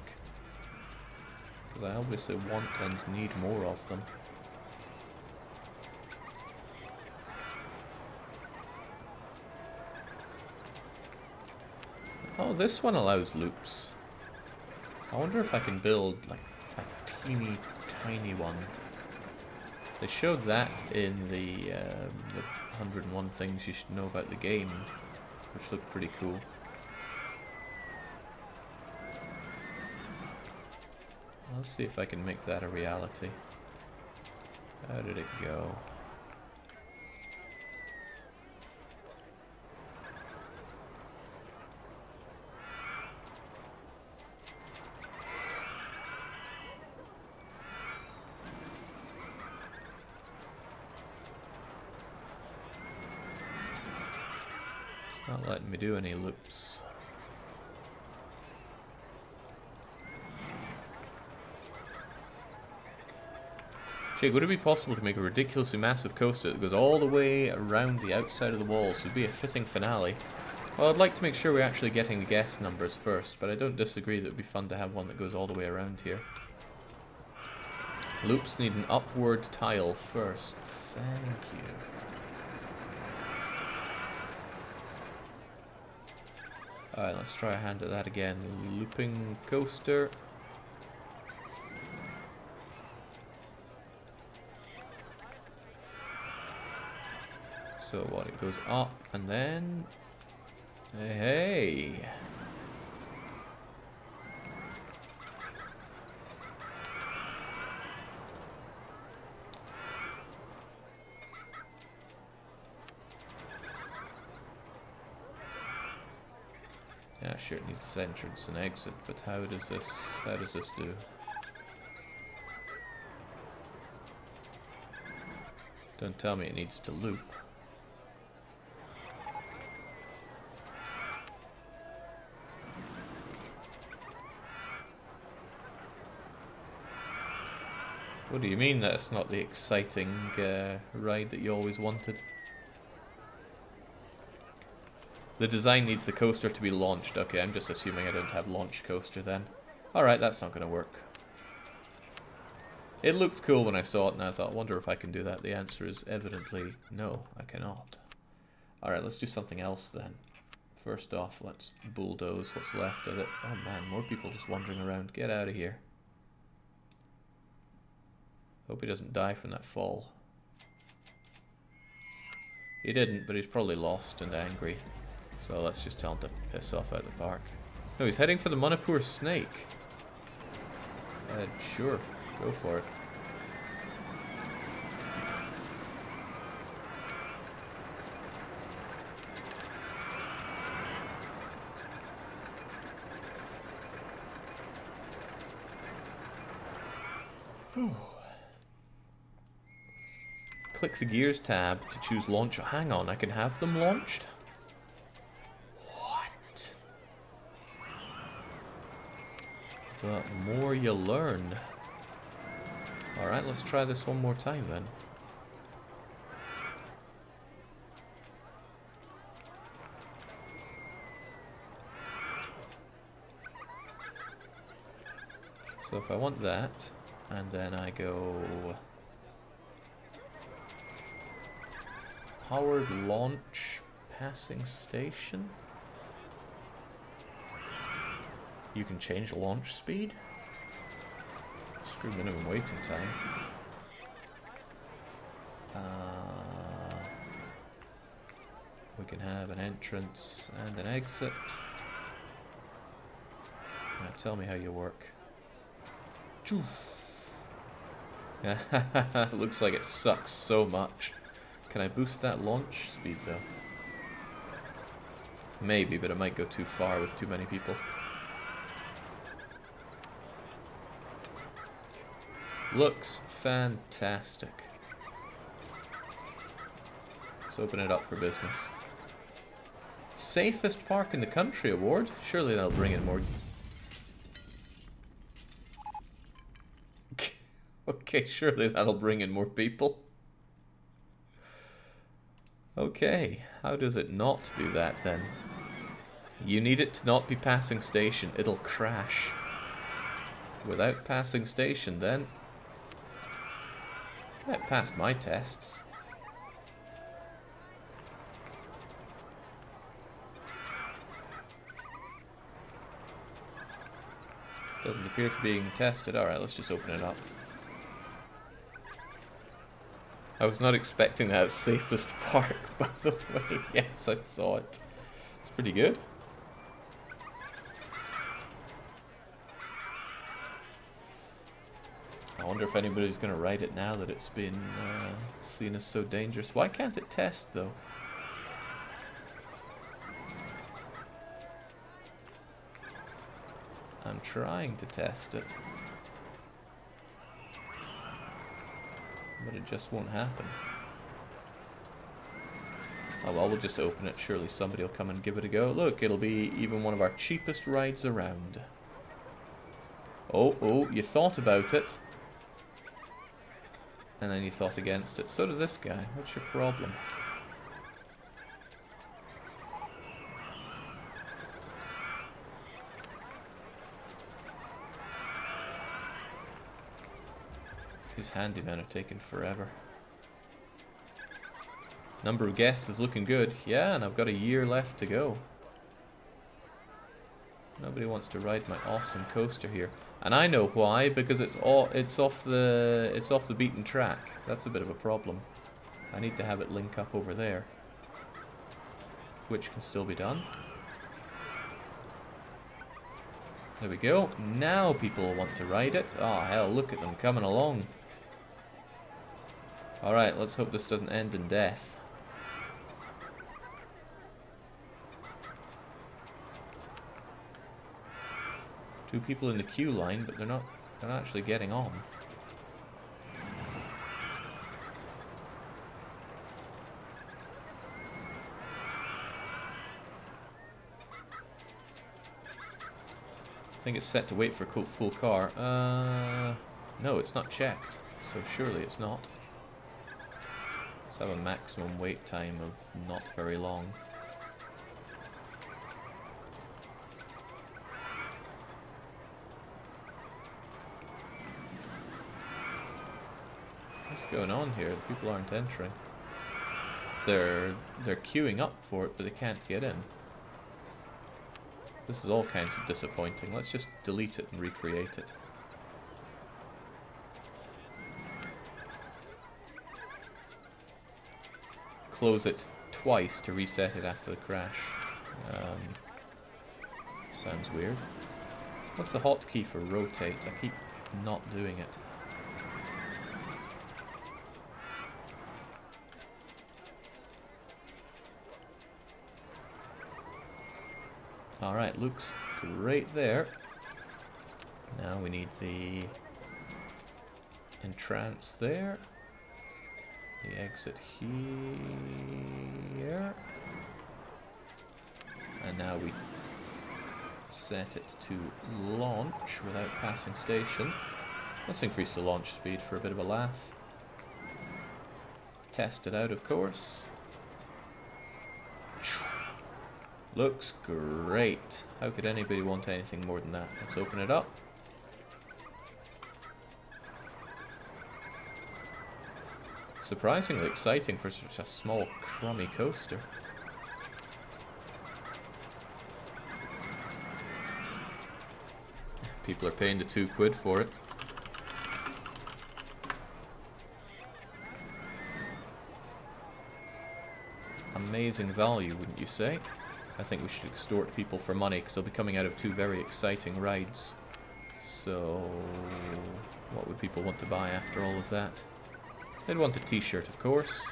S1: Because I obviously want and need more of them. Oh, this one allows loops. I wonder if I can build like a teeny tiny one. They showed that in the 101 things you should know about the game, which looked pretty cool. Let's see if I can make that a reality. How did it go? It's not letting me do any loops. Jake, would it be possible to make a ridiculously massive coaster that goes all the way around the outside of the walls? It would be a fitting finale. Well, I'd like to make sure we're actually getting the guest numbers first, but I don't disagree that it would be fun to have one that goes all the way around here. Loops need an upward tile first. Thank you. Alright, let's try a hand at that again. Looping coaster. So what, it goes up and then... Hey! Yeah, sure, it needs this entrance and exit, but how does this do? Don't tell me it needs to loop. What do you mean that's not the exciting ride that you always wanted? The design needs the coaster to be launched. Okay, I'm just assuming I don't have launch coaster then. Alright, that's not going to work. It looked cool when I saw it and I thought, I wonder if I can do that. The answer is evidently no, I cannot. Alright, let's do something else then. First off, let's bulldoze what's left of it. Oh man, more people just wandering around. Get out of here. Hope he doesn't die from that fall. He didn't, but he's probably lost and angry. So let's just tell him to piss off out the park. No, he's heading for the Manipur snake. Sure, go for it. Whew. Click the gears tab to choose launch. Hang on, I can have them launched? What? The more you learn. Alright, let's try this one more time then. So if I want that, and then I go... Powered launch passing station. You can change launch speed. Screw minimum waiting time. We can have an entrance and an exit. Now tell me how you work. Looks like it sucks so much. Can I boost that launch speed though? Maybe, but it might go too far with too many people. Looks fantastic. Let's open it up for business. Safest park in the country award? Surely that'll bring in more... Okay, surely that'll bring in more people. Okay, how does it not do that then? You need it to not be passing station, it'll crash. Without passing station then... It passed my tests. Doesn't appear to be being tested. Alright, let's just open it up. I was not expecting that safest park, by the way. Yes, I saw it. It's pretty good. wonder if anybody's going to ride it now that it's been seen as so dangerous. Why can't it test, though? I'm trying to test it. But it just won't happen. Oh well, we'll just open it. Surely somebody will come and give it a go. Look, it'll be even one of our cheapest rides around. Oh, you thought about it. And then you thought against it. So did this guy. What's your problem? These handymen are taking forever. Number of guests is looking good. Yeah, and I've got a year left to go. Nobody wants to ride my awesome coaster here. And I know why, because it's off the beaten track. That's a bit of a problem. I need to have it link up over there. Which can still be done. There we go. Now people will want to ride it. Oh hell, look at them coming along. Alright, let's hope this doesn't end in death. Two people in the queue line, but they're not actually getting on. I think it's set to wait for full car. No, it's not checked, so surely it's not. Let's have a maximum wait time of not very long. What's going on here? People aren't entering. They're queuing up for it, but they can't get in. This is all kinds of disappointing. Let's just delete it and recreate it. Close it twice to reset it after the crash. Sounds weird. What's the hotkey for rotate? I keep not doing it. Alright, looks great there. Now we need the entrance there. The exit here. And now we set it to launch without passing station. Let's increase the launch speed for a bit of a laugh. Test it out, of course. Looks great. How could anybody want anything more than that? Let's open it up. Surprisingly exciting for such a small, crummy coaster. People are paying the £2 for it. Amazing value, wouldn't you say? I think we should extort people for money, because they'll be coming out of two very exciting rides. So, what would people want to buy after all of that? They'd want a t-shirt, of course.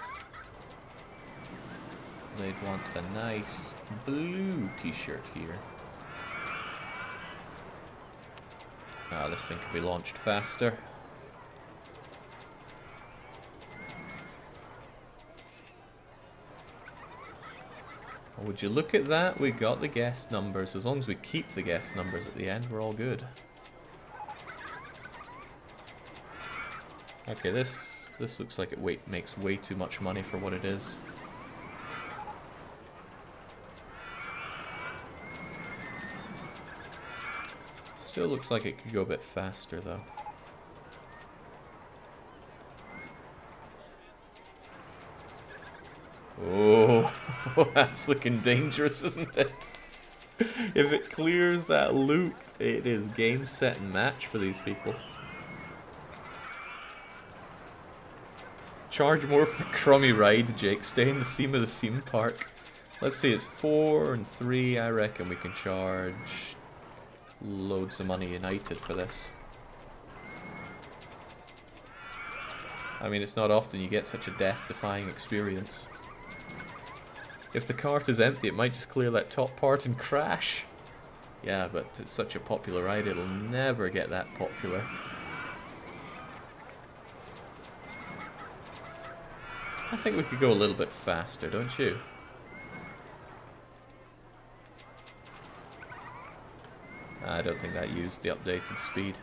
S1: They'd want a nice blue t-shirt here. Ah, this thing could be launched faster. Would you look at that? We got the guest numbers. As long as we keep the guest numbers at the end, we're all good. Okay, this looks like it makes way too much money for what it is. Still looks like it could go a bit faster, though. Oh, that's looking dangerous, isn't it? If it clears that loop, it is game, set, and match for these people. Charge more for the crummy ride, Jake. Stay in the theme of the theme park. Let's see, it's 4 and 3. I reckon we can charge loads of money united for this. I mean, it's not often you get such a death-defying experience. If the cart is empty, it might just clear that top part and crash. Yeah, but it's such a popular ride, it'll never get that popular. I think we could go a little bit faster, don't you? I don't think that used the updated speed.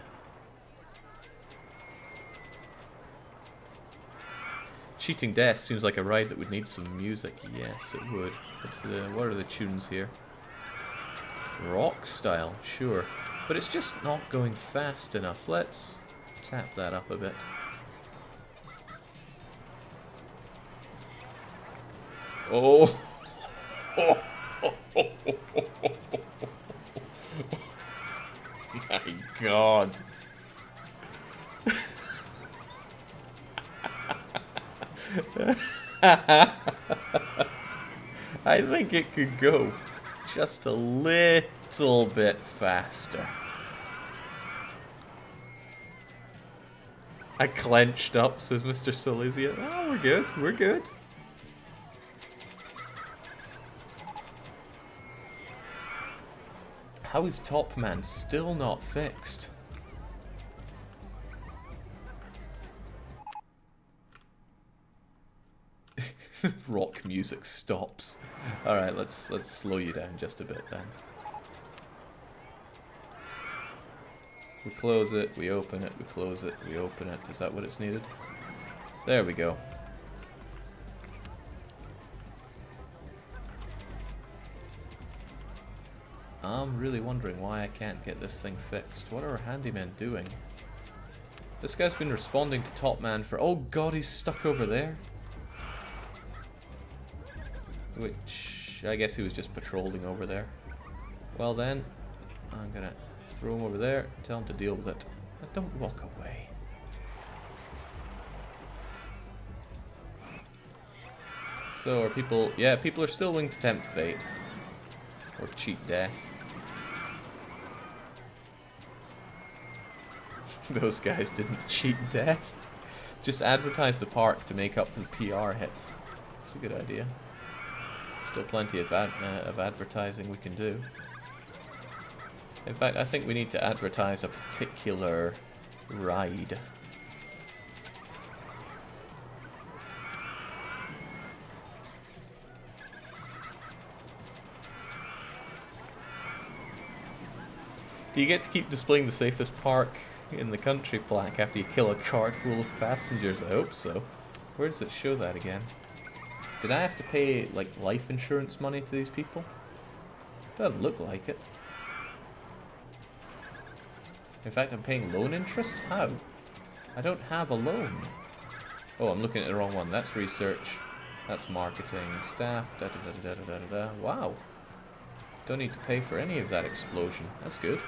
S1: Cheating Death seems like a ride that would need some music. Yes, it would. What are the tunes here? Rock style, sure. But it's just not going fast enough. Let's tap that up a bit. Oh! My God. I think it could go just a little bit faster. I clenched up, says Mr. Silesia. Oh, we're good, we're good. How is Top Man still not fixed? Rock music stops. Alright, let's slow you down just a bit then. We close it, we open it, we close it, we open it. Is that what it's needed? There we go. I'm really wondering why I can't get this thing fixed. What are our handymen doing? This guy's been responding to Top Man for... Oh God, he's stuck over there. Which, I guess he was just patrolling over there. Well then, I'm gonna throw him over there, tell him to deal with it. But don't walk away. So are people... Yeah, people are still willing to tempt fate. Or cheat death. Those guys didn't cheat death. Just advertise the park to make up for the PR hit. It's a good idea. Still plenty of advertising we can do. In fact, I think we need to advertise a particular ride. Do you get to keep displaying the safest park in the country plaque after you kill a cart full of passengers? I hope so. Where does it show that again? Did I have to pay, like, life insurance money to these people? Doesn't look like it. In fact, I'm paying loan interest? How? I don't have a loan. Oh, I'm looking at the wrong one. That's research. That's marketing. Staff. Da da da da da da da. Wow. Don't need to pay for any of that explosion. That's good.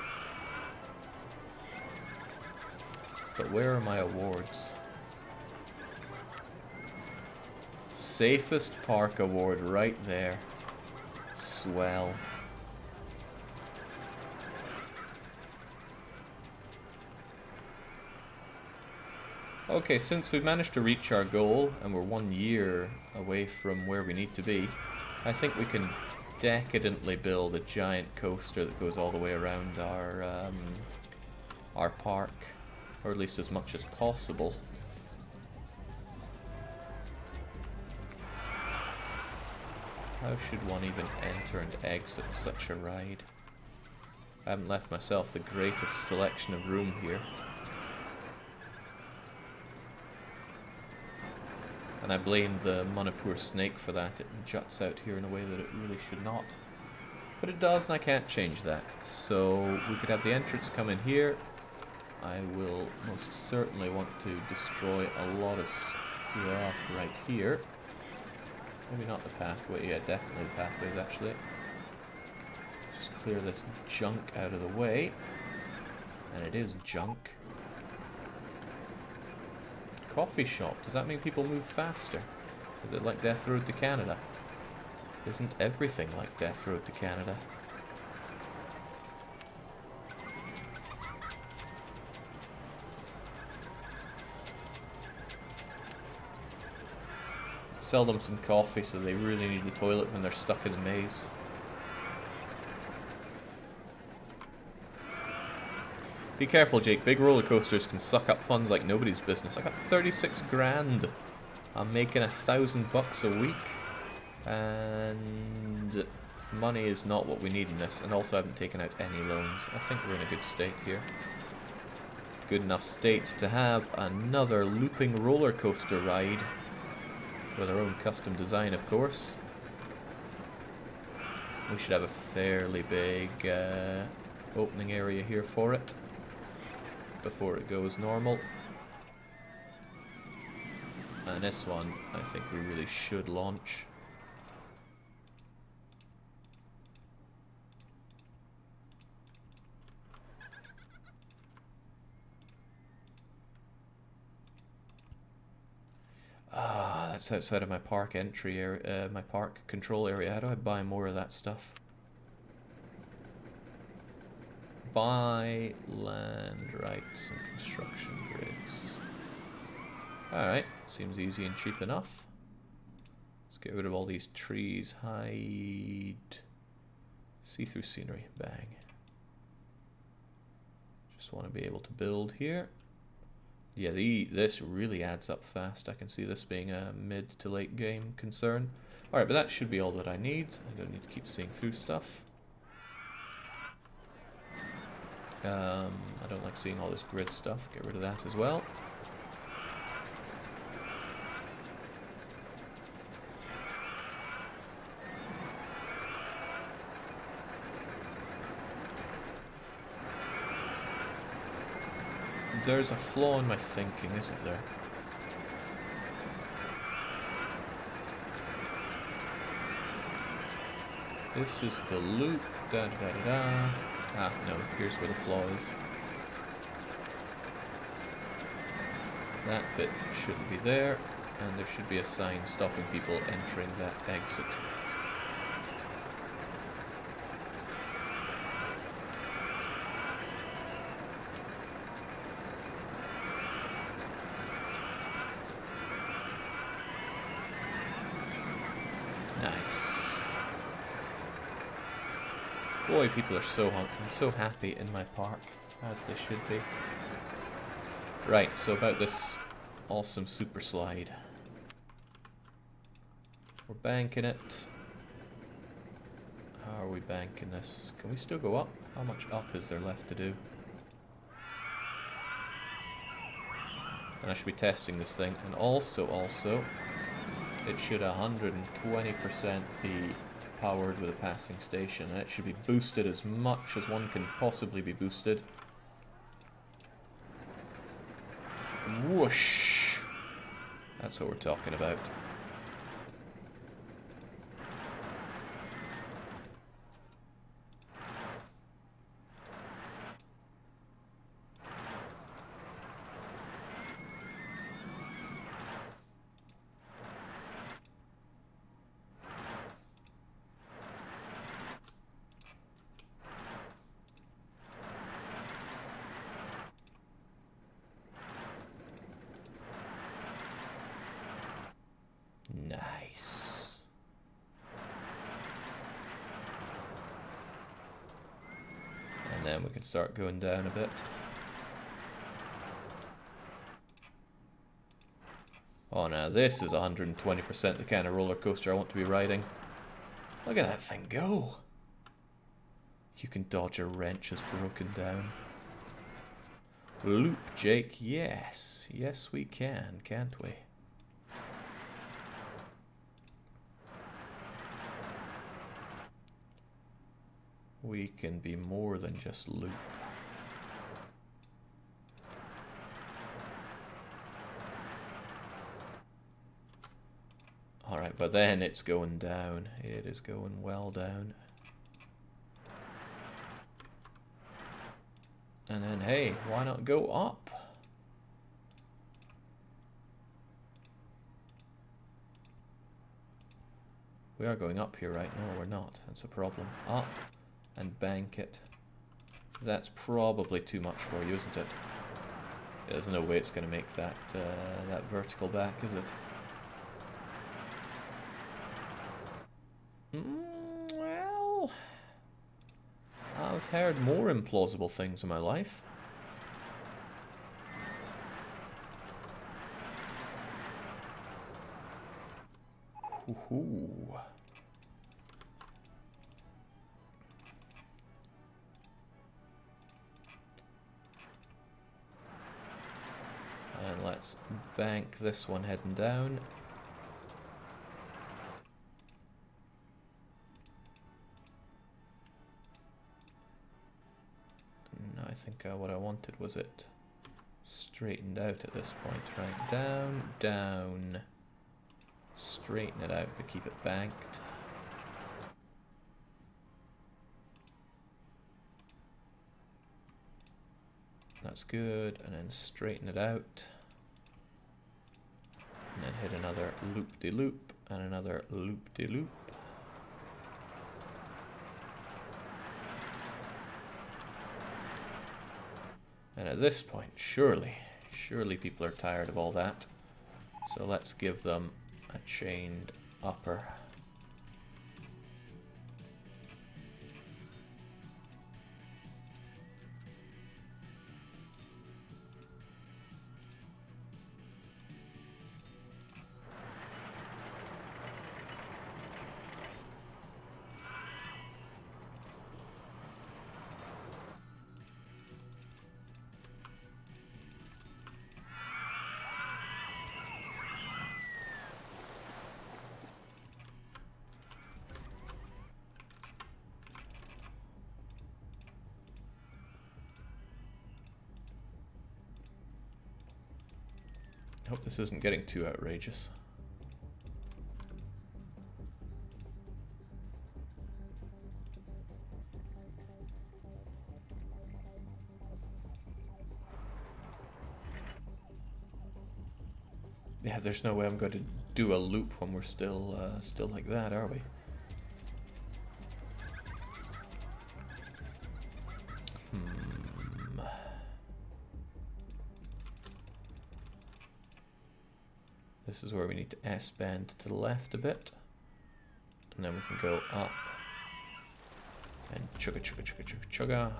S1: But where are my awards? Safest Park Award right there. Swell. Okay, since we've managed to reach our goal and we're 1 year away from where we need to be, I think we can decadently build a giant coaster that goes all the way around our park, or at least as much as possible. How should one even enter and exit such a ride? I haven't left myself the greatest selection of room here. And I blame the Manipur snake for that. It juts out here in a way that it really should not. But it does, and I can't change that. So we could have the entrance come in here. I will most certainly want to destroy a lot of stuff right here. Maybe not the pathway. Yeah, definitely the pathways, actually. Just clear this junk out of the way. And it is junk. Coffee shop. Does that mean people move faster? Is it like Death Road to Canada? Isn't everything like Death Road to Canada? Sell them some coffee so they really need the toilet when they're stuck in the maze. Be careful, Jake. Big roller coasters can suck up funds like nobody's business. I got 36 grand. I'm making $1,000 a week. And money is not what we need in this. And also I haven't taken out any loans. I think we're in a good state here. Good enough state to have another looping roller coaster ride. With our own custom design, of course. We should have a fairly big opening area here for it. Before it goes normal. And this one, I think we really should launch. Ah, that's outside of my park entry area, my park control area. How do I buy more of that stuff? Buy land rights and construction grids. Alright, seems easy and cheap enough. Let's get rid of all these trees. Hide. See-through scenery. Bang. Just want to be able to build here. Yeah, this really adds up fast. I can see this being a mid to late game concern. Alright, but that should be all that I need. I don't need to keep seeing through stuff. I don't like seeing all this grid stuff. Get rid of that as well. There's a flaw in my thinking, isn't there? This is the loop. Da da da da da. Ah, no, here's where the flaw is. That bit shouldn't be there, and there should be a sign stopping people entering that exit. Nice. Boy, people are so happy in my park, as they should be. Right, so about this awesome super slide. We're banking it. How are we banking this? Can we still go up? How much up is there left to do? And I should be testing this thing. And also, it should 120% be powered with a passing station, and it should be boosted as much as one can possibly be boosted. Whoosh! That's what we're talking about. Nice. And then we can start going down a bit. Oh, now this is 120% the kind of roller coaster I want to be riding. Look at that thing go. You can dodge a wrench as broken down. Loop, Jake. Yes. Yes, we can, can't we? We can be more than just loop. Alright, but then it's going down. It is going well down. And then, hey, why not go up? We are going up here, right? No, we're not. That's a problem. Up. And bank it. That's probably too much for you, isn't it? There's no way it's going to make that that vertical back, is it? Well, I've heard more implausible things in my life. Ooh. And let's bank this one heading down. No, I think what I wanted was it straightened out at this point. Right, down, down. Straighten it out, but keep it banked. That's good, and then straighten it out. And then hit another loop-de-loop, and another loop-de-loop. And at this point, surely people are tired of all that. So let's give them a chained upper. I hope this isn't getting too outrageous. Yeah, there's no way I'm going to do a loop when we're still like that, are we? This is where we need to S-bend to the left a bit. And then we can go up. And chugga chugga chugga chugga chugga.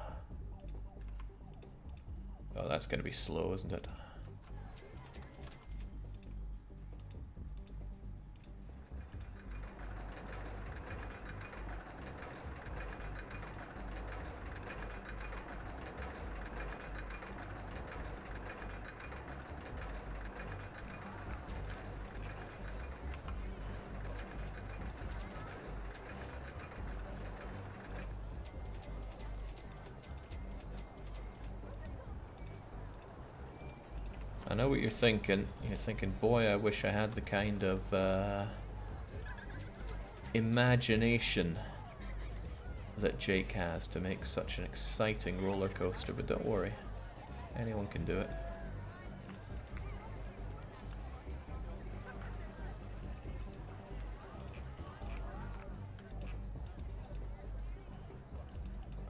S1: Oh, that's going to be slow, isn't it? I know what you're thinking. You're thinking, boy, I wish I had the kind of imagination that Jake has to make such an exciting roller coaster, but don't worry. Anyone can do it.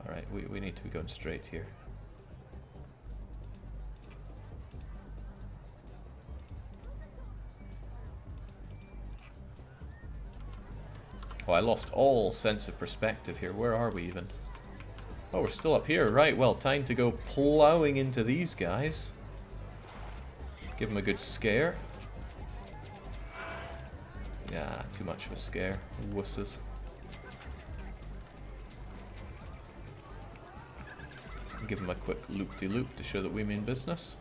S1: Alright, we need to be going straight here. Oh, I lost all sense of perspective here. Where are we even? Oh, we're still up here. Right, well, time to go plowing into these guys. Give them a good scare. Yeah, too much of a scare. Wusses. Give them a quick loop-de-loop to show that we mean business.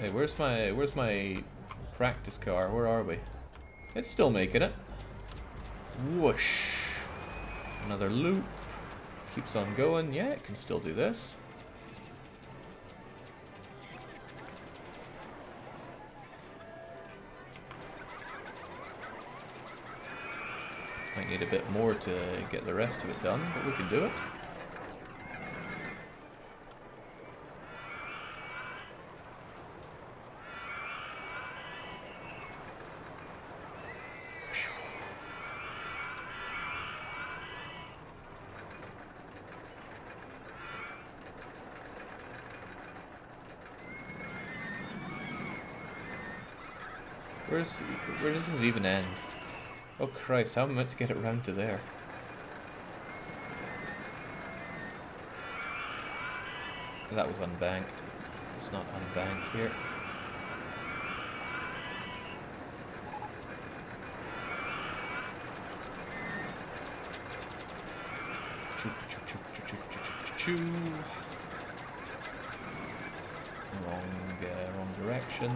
S1: Hey, where's my practice car? Where are we? It's still making it. Whoosh. Another loop. Keeps on going. Yeah, it can still do this. Might need a bit more to get the rest of it done, but we can do it. Where does it even end? Oh Christ, how am I meant to get it round to there? That was unbanked. Let's not unbank here. Choo, choo, choo, choo, choo, choo, choo, choo. Wrong direction.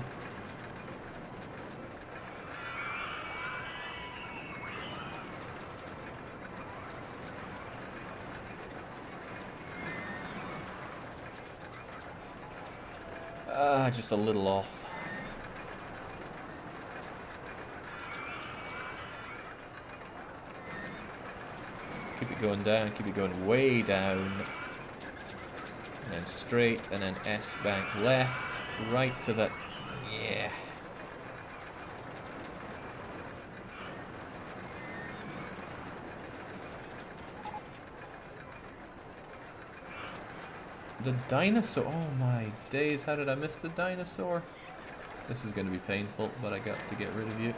S1: Just a little off. Let's keep it going down, keep it going way down. And then straight, and then S bank left, right to the... Yeah. The dinosaur. Oh my days, how did I miss the dinosaur? This is going to be painful, but I got to get rid of you.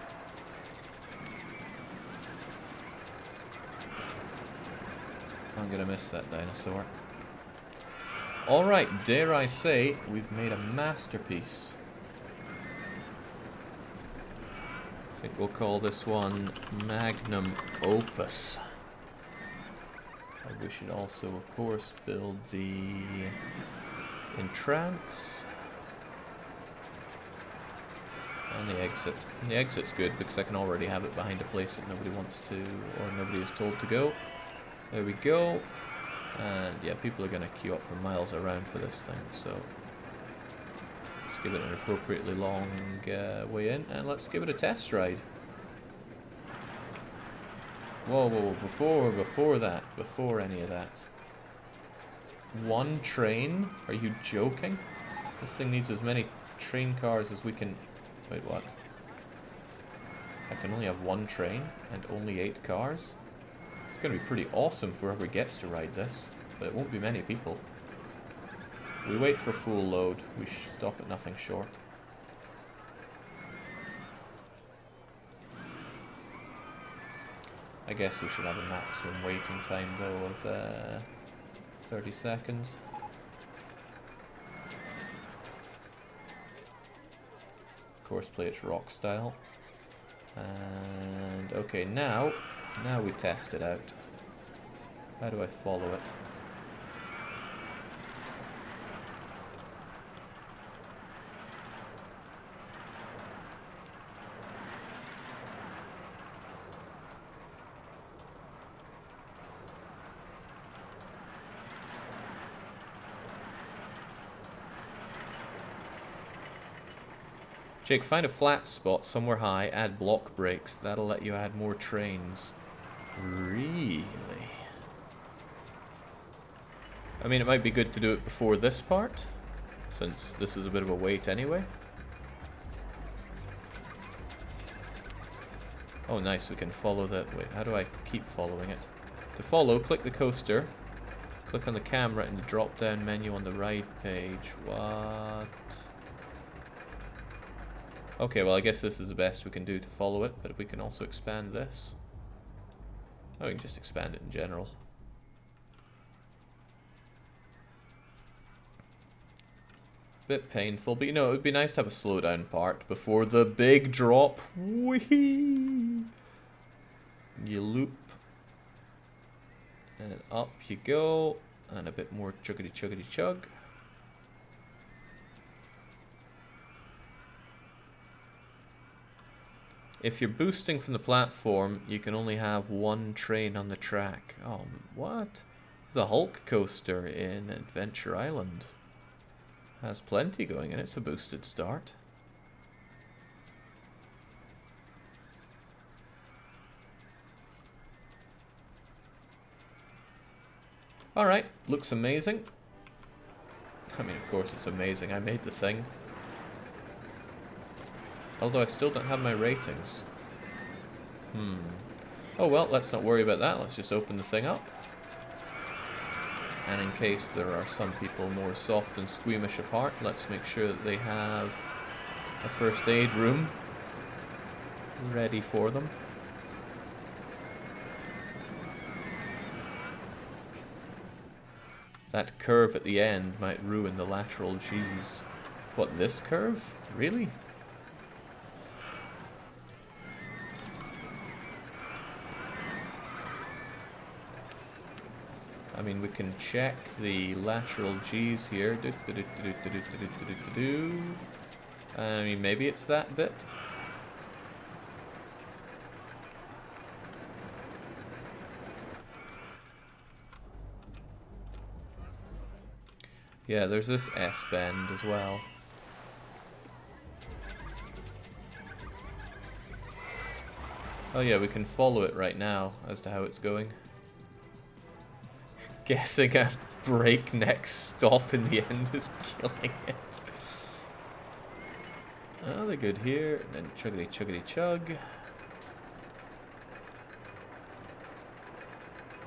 S1: I'm going to miss that dinosaur. Alright, dare I say, we've made a masterpiece. I think we'll call this one Magnum Opus. We should also, of course, build the entrance and the exit. And the exit's good because I can already have it behind a place that nobody wants to, or nobody is told to go. There we go. And yeah, people are going to queue up for miles around for this thing, so let's give it an appropriately long way in, and let's give it a test ride. Whoa, before any of that. One train? Are you joking? This thing needs as many train cars as we can... Wait, what? I can only have one train and only 8 cars? It's going to be pretty awesome for whoever gets to ride this, but it won't be many people. We wait for full load. We stop at nothing short. I guess we should have a maximum waiting time, though, of 30 seconds. Of course, play it rock style. And, okay, now we test it out. How do I follow it? Jake, find a flat spot somewhere high, add block breaks. That'll let you add more trains. Really? I mean, it might be good to do it before this part, since this is a bit of a wait anyway. Oh, nice, we can follow the... Wait, how do I keep following it? To follow, click the coaster, click on the camera in the drop-down menu on the right page. What? Okay, well I guess this is the best we can do to follow it, but we can also expand this. Oh, we can just expand it in general. Bit painful, but you know, it would be nice to have a slowdown part before the big drop. Whee! You loop. And up you go. And a bit more chuggity chuggity chug. If you're boosting from the platform, you can only have one train on the track. Oh, what? The Hulk coaster in Adventure Island has plenty going in. It's a boosted start. Alright, looks amazing. I mean, of course it's amazing. I made the thing. Although I still don't have my ratings. Oh well, let's not worry about that. Let's just open the thing up. And in case there are some people more soft and squeamish of heart, let's make sure that they have a first aid room. ready for them. That curve at the end might ruin the lateral Gs. What, this curve? Really? I mean, we can check the lateral Gs here. I mean, maybe it's that bit. Yeah, there's this S-bend as well. Oh yeah, we can follow it right now as to how it's going. Guessing a breakneck stop in the end is killing it. Oh, they're good here. And then chuggity chuggity chug.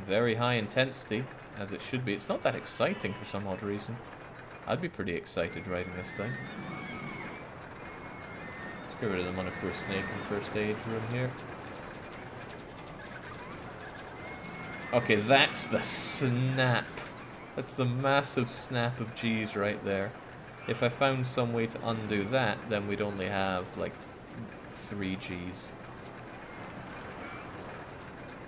S1: Very high intensity, as it should be. It's not that exciting for some odd reason. I'd be pretty excited riding this thing. Let's get rid of the Monocore Snake in the first aid room here. Okay, that's the snap. That's the massive snap of G's right there. If I found some way to undo that, then we'd only have, like, 3 Gs.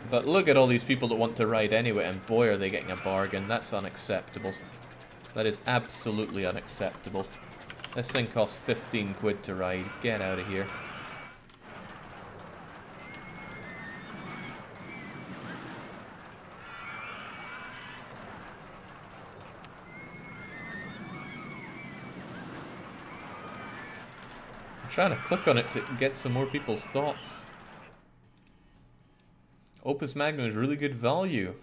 S1: But look at all these people that want to ride anyway, and boy are they getting a bargain. That's unacceptable. That is absolutely unacceptable. This thing costs 15 quid to ride. Get out of here. I'm trying to click on it to get some more people's thoughts. Opus Magnum is really good value.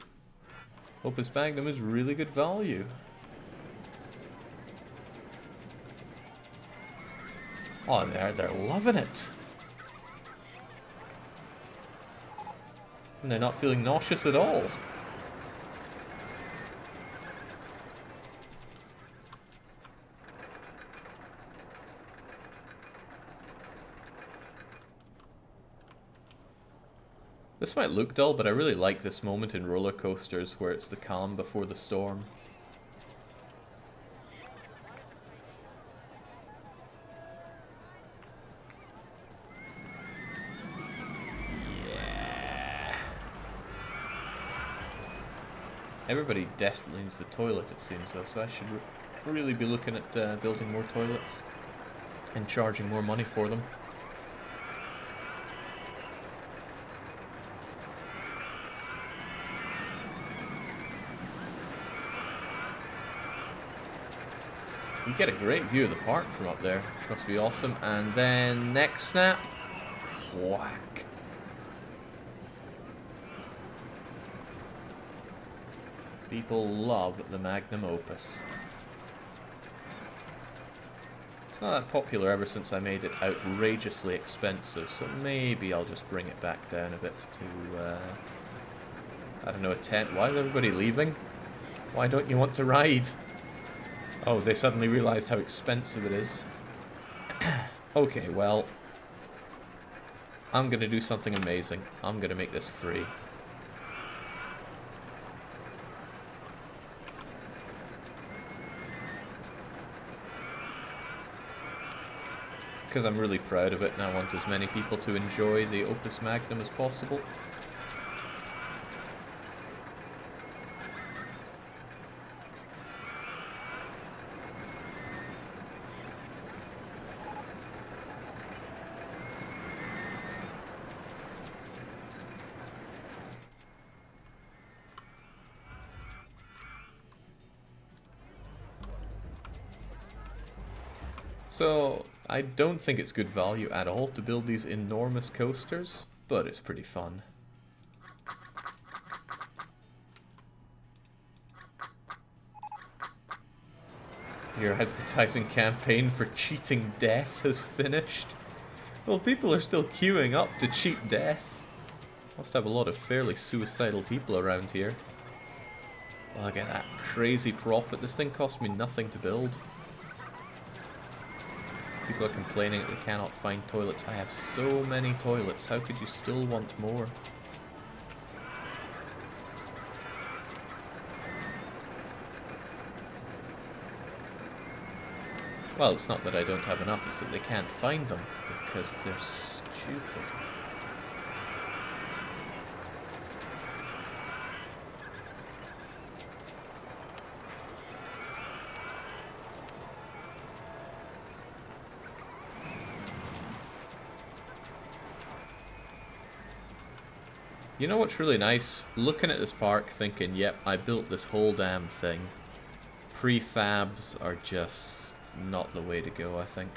S1: Opus Magnum is really good value. Oh, they're loving it. And they're not feeling nauseous at all. This might look dull, but I really like this moment in roller coasters where it's the calm before the storm. Yeah. Everybody desperately needs the toilet, it seems, though, so I should really be looking at building more toilets and charging more money for them. You get a great view of the park from up there, which must be awesome. And then next snap, whack. People love the Magnum Opus. It's not that popular ever since I made it outrageously expensive, so maybe I'll just bring it back down a bit to, I don't know, a 10. Why is everybody leaving? Why don't you want to ride? Oh, they suddenly realized how expensive it is. Okay, well, I'm gonna do something amazing. I'm gonna make this free. Because I'm really proud of it and I want as many people to enjoy the Opus Magnum as possible. So, I don't think it's good value at all to build these enormous coasters, but it's pretty fun. Your advertising campaign for cheating death has finished. Well, people are still queuing up to cheat death. Must have a lot of fairly suicidal people around here. Look at that crazy profit. This thing cost me nothing to build. People are complaining that they cannot find toilets. I have so many toilets. How could you still want more? Well, it's not that I don't have enough, it's that they can't find them because they're stupid. You know what's really nice? Looking at this park thinking, yep, I built this whole damn thing. Prefabs are just not the way to go, I think.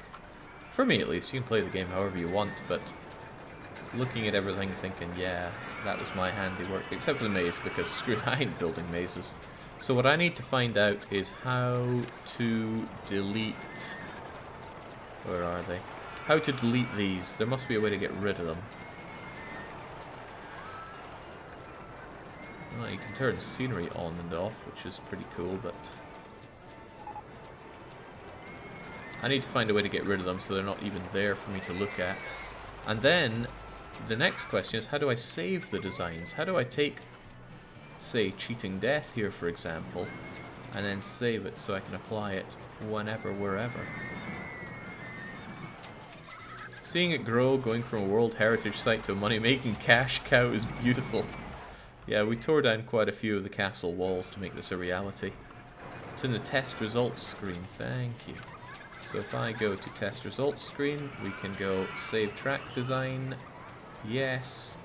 S1: For me, at least. You can play the game however you want, but looking at everything thinking, yeah, that was my handiwork. Except for the maze, because screw it, I ain't building mazes. So what I need to find out is how to delete... Where are they? How to delete these. There must be a way to get rid of them. Well, you can turn scenery on and off, which is pretty cool, but... I need to find a way to get rid of them so they're not even there for me to look at. And then, the next question is, how do I save the designs? How do I take, say, Cheating Death here, for example, and then save it so I can apply it whenever, wherever? Seeing it grow, going from a World Heritage Site to a money-making cash cow is beautiful. Yeah, we tore down quite a few of the castle walls to make this a reality. It's in the test results screen, thank you. So if I go to test results screen, we can go save track design, yes,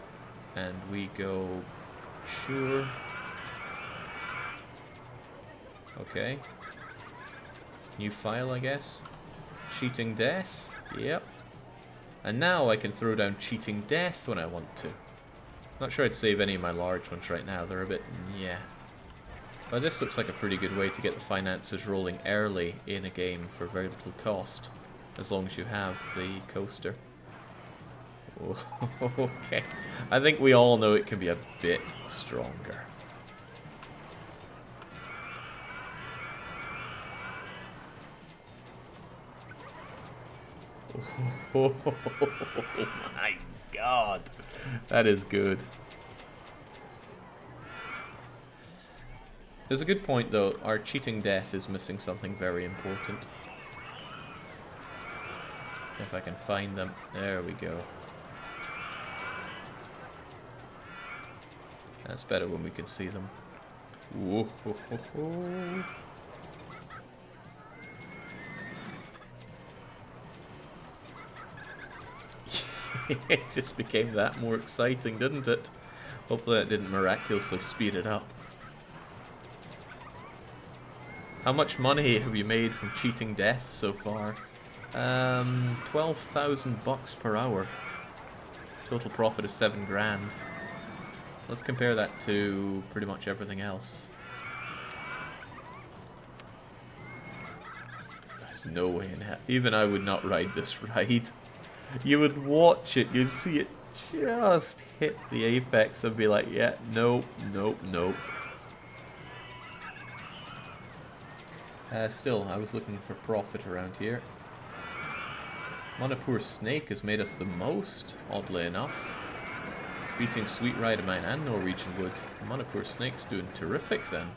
S1: and we go sure. Okay. New file, I guess. Cheating Death, yep. And now I can throw down Cheating Death when I want to. Not sure I'd save any of my large ones right now, they're a bit, yeah. But this looks like a pretty good way to get the finances rolling early in a game for very little cost, as long as you have the coaster. Okay, I think we all know it can be a bit stronger. Oh my god, that is good. There's a good point though, our Cheating Death is missing something very important. If I can find them, there we go. That's better when we can see them. Whoa, ho, ho, ho. It just became that more exciting, didn't it? Hopefully that didn't miraculously speed it up. How much money have you made from Cheating Death so far? 12,000 bucks per hour. Total profit is 7 grand. Let's compare that to pretty much everything else. There's no way in hell. Even I would not ride this ride. You would watch it, you'd see it just hit the apex and be like, yeah, nope, nope, nope. Still, I was looking for profit around here. Manipur Snake has made us the most, oddly enough. Beating Sweet Ride of Mine and Norwegian Wood. Manipur Snake's doing terrific then.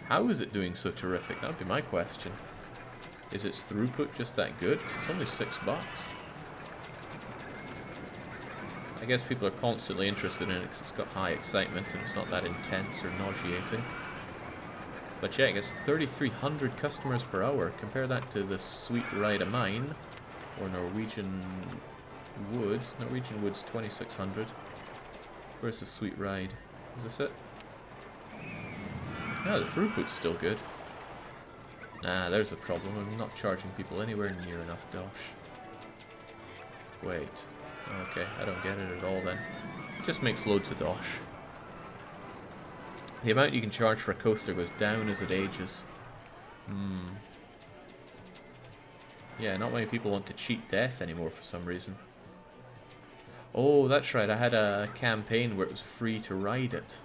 S1: How is it doing so terrific? That would be my question. Is its throughput just that good? It's only $6. I guess people are constantly interested in it because it's got high excitement and it's not that intense or nauseating. But yeah, I guess 3,300 customers per hour. Compare that to the Sweet Ride of Mine, or Norwegian Wood. Norwegian Wood's 2,600. Where's the Sweet Ride? Is this it? Yeah, the throughput's still good. Nah, there's the problem. I'm not charging people anywhere near enough dosh. Wait. Okay, I don't get it at all then. It just makes loads of dosh. The amount you can charge for a coaster goes down as it ages. Yeah, not many people want to cheat death anymore for some reason. Oh, that's right, I had a campaign where it was free to ride it.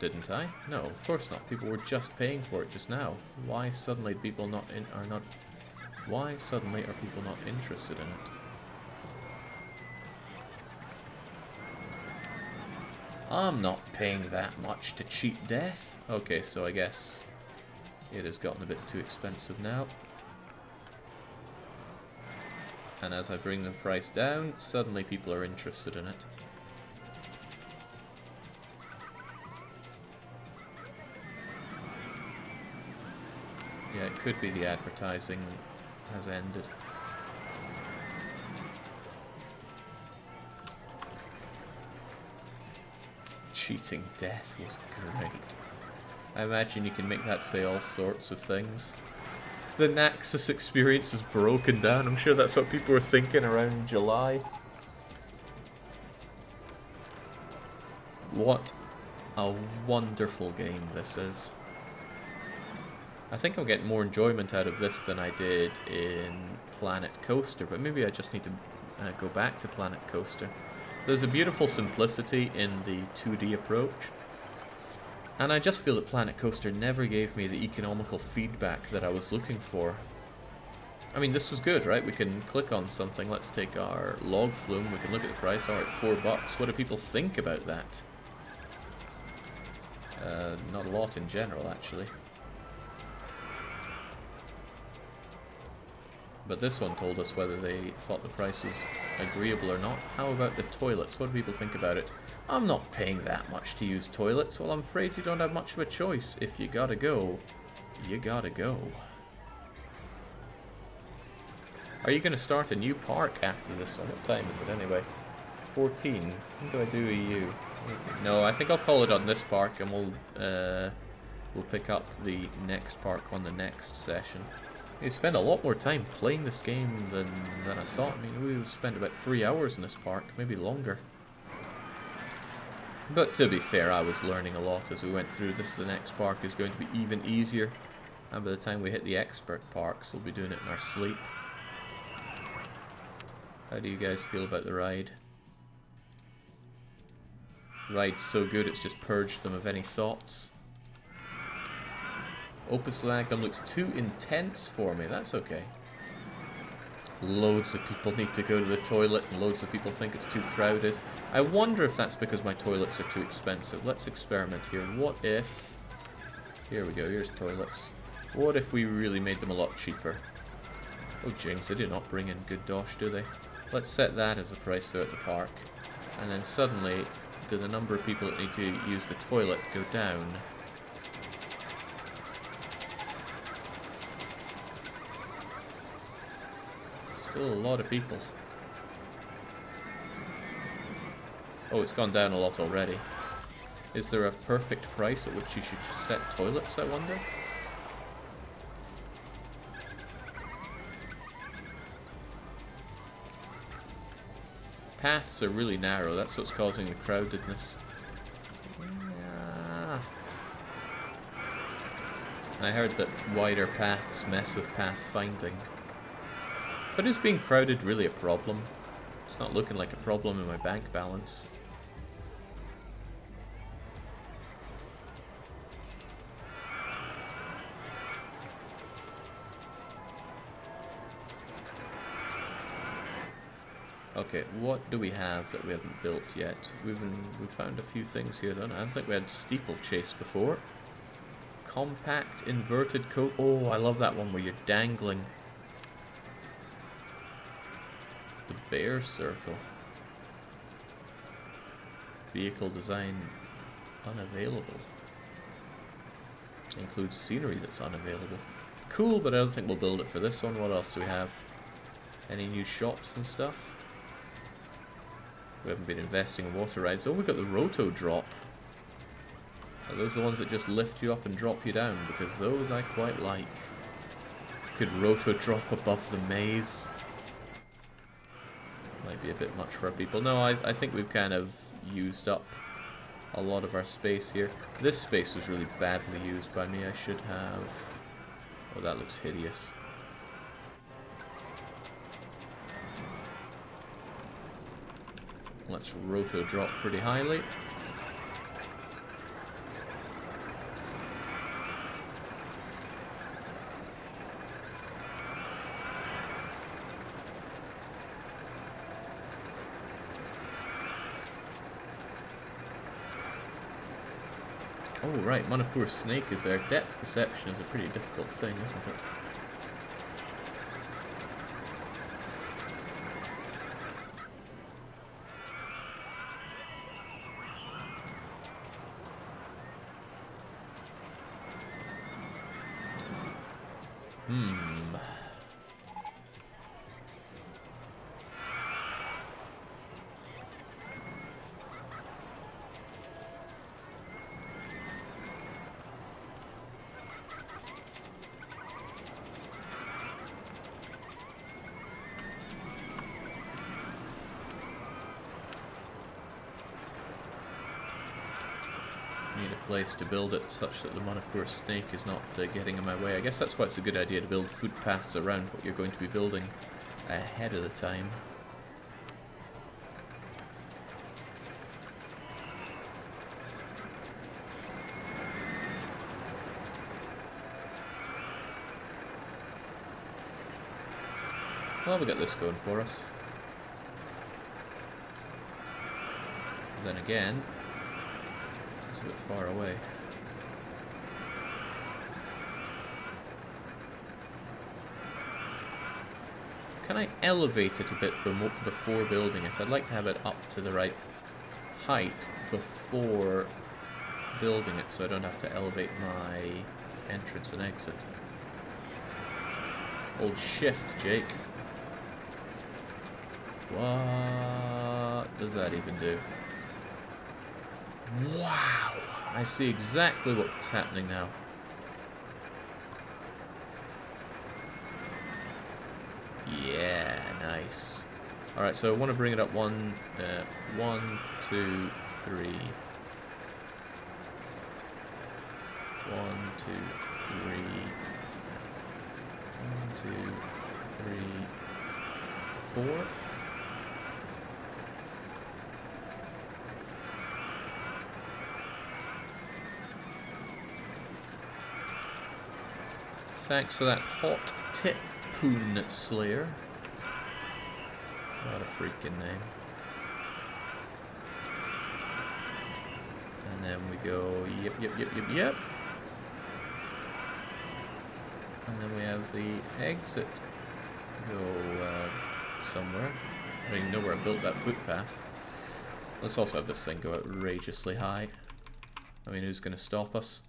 S1: didn't I? No, of course not. People were just paying for it just now. Why suddenly people Why suddenly are people not interested in it? I'm not paying that much to cheat death. Okay, so I guess it has gotten a bit too expensive now. And as I bring the price down, suddenly people are interested in it. Yeah, it could be the advertising has ended. Cheating death was great. I imagine you can make that say all sorts of things. The Naxos experience is broken down. I'm sure that's what people were thinking around July. What a wonderful game this is. I think I'll get more enjoyment out of this than I did in Planet Coaster, but maybe I just need to go back to Planet Coaster. There's a beautiful simplicity in the 2D approach, and I just feel that Planet Coaster never gave me the economical feedback that I was looking for. I mean, this was good, right? We can click on something. Let's take our log flume. We can look at the price. Alright, $4. What do people think about that? Not a lot in general, actually. But this one told us whether they thought the price was agreeable or not. How about the toilets? What do people think about it? I'm not paying that much to use toilets. Well, I'm afraid you don't have much of a choice. If you gotta go, you gotta go. Are you gonna start a new park after this one? What time is it anyway? 14. When do I do EU? 18. No, I think I'll call it on this park, and we'll pick up the next park on the next session. We spend a lot more time playing this game than I thought. I mean, we spent about 3 hours in this park, maybe longer. But to be fair, I was learning a lot as we went through this. The next park is going to be even easier, and by the time we hit the expert parks, we'll be doing it in our sleep. How do you guys feel about the ride? Ride's so good it's just purged them of any thoughts. Opus Magnum looks too intense for me. That's okay. Loads of people need to go to the toilet, and loads of people think it's too crowded. I wonder if that's because my toilets are too expensive. Let's experiment here. What if... Here we go, here's toilets. What if we really made them a lot cheaper? Oh jinx, they do not bring in good dosh, do they? Let's set that as the price there at the park. And then suddenly, do the number of people that need to use the toilet go down? Still a lot of people. Oh, it's gone down a lot already. Is there a perfect price at which you should set toilets, I wonder? Paths are really narrow, that's what's causing the crowdedness. Yeah. I heard that wider paths mess with path finding. But is being crowded really a problem? It's not looking like a problem in my bank balance. Okay, what do we have that we haven't built yet? We've found a few things here, though. I don't think we had steeplechase before. Compact inverted coat. Oh, I love that one where you're dangling. The bear circle. Vehicle design unavailable. Includes scenery that's unavailable. Cool, but I don't think we'll build it for this one. What else do we have? Any new shops and stuff? We haven't been investing in water rides. Oh, we've got the roto drop. Are those the ones that just lift you up and drop you down? Because those I quite like. Could roto drop above the maze? Might be a bit much for our people. No, I think we've kind of used up a lot of our space here. This space was really badly used by me. I should have... Oh, that looks hideous. Let's roto drop pretty highly. Oh, right, Manipur Snake is there. Depth perception is a pretty difficult thing, isn't it? Need a place to build it such that the Manipur Snake is not getting in my way. I guess that's why it's a good idea to build footpaths around what you're going to be building ahead of the time. Well, we got this going for us. Then again, it's a bit far away. Can I elevate it a bit before building it? I'd like to have it up to the right height before building it so I don't have to elevate my entrance and exit. Hold shift, Jake. What does that even do? Wow! I see exactly what's happening now. Yeah, nice. Alright, so I want to bring it up 1, 2, 3. 1, 2, 3. 1, 2, 3, 4. Thanks for that hot tip, Poon Slayer. What a freaking name. And then we go, yep. And then we have the exit go somewhere. I don't even know where I built that footpath. Let's also have this thing go outrageously high. I mean, who's going to stop us?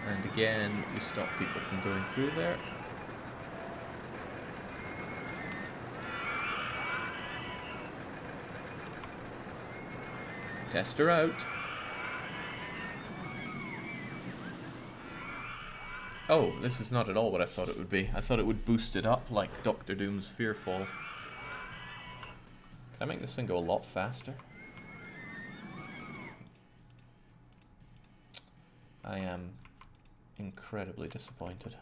S1: And again, we stop people from going through there. Test her out. Oh, this is not at all what I thought it would be. I thought it would boost it up like Doctor Doom's Fearfall. Can I make this thing go a lot faster? I am incredibly disappointed.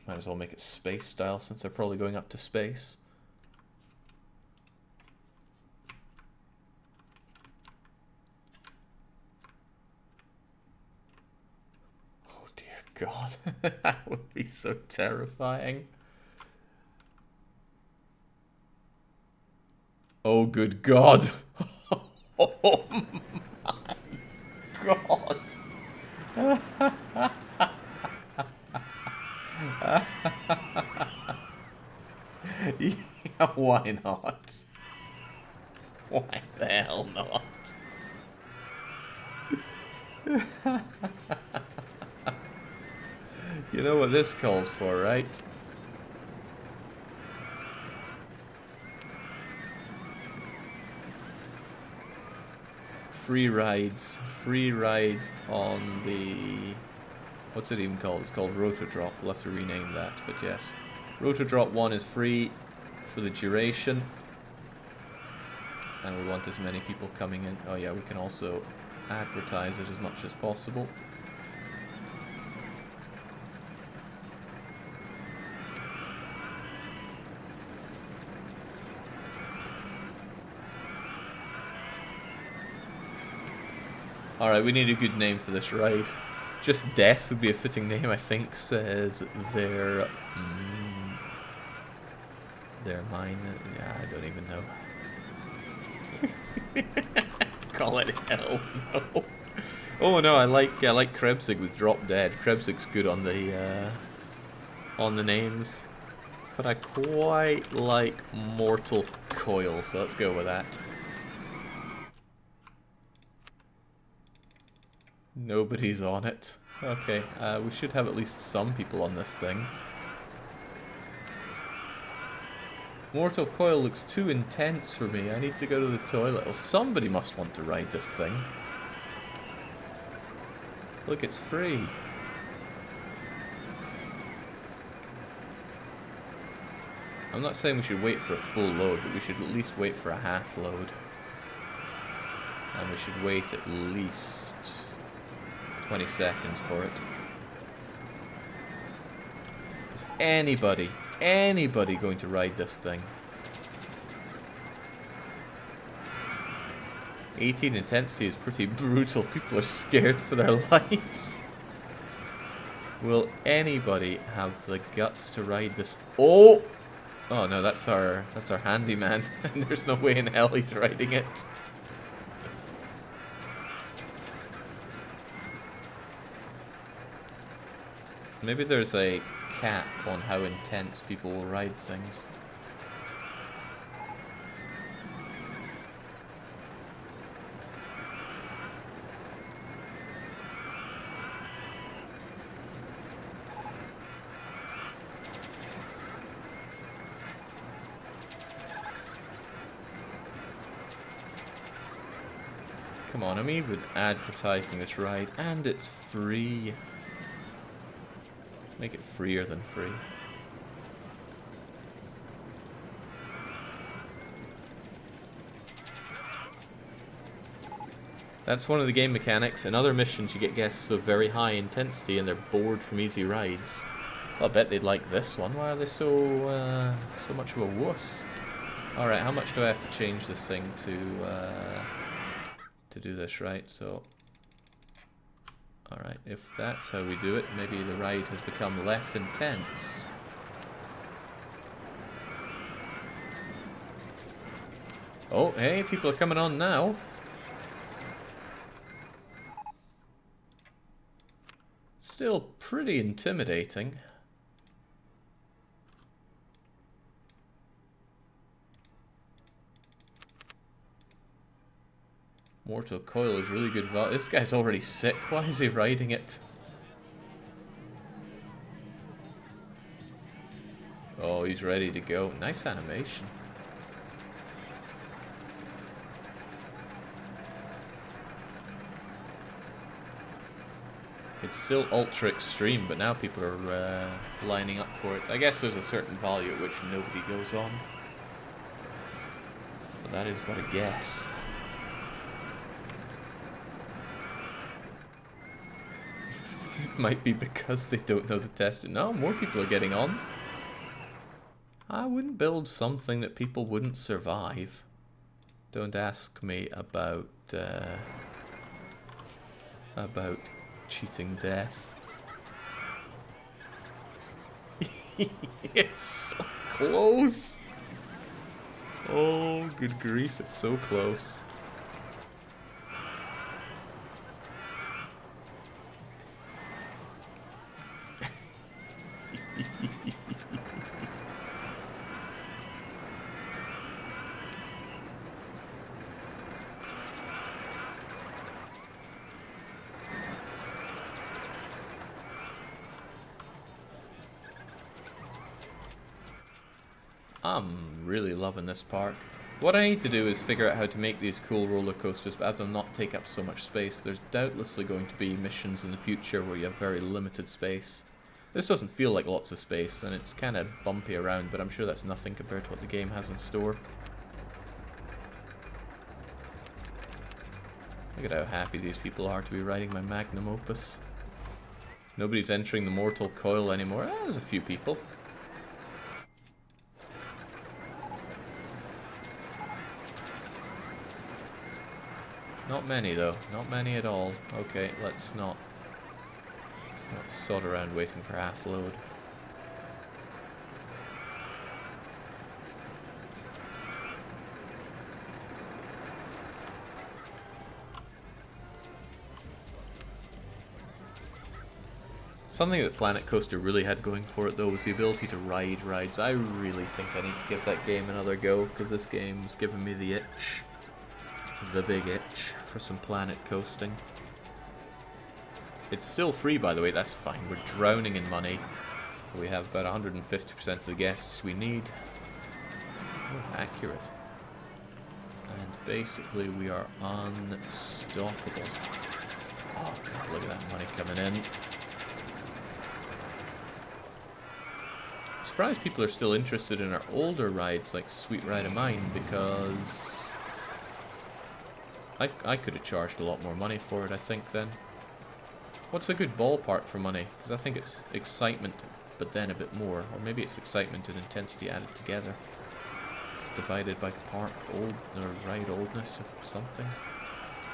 S1: Might as well make it space style since they're probably going up to space. Oh dear God, that would be so terrifying. Oh good God. Oh my God. Yeah, why not? Why the hell not? You know what this calls for, right? Free rides on the... What's it even called? It's called Rotodrop. We'll have to rename that, but yes. Rotodrop 1 is free for the duration. And we want as many people coming in. Oh yeah, we can also advertise it as much as possible. Alright, we need a good name for this ride. Just Death would be a fitting name, I think, says their... their mine... Yeah, I don't even know. Call it Hell, no. Oh no, I like Krebsig with Drop Dead. Krebsig's good on the names. But I quite like Mortal Coil, so let's go with that. Nobody's on it. Okay, we should have at least some people on this thing. Mortal Coil looks too intense for me. I need to go to the toilet. Well, somebody must want to ride this thing. Look, it's free. I'm not saying we should wait for a full load, but we should at least wait for a half load. And we should wait at least 20 seconds for it. Is anybody going to ride this thing? 18 intensity is pretty brutal. People are scared for their lives. Will anybody have the guts to ride this? Oh! Oh no, that's our handyman. And there's no way in hell he's riding it. Maybe there's a cap on how intense people will ride things. Come on, I'm even advertising this ride, and it's free. Make it freer than free. That's one of the game mechanics. In other missions you get guests of very high intensity and they're bored from easy rides. I'll bet they'd like this one. Why are they so much of a wuss? Alright, how much do I have to change this thing to do this right? So, alright, if that's how we do it, maybe the ride has become less intense. Oh, hey, people are coming on now. Still pretty intimidating. Mortal Coil is really good value. This guy's already sick. Why is he riding it? Oh, he's ready to go. Nice animation. It's still ultra extreme, but now people are lining up for it. I guess there's a certain value at which nobody goes on. But that is but a guess. It might be because they don't know the test. No, more people are getting on. I wouldn't build something that people wouldn't survive. Don't ask me about cheating death. It's so close. Oh, good grief, it's so close. I'm really loving this park. What I need to do is figure out how to make these cool roller coasters, but have them not take up so much space. There's doubtlessly going to be missions in the future where you have very limited space. This doesn't feel like lots of space, and it's kind of bumpy around, but I'm sure that's nothing compared to what the game has in store. Look at how happy these people are to be riding my magnum opus. Nobody's entering the Mortal Coil anymore. There's a few people. Not many though, not many at all. Okay, let's not sod around waiting for half load. Something that Planet Coaster really had going for it though was the ability to ride rides. I really think I need to give that game another go, because this game's given me the itch. The big itch for some planet coasting. It's still free, by the way, that's fine. We're drowning in money. We have about 150% of the guests we need. Oh, accurate. And basically we are unstoppable. Oh god, look at that money coming in. Surprised people are still interested in our older rides like Sweet Ride of Mine, because I could have charged a lot more money for it, I think, then. What's a good ballpark for money? Because I think it's excitement, but then a bit more. Or maybe it's excitement and intensity added together. Divided by park old or ride oldness or something.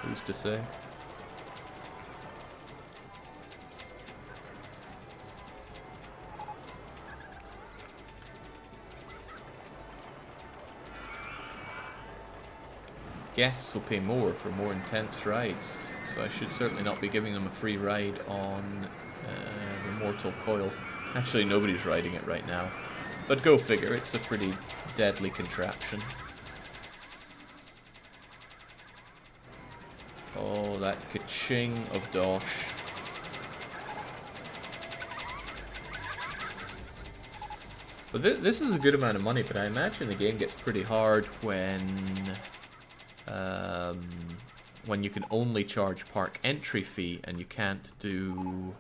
S1: Who's to say? Guests will pay more for more intense rides, so I should certainly not be giving them a free ride on the Mortal Coil. Actually, nobody's riding it right now, but go figure, it's a pretty deadly contraption. Oh, that ka-ching of dosh. But this is a good amount of money, but I imagine the game gets pretty hard when you can only charge park entry fee and you can't do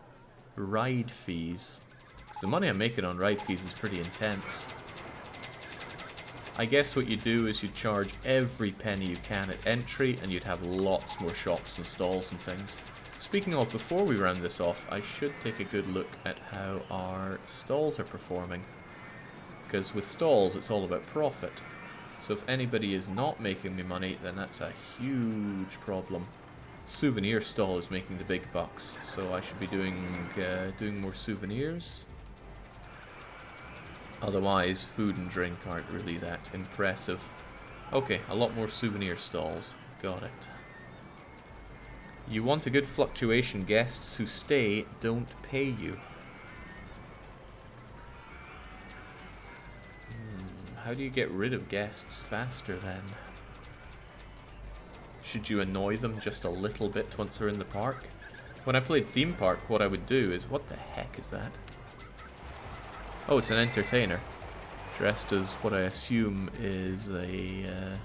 S1: ride fees. Because the money I'm making on ride fees is pretty intense. I guess what you do is you charge every penny you can at entry, and you'd have lots more shops and stalls and things. Speaking of, before we round this off, I should take a good look at how our stalls are performing. Because with stalls, it's all about profit. So if anybody is not making me money, then that's a huge problem. Souvenir stall is making the big bucks, so I should be doing more souvenirs. Otherwise, food and drink aren't really that impressive. Okay, a lot more souvenir stalls. Got it. You want a good fluctuation. Guests who stay don't pay you. How do you get rid of guests faster then? Should you annoy them just a little bit once they're in the park? When I played Theme Park, what I would do is... What the heck is that? Oh, it's an entertainer. Dressed as what I assume is an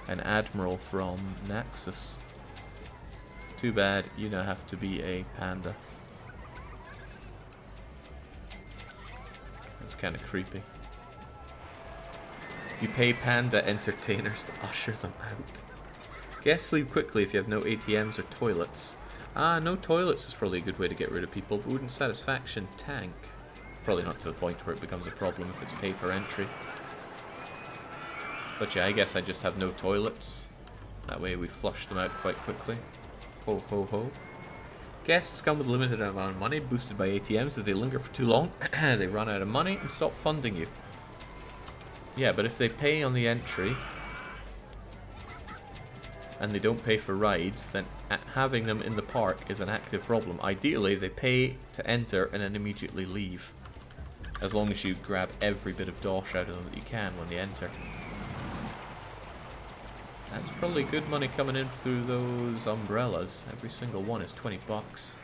S1: admiral from Naxos. Too bad, you now have to be a panda. That's kind of creepy. You pay panda entertainers to usher them out. Guests leave quickly if you have no ATMs or toilets. Ah, no toilets is probably a good way to get rid of people, but wouldn't satisfaction tank? Probably not to the point where it becomes a problem if it's pay per entry. But yeah, I guess I just have no toilets. That way we flush them out quite quickly. Ho ho ho. Guests come with a limited amount of money, boosted by ATMs. If they linger for too long, they run out of money and stop funding you. Yeah, but if they pay on the entry and they don't pay for rides, then having them in the park is an active problem. Ideally, they pay to enter and then immediately leave. As long as you grab every bit of dosh out of them that you can when they enter. That's probably good money coming in through those umbrellas. Every single one is 20 bucks.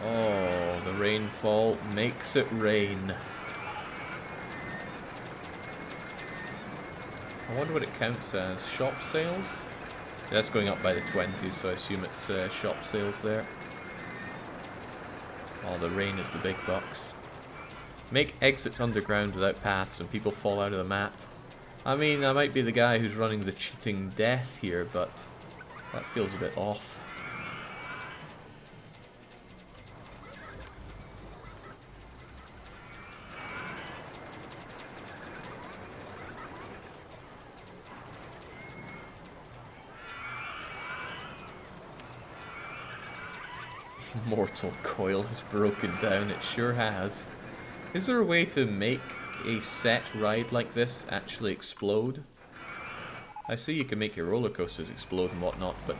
S1: Oh, the rainfall makes it rain. I wonder what it counts as. Shop sales? Yeah, that's going up by the 20s, so I assume it's shop sales there. Oh, the rain is the big bucks. Make exits underground without paths and people fall out of the map. I mean, I might be the guy who's running the cheating death here, but that feels a bit off. Mortal coil has broken down, it sure has. Is there a way to make a set ride like this actually explode? I see you can make your roller coasters explode and whatnot, but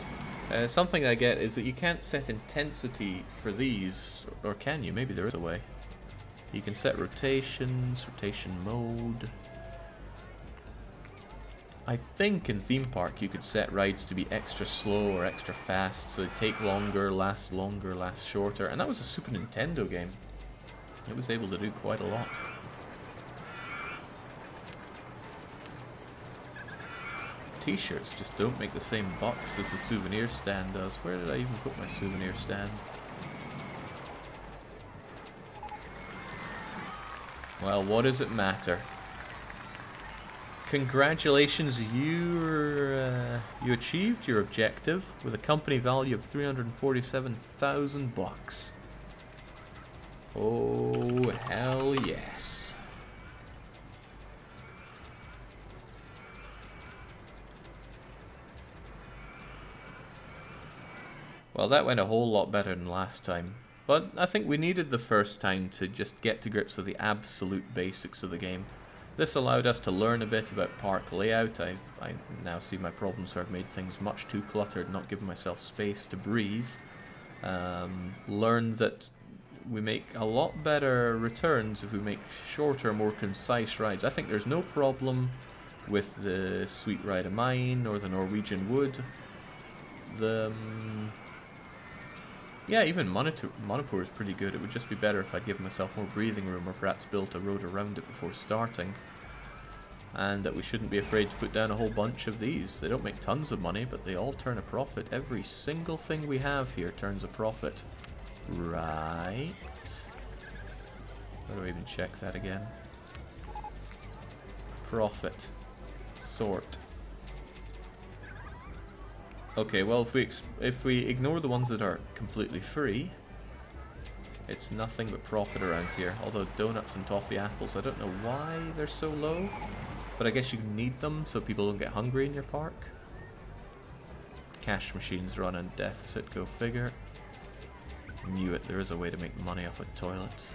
S1: something I get is that you can't set intensity for these, or can you? Maybe there is a way. You can set rotations, rotation mode. I think in Theme Park you could set rides to be extra slow or extra fast, so they take longer, last shorter, and that was a Super Nintendo game. It was able to do quite a lot. T-shirts just don't make the same bucks as the souvenir stand does. Where did I even put my souvenir stand? Well, what does it matter? Congratulations, you achieved your objective with a company value of 347,000 bucks. Oh, hell yes. Well, that went a whole lot better than last time. But I think we needed the first time to just get to grips with the absolute basics of the game. This allowed us to learn a bit about park layout. I now see my problems where I've made things much too cluttered, not giving myself space to breathe. Learned that we make a lot better returns if we make shorter, more concise rides. I think there's no problem with the Sweet Ride of Mine or the Norwegian Wood. Yeah, even Manipur is pretty good. It would just be better if I'd given myself more breathing room or perhaps built a road around it before starting. And that we shouldn't be afraid to put down a whole bunch of these. They don't make tons of money, but they all turn a profit. Every single thing we have here turns a profit. Right. Where do I even check that again? Profit. Sort. Okay, well, if we ignore the ones that are completely free, it's nothing but profit around here. Although donuts and toffee apples, I don't know why they're so low, but I guess you need them so people don't get hungry in your park. Cash machines run in deficit, go figure. Knew it, there is a way to make money off of toilets.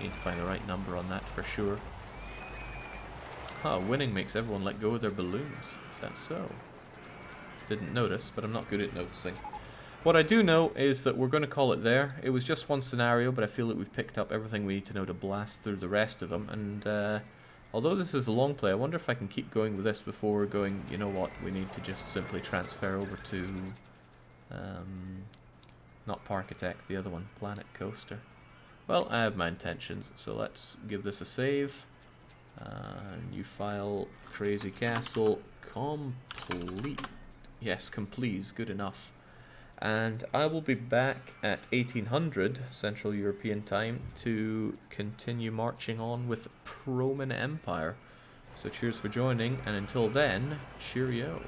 S1: Need to find the right number on that for sure. Winning makes everyone let go of their balloons. Is that so? Didn't notice, but I'm not good at noticing. What I do know is that we're going to call it there. It was just one scenario, but I feel that we've picked up everything we need to know to blast through the rest of them. And although this is a long play, I wonder if I can keep going with this before we're going, you know what, we need to just simply transfer over to, not Parkitect, the other one, Planet Coaster. Well, I have my intentions, so let's give this a save. New file, Crazy Castle, complete. Yes, complete, good enough. And I will be back at 1800 Central European time to continue marching on with Roman Empire. So cheers for joining, and until then, cheerio.